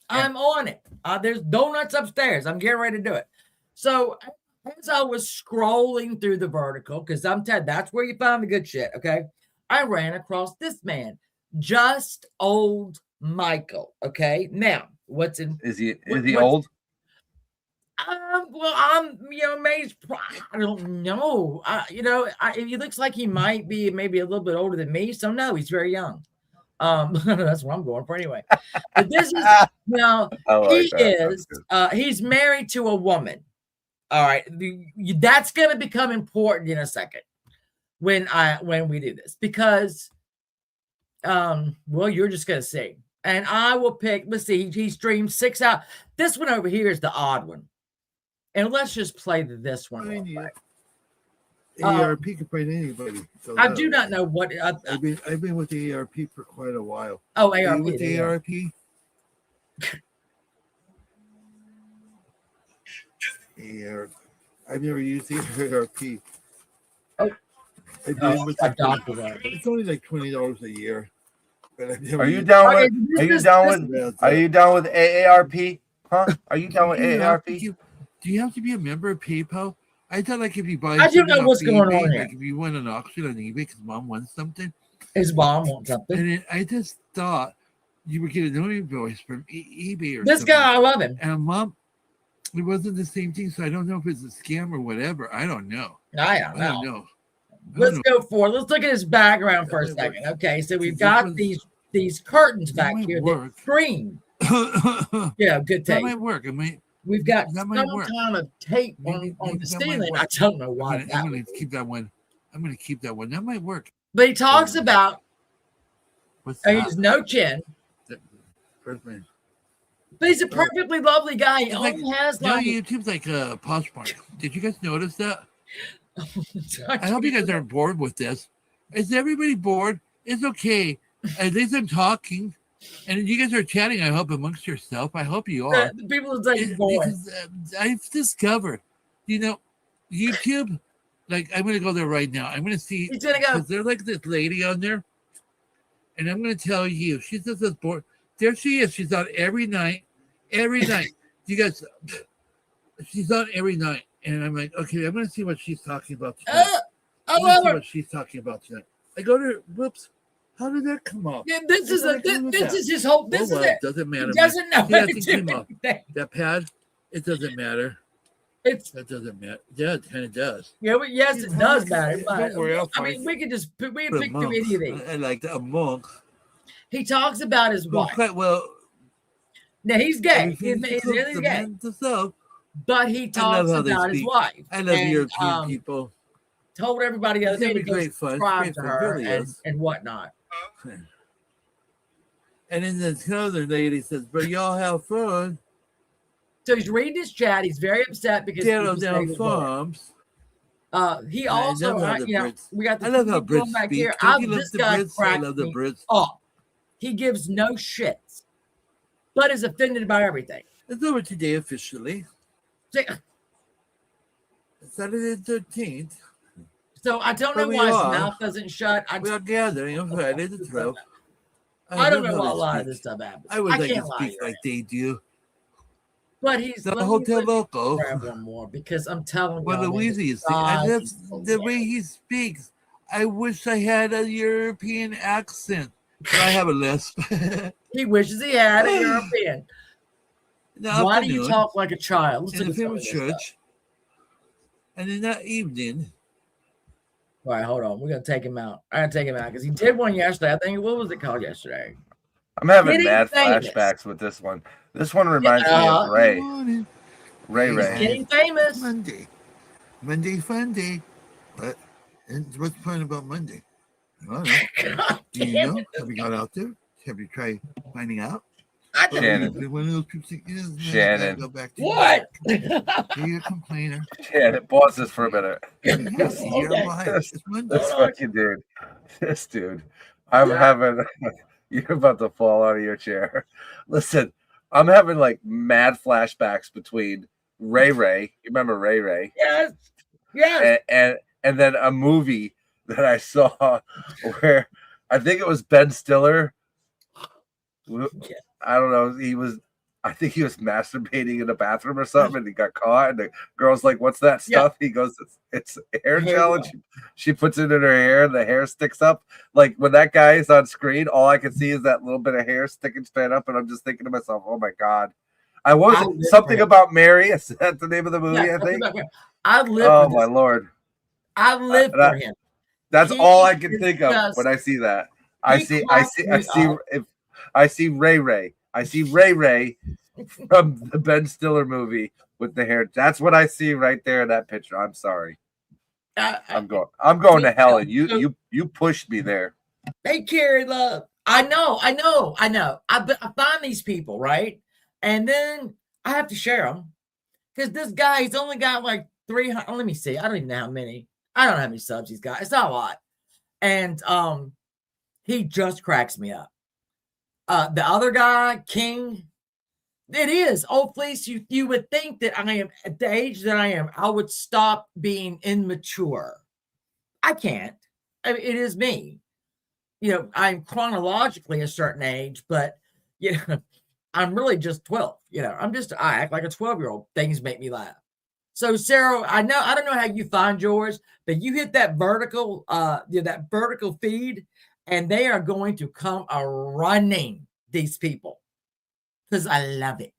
I'm on it. There's donuts upstairs. I'm getting ready to do it. So as I was scrolling through the vertical, because I'm Ted, that's where you find the good shit. Okay. I ran across this man, Just Old Michael. Okay. Now, what's in? Is he old? Well, I'm, maybe I don't know. He looks like he might be maybe a little bit older than me. So no, he's very young. That's what I'm going for anyway. But this is he's married to a woman. All right, that's going to become important in a second when we do this because, well, you're just going to see, and I will pick. Let's see, he streams 6 hours. This one over here is the odd one. And let's just play this one. ARP can find anybody. So I do not know what. I've been with the ARP for quite a while. Oh, Are ARP. you with the ARP? I've never used the ARP. Oh, it's only like $20 a year. But I've never Are you down with AARP? Huh? Are you down with AARP? Do you have to be a member of PayPal? I thought like if you buy, I do know what's going on here. Like if you won an auction on eBay because mom wants something. His mom wants something. And I just thought you were getting an invoice from eBay or this something. guy. I love him. And mom, it wasn't the same thing, so I don't know if it's a scam or whatever. I don't know. I don't know. Let's go for it. Let's look at his background for a second. Okay, so we've got these curtains back here that screen. Yeah, good tape. That might work. We've got some kind of tape on the ceiling. I don't know why. I'm going to keep that one. That might work. But he talks about he's no chin. First man. But he's a perfectly lovely guy. He only has YouTube's like a Poshmark. Did you guys notice that? I hope you guys aren't bored with this. Is everybody bored? It's okay. At least I'm talking. And you guys are chatting, I hope, amongst yourself. I hope you are. The people are like, because I've discovered, YouTube, like, I'm going to go there right now. I'm going to see. He's going to go. Because there's like this lady on there. And I'm going to tell you, she's just as bored. There she is. She's out every night. every night. You guys, she's on every night, and I'm like, okay, I'm gonna see what she's talking about tonight. I'm gonna see what she's talking about tonight. I go to her. Whoops. How did that come off? Yeah, this is his whole. This is it. Doesn't matter. He doesn't know See, how that to thing do came off. anything. That pad, it doesn't matter. That doesn't matter. Yeah, it kind of does. Yeah, well, yes, it does matter. But, Don't worry, I'll I mean, find we could just we Put a pick through monk. any of these. I like that, a monk. He talks about his Well, wife. quite well. Now he's gay. He's He's gay. But he I talks love how they about his speak. wife. I love and, European people. Told everybody the other day to go Great fun. subscribe Great to fun. her Really and, is. and whatnot. And then the other lady says, "But y'all have fun." So he's reading his chat. He's very upset because Down he's down disabled. farms. He I also, love how the you know, Brits- we got the I love how people Brits back speak. here. Don't you love This the guy Brits? I cracks love the me Brits. up. He gives no shits, but is offended by everything. It's over today officially. Saturday the 13th. So I don't know But we why his are. mouth doesn't shut. We are gathering on Friday the 12th. I don't love know how why a they lot of speak. this stuff happens. I would I like to can't lie to speak you. like they do. But he's The let me- Hotel let me Loco. grab one more because I'm telling you. Well, Louise is and that's the way he speaks. I wish I had a European accent, but I have a lisp. He wishes he had a European. Why do you afternoon, talk like a child? in Listen the to some of famous this church? stuff. And in that evening, All right, hold on. We're gonna take him out. I gotta take him out because he did one yesterday. I think what was it called yesterday? I'm having Getting mad famous. flashbacks with this one. This one reminds me of Ray. Ray He's Ray. getting famous. Monday fun day. What? And what's fun about Monday? I don't know. God Do you damn know? it. Have you got out there? Have you tried finding out? I Or Shannon. are you one of those people saying, "Yes, man, I Shannon. gotta go back to What? You're a complainer. Yeah, pause this for a minute. Yes, you're Okay. right. This, It's Monday. this fucking dude. This dude. I'm having you're about to fall out of your chair. Listen, I'm having like mad flashbacks between Ray Ray. You remember Ray Ray? Yes. Yes. And then a movie that I saw where I think it was Ben Stiller. I don't know. I think he was masturbating in the bathroom or something, and he got caught. And the girl's like, "What's that stuff?" He goes, "It's hair gel." And she puts it in her hair, and the hair sticks up. Like when that guy is on screen, all I can see is that little bit of hair sticking straight up, and I'm just thinking to myself, "Oh my god!" I wasn't something about Mary. Is that the name of the movie? Yeah, I think. I live. Oh for my this. lord! I live for him. That's He all I can think of just- when I see that. he cracks me up. I see Ray Ray. I see Ray Ray from the Ben Stiller movie with the hair. That's what I see right there in that picture. I'm sorry. I'm going to hell, and you pushed me there. They carry love. I know. I find these people, right? And then I have to share them because this guy, he's only got like 300. Let me see. I don't even know how many. I don't know how many subs he's got. It's not a lot. And he just cracks me up. The other guy, King, it is. Oh, please, you would think that I am at the age that I am, I would stop being immature. I can't. I mean, it is me. You know, I'm chronologically a certain age, but you know, I'm really just 12. You know, I act like a 12-year-old. Things make me laugh. So, Sarah, I don't know how you find yours, but you hit that vertical, that vertical feed, and they are going to come running, these people, because I love it.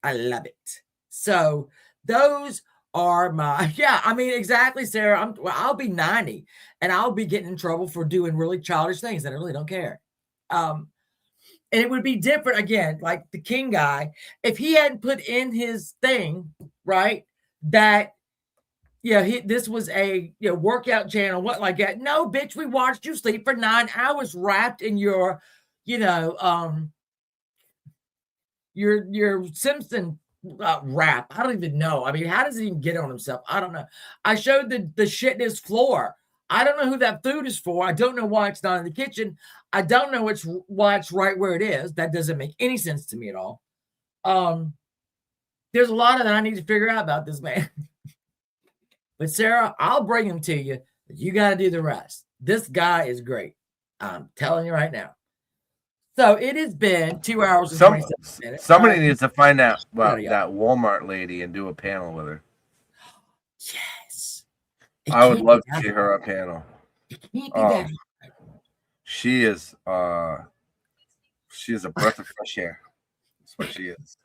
I love it. So those are my, I mean, exactly, Sarah. I'll be 90 and I'll be getting in trouble for doing really childish things that I really don't care. And it would be different again, like the King guy, if he hadn't put in his thing, right, that this was a workout channel, what like that. No, bitch, we watched you sleep for 9 hours wrapped in your, your Simpson wrap. I don't even know. I mean, how does he even get on himself? I don't know. I showed the shit in his floor. I don't know who that food is for. I don't know why it's not in the kitchen. I don't know why it's right where it is. That doesn't make any sense to me at all. There's a lot of that I need to figure out about this man. But Sarah, I'll bring him to you. But you got to do the rest. This guy is great. I'm telling you right now. So it has been 2 hours and Some 27 minutes. somebody needs to find out about Yeah. that Walmart lady and do a panel with her. Yes. It I would can't love be to see that her hard. on panel. It can't be that hard. She is a breath of fresh air. That's what she is.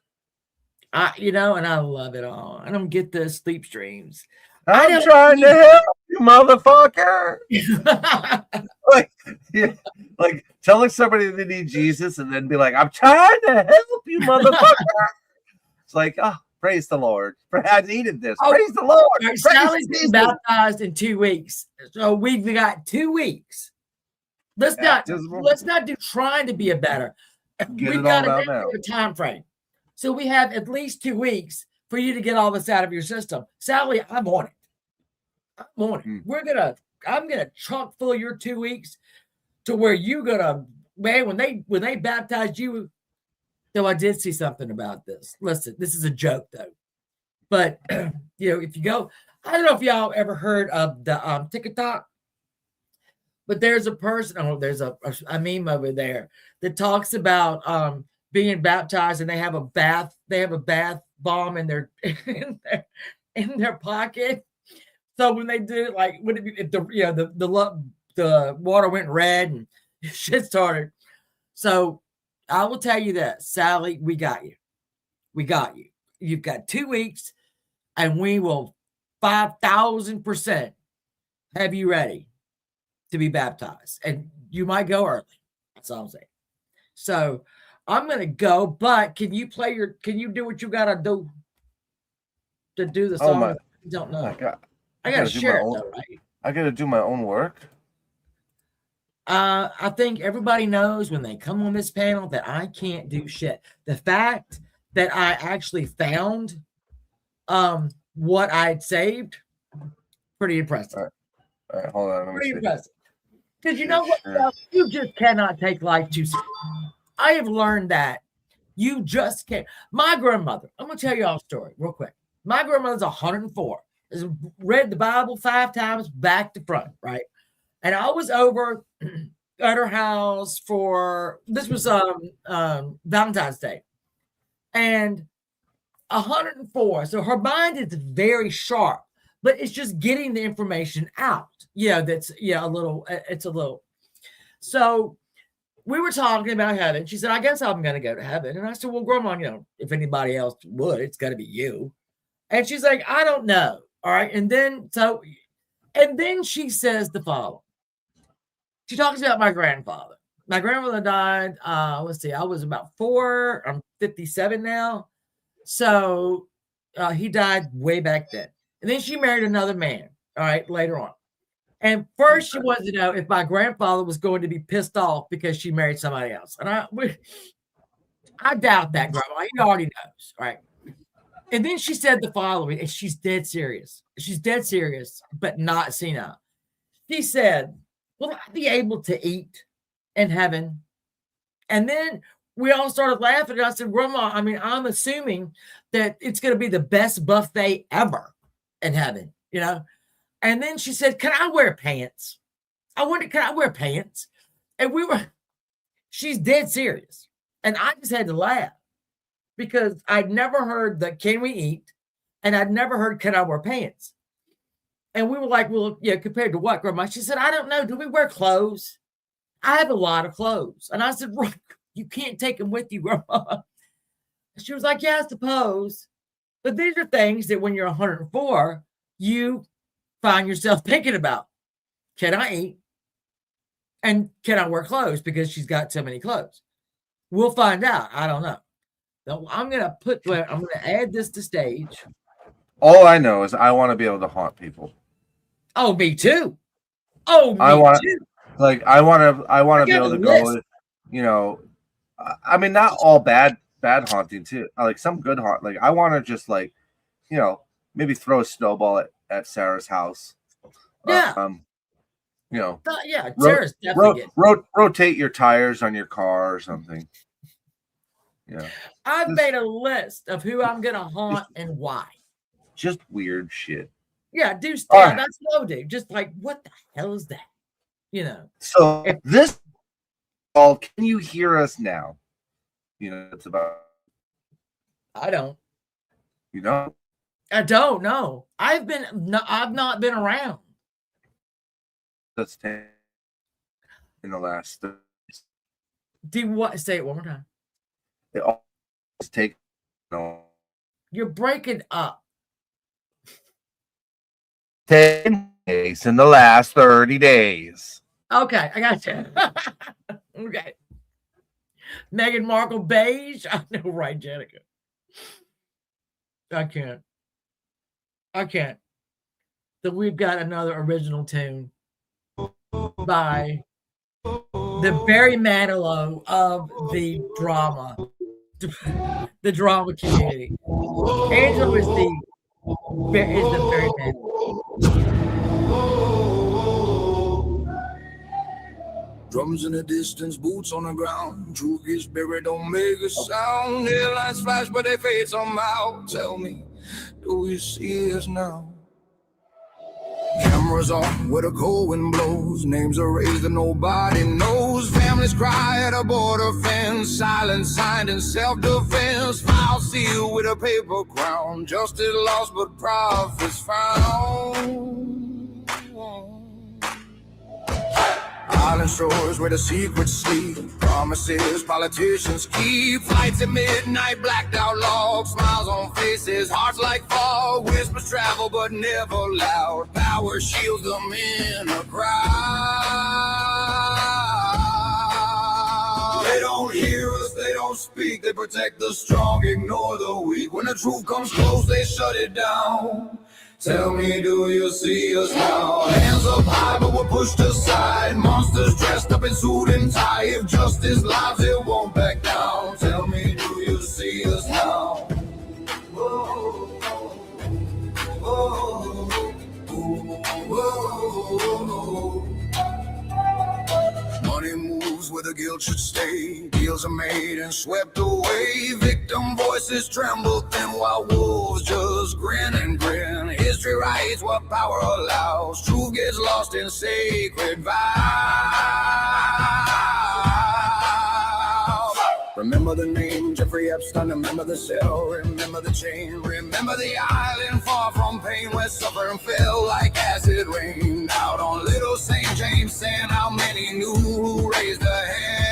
And I love it all. I don't get the sleep streams. I'm trying to help you, motherfucker. like telling somebody they need Jesus and then be like, I'm trying to help you, motherfucker. It's like, oh, praise the Lord. I needed this. Praise the Lord. Right, Sally's getting baptized in 2 weeks. So we've got 2 weeks. Let's not do trying to be a better. We've got a time frame. So we have at least 2 weeks for you to get all this out of your system. Sally, I'm on it. I'm on it. I'm gonna chock full of your 2 weeks to where you're gonna, man, when they baptized you. Though I did see something about this. Listen, this is a joke though. But if you go, I don't know if y'all ever heard of the TikTok, but there's a person, there's a meme over there that talks about being baptized, and they have a bath bomb in their in their pocket. So when they did it, like if the water went red and shit started. So I will tell you that, Sally, we got you. We got you. You've got 2 weeks, and we will 5,000% have you ready to be baptized. And you might go early. That's all I'm saying. So I'm going to go, but can you do what you got to do to do the song? I don't know. I got to share it though, right? I got to do my own work. I think everybody knows when they come on this panel that I can't do shit. The fact that I actually found what I'd saved, pretty impressive. All right, hold on. Pretty impressive. Because you know what? You just cannot take life too seriously. I have learned that you just can't. My grandmother, I'm going to tell you all a story real quick. My grandmother's 104. Has read the Bible 5 times back to front, right? And I was over at her house this was Valentine's Day, and 104. So her mind is very sharp, but it's just getting the information out. It's a little. So we were talking about heaven. She said, I guess I'm going to go to heaven. And I said, well, Grandma, if anybody else would, it's got to be you. And she's like, I don't know. All right. And then she says the following. She talks about my grandfather. My grandfather died, let's see, I was about 4. I'm 57 now. So he died way back then. And then she married another man, all right, later on. And first she wanted to know if my grandfather was going to be pissed off because she married somebody else. And I doubt that, Grandma. He already knows, right? And then she said the following, and she's dead serious. She's dead serious, but not senile. She said, will I be able to eat in heaven? And then we all started laughing. And I said, Grandma, I'm assuming that it's going to be the best buffet ever in heaven, And then she said, can I wear pants? I wondered, can I wear pants? And she's dead serious. And I just had to laugh because I'd never heard the can we eat? And I'd never heard, can I wear pants? And we were like, well, compared to what, Grandma? She said, I don't know. Do we wear clothes? I have a lot of clothes. And I said, you can't take them with you, Grandma. She was like, yeah, I suppose. But these are things that when you're 104, you find yourself thinking about. Can I eat? And can I wear clothes? Because she's got so many clothes. We'll find out. I don't know. So I'm going to add this to stage. All I know is I want to be able to haunt people. Oh, me too. Oh, me too. I want to be able to go, not all bad haunting too. Like some good haunt. Like I want to just maybe throw a snowball at Sarah's house. Yeah. Sarah's definitely rotate your tires on your car or something. Yeah. I've made a list of who I'm gonna haunt and why. Just weird shit. Yeah, do stuff. Right. That's no dude. Just like, what the hell is that? So this Paul, can you hear us now? You know, it's about. I don't. You know. I don't know. I've not been around. That's 10 in the last. Do what? Say it one more time. It always takes. No. You're breaking up. 10 days in the last 30 days. Okay, I got you. Okay. Meghan Markle beige. I know, right, Jenica? I can't. So we've got another original tune by the Barry Manilow of the drama community. Angel is the Barry Manilow. Drums in the distance, boots on the ground. Truth gets buried, don't make a sound. Headlights flash, but they fade somehow. Tell me, do you see us now? Cameras on where the cold wind blows. Names are raised that nobody knows. Families cry at a border fence. Silence signed in self-defense. File sealed with a paper crown. Justice lost, but profits found. Island shores where the secrets sleep. Promises politicians keep. Flights at midnight, blacked out logs. Smiles on faces, hearts like fog. Whispers travel but never loud. Power shields them in a crowd. They don't hear us, they don't speak. They protect the strong, ignore the weak. When the truth comes close, they shut it down. Tell me, do you see us now? Hands up high, but we're pushed aside. Monsters dressed up in suit and tie. If justice lies, it won't back down. Tell me, do you see us now? Whoa, whoa, whoa. Money moves where the guilt should stay. Deals are made and swept away. Victim voices tremble thin while wolves just grin and grin. History writes what power allows. Truth gets lost in sacred vows. Remember the name, Giuffre Epstein. Remember the cell, remember the chain. Remember the island far from pain, where suffering fell like acid rain. Out on Little St. James Sand, how many knew who raised a hand?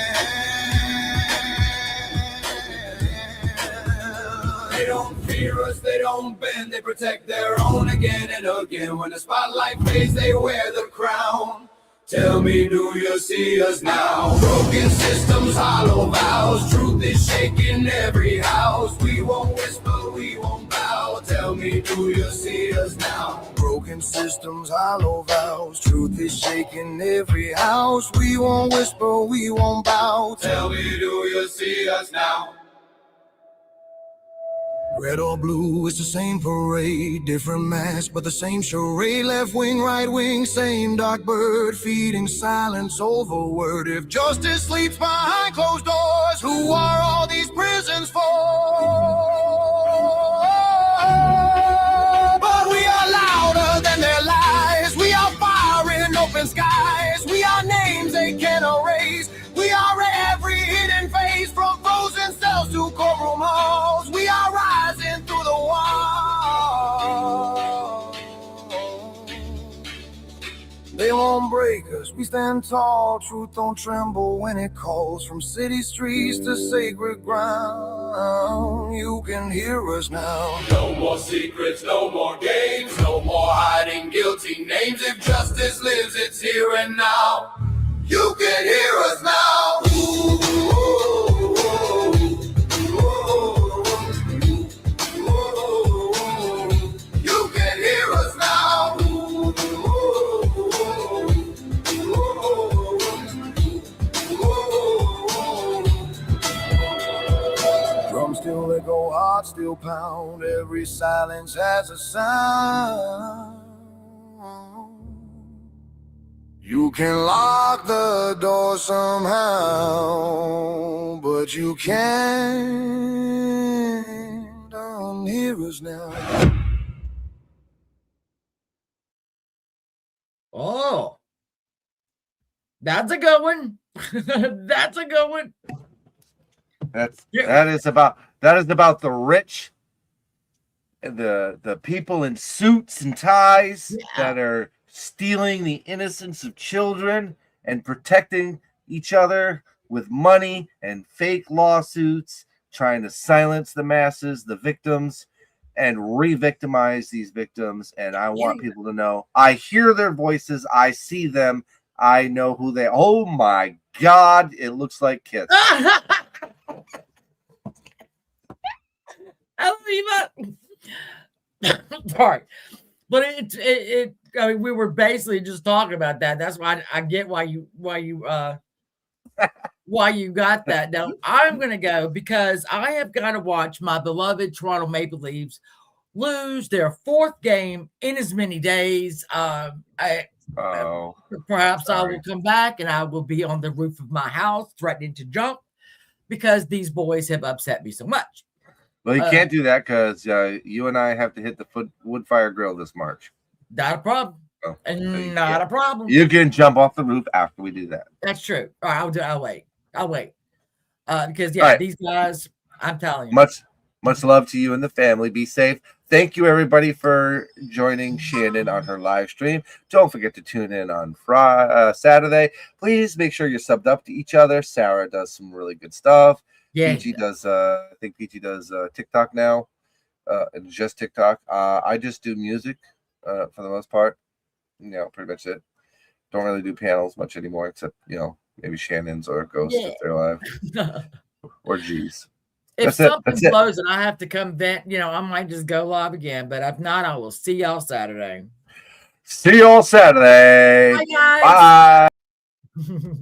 They don't fear us, they don't bend. They protect their own again and again. When the spotlight fades, they wear the crown. Tell me, do you see us now? Broken systems, hollow vows. Truth is shaking every house. We won't whisper, we won't bow. Tell me, do you see us now? Broken systems, hollow vows. Truth is shaking every house. We won't whisper, we won't bow. Tell me, do you see us now? Red or blue, it's the same parade. Different mask, but the same charade. Left wing, right wing, same dark bird. Feeding silence over word. If justice sleeps behind closed doors, who are all these prisons for? But we are louder than their lies. We are fire in open skies. We are names they can't erase. We are every hidden face, from frozen cells to courtroom halls. We are rising through the wall. They won't break us, we stand tall. Truth don't tremble when it calls. From city streets to sacred ground, you can hear us now. No more secrets, no more games. No more hiding guilty names. If justice lives, it's here and now. You can hear us now. Ooh, ooh, ooh, ooh, ooh. You can hear us now. Ooh, drums still echo, hearts still pound. Every silence has a sound. You can lock the door somehow, but you can't unhear us now. Oh, that's a good one. That's a good one. That is about the rich, the people in suits and ties that are stealing the innocence of children and protecting each other with money and fake lawsuits, trying to silence the masses, the victims, and re-victimize these victims. And I want people to know, I hear their voices, I see them, I know who they. Oh my God, it looks like Kiss. I don't even. Sorry, but I mean, we were basically just talking about that. That's why I get why you got that. Now I'm gonna go because I have got to watch my beloved Toronto Maple Leafs lose their 4th game in as many days. Perhaps I will come back and I will be on the roof of my house threatening to jump because these boys have upset me so much. Well, you can't do that because you and I have to hit the wood fire grill this March. Not a problem. Oh, Not a problem. You can jump off the roof after we do that. That's true. All right, I'll wait. Because these guys, I'm telling you. Much love to you and the family. Be safe. Thank you, everybody, for joining Shannon on her live stream. Don't forget to tune in on Saturday. Please make sure you're subbed up to each other. Sarah does some really good stuff. Yeah. Peachy does, I think Peachy does TikTok now, and just TikTok. I just do music for the most part. Pretty much it. Don't really do panels much anymore, except, maybe Shannon's or Ghosts if they're live. Or G's. If something blows and I have to come vent, I might just go live again. But if not, I will see y'all Saturday. See y'all Saturday. Bye, guys. Bye.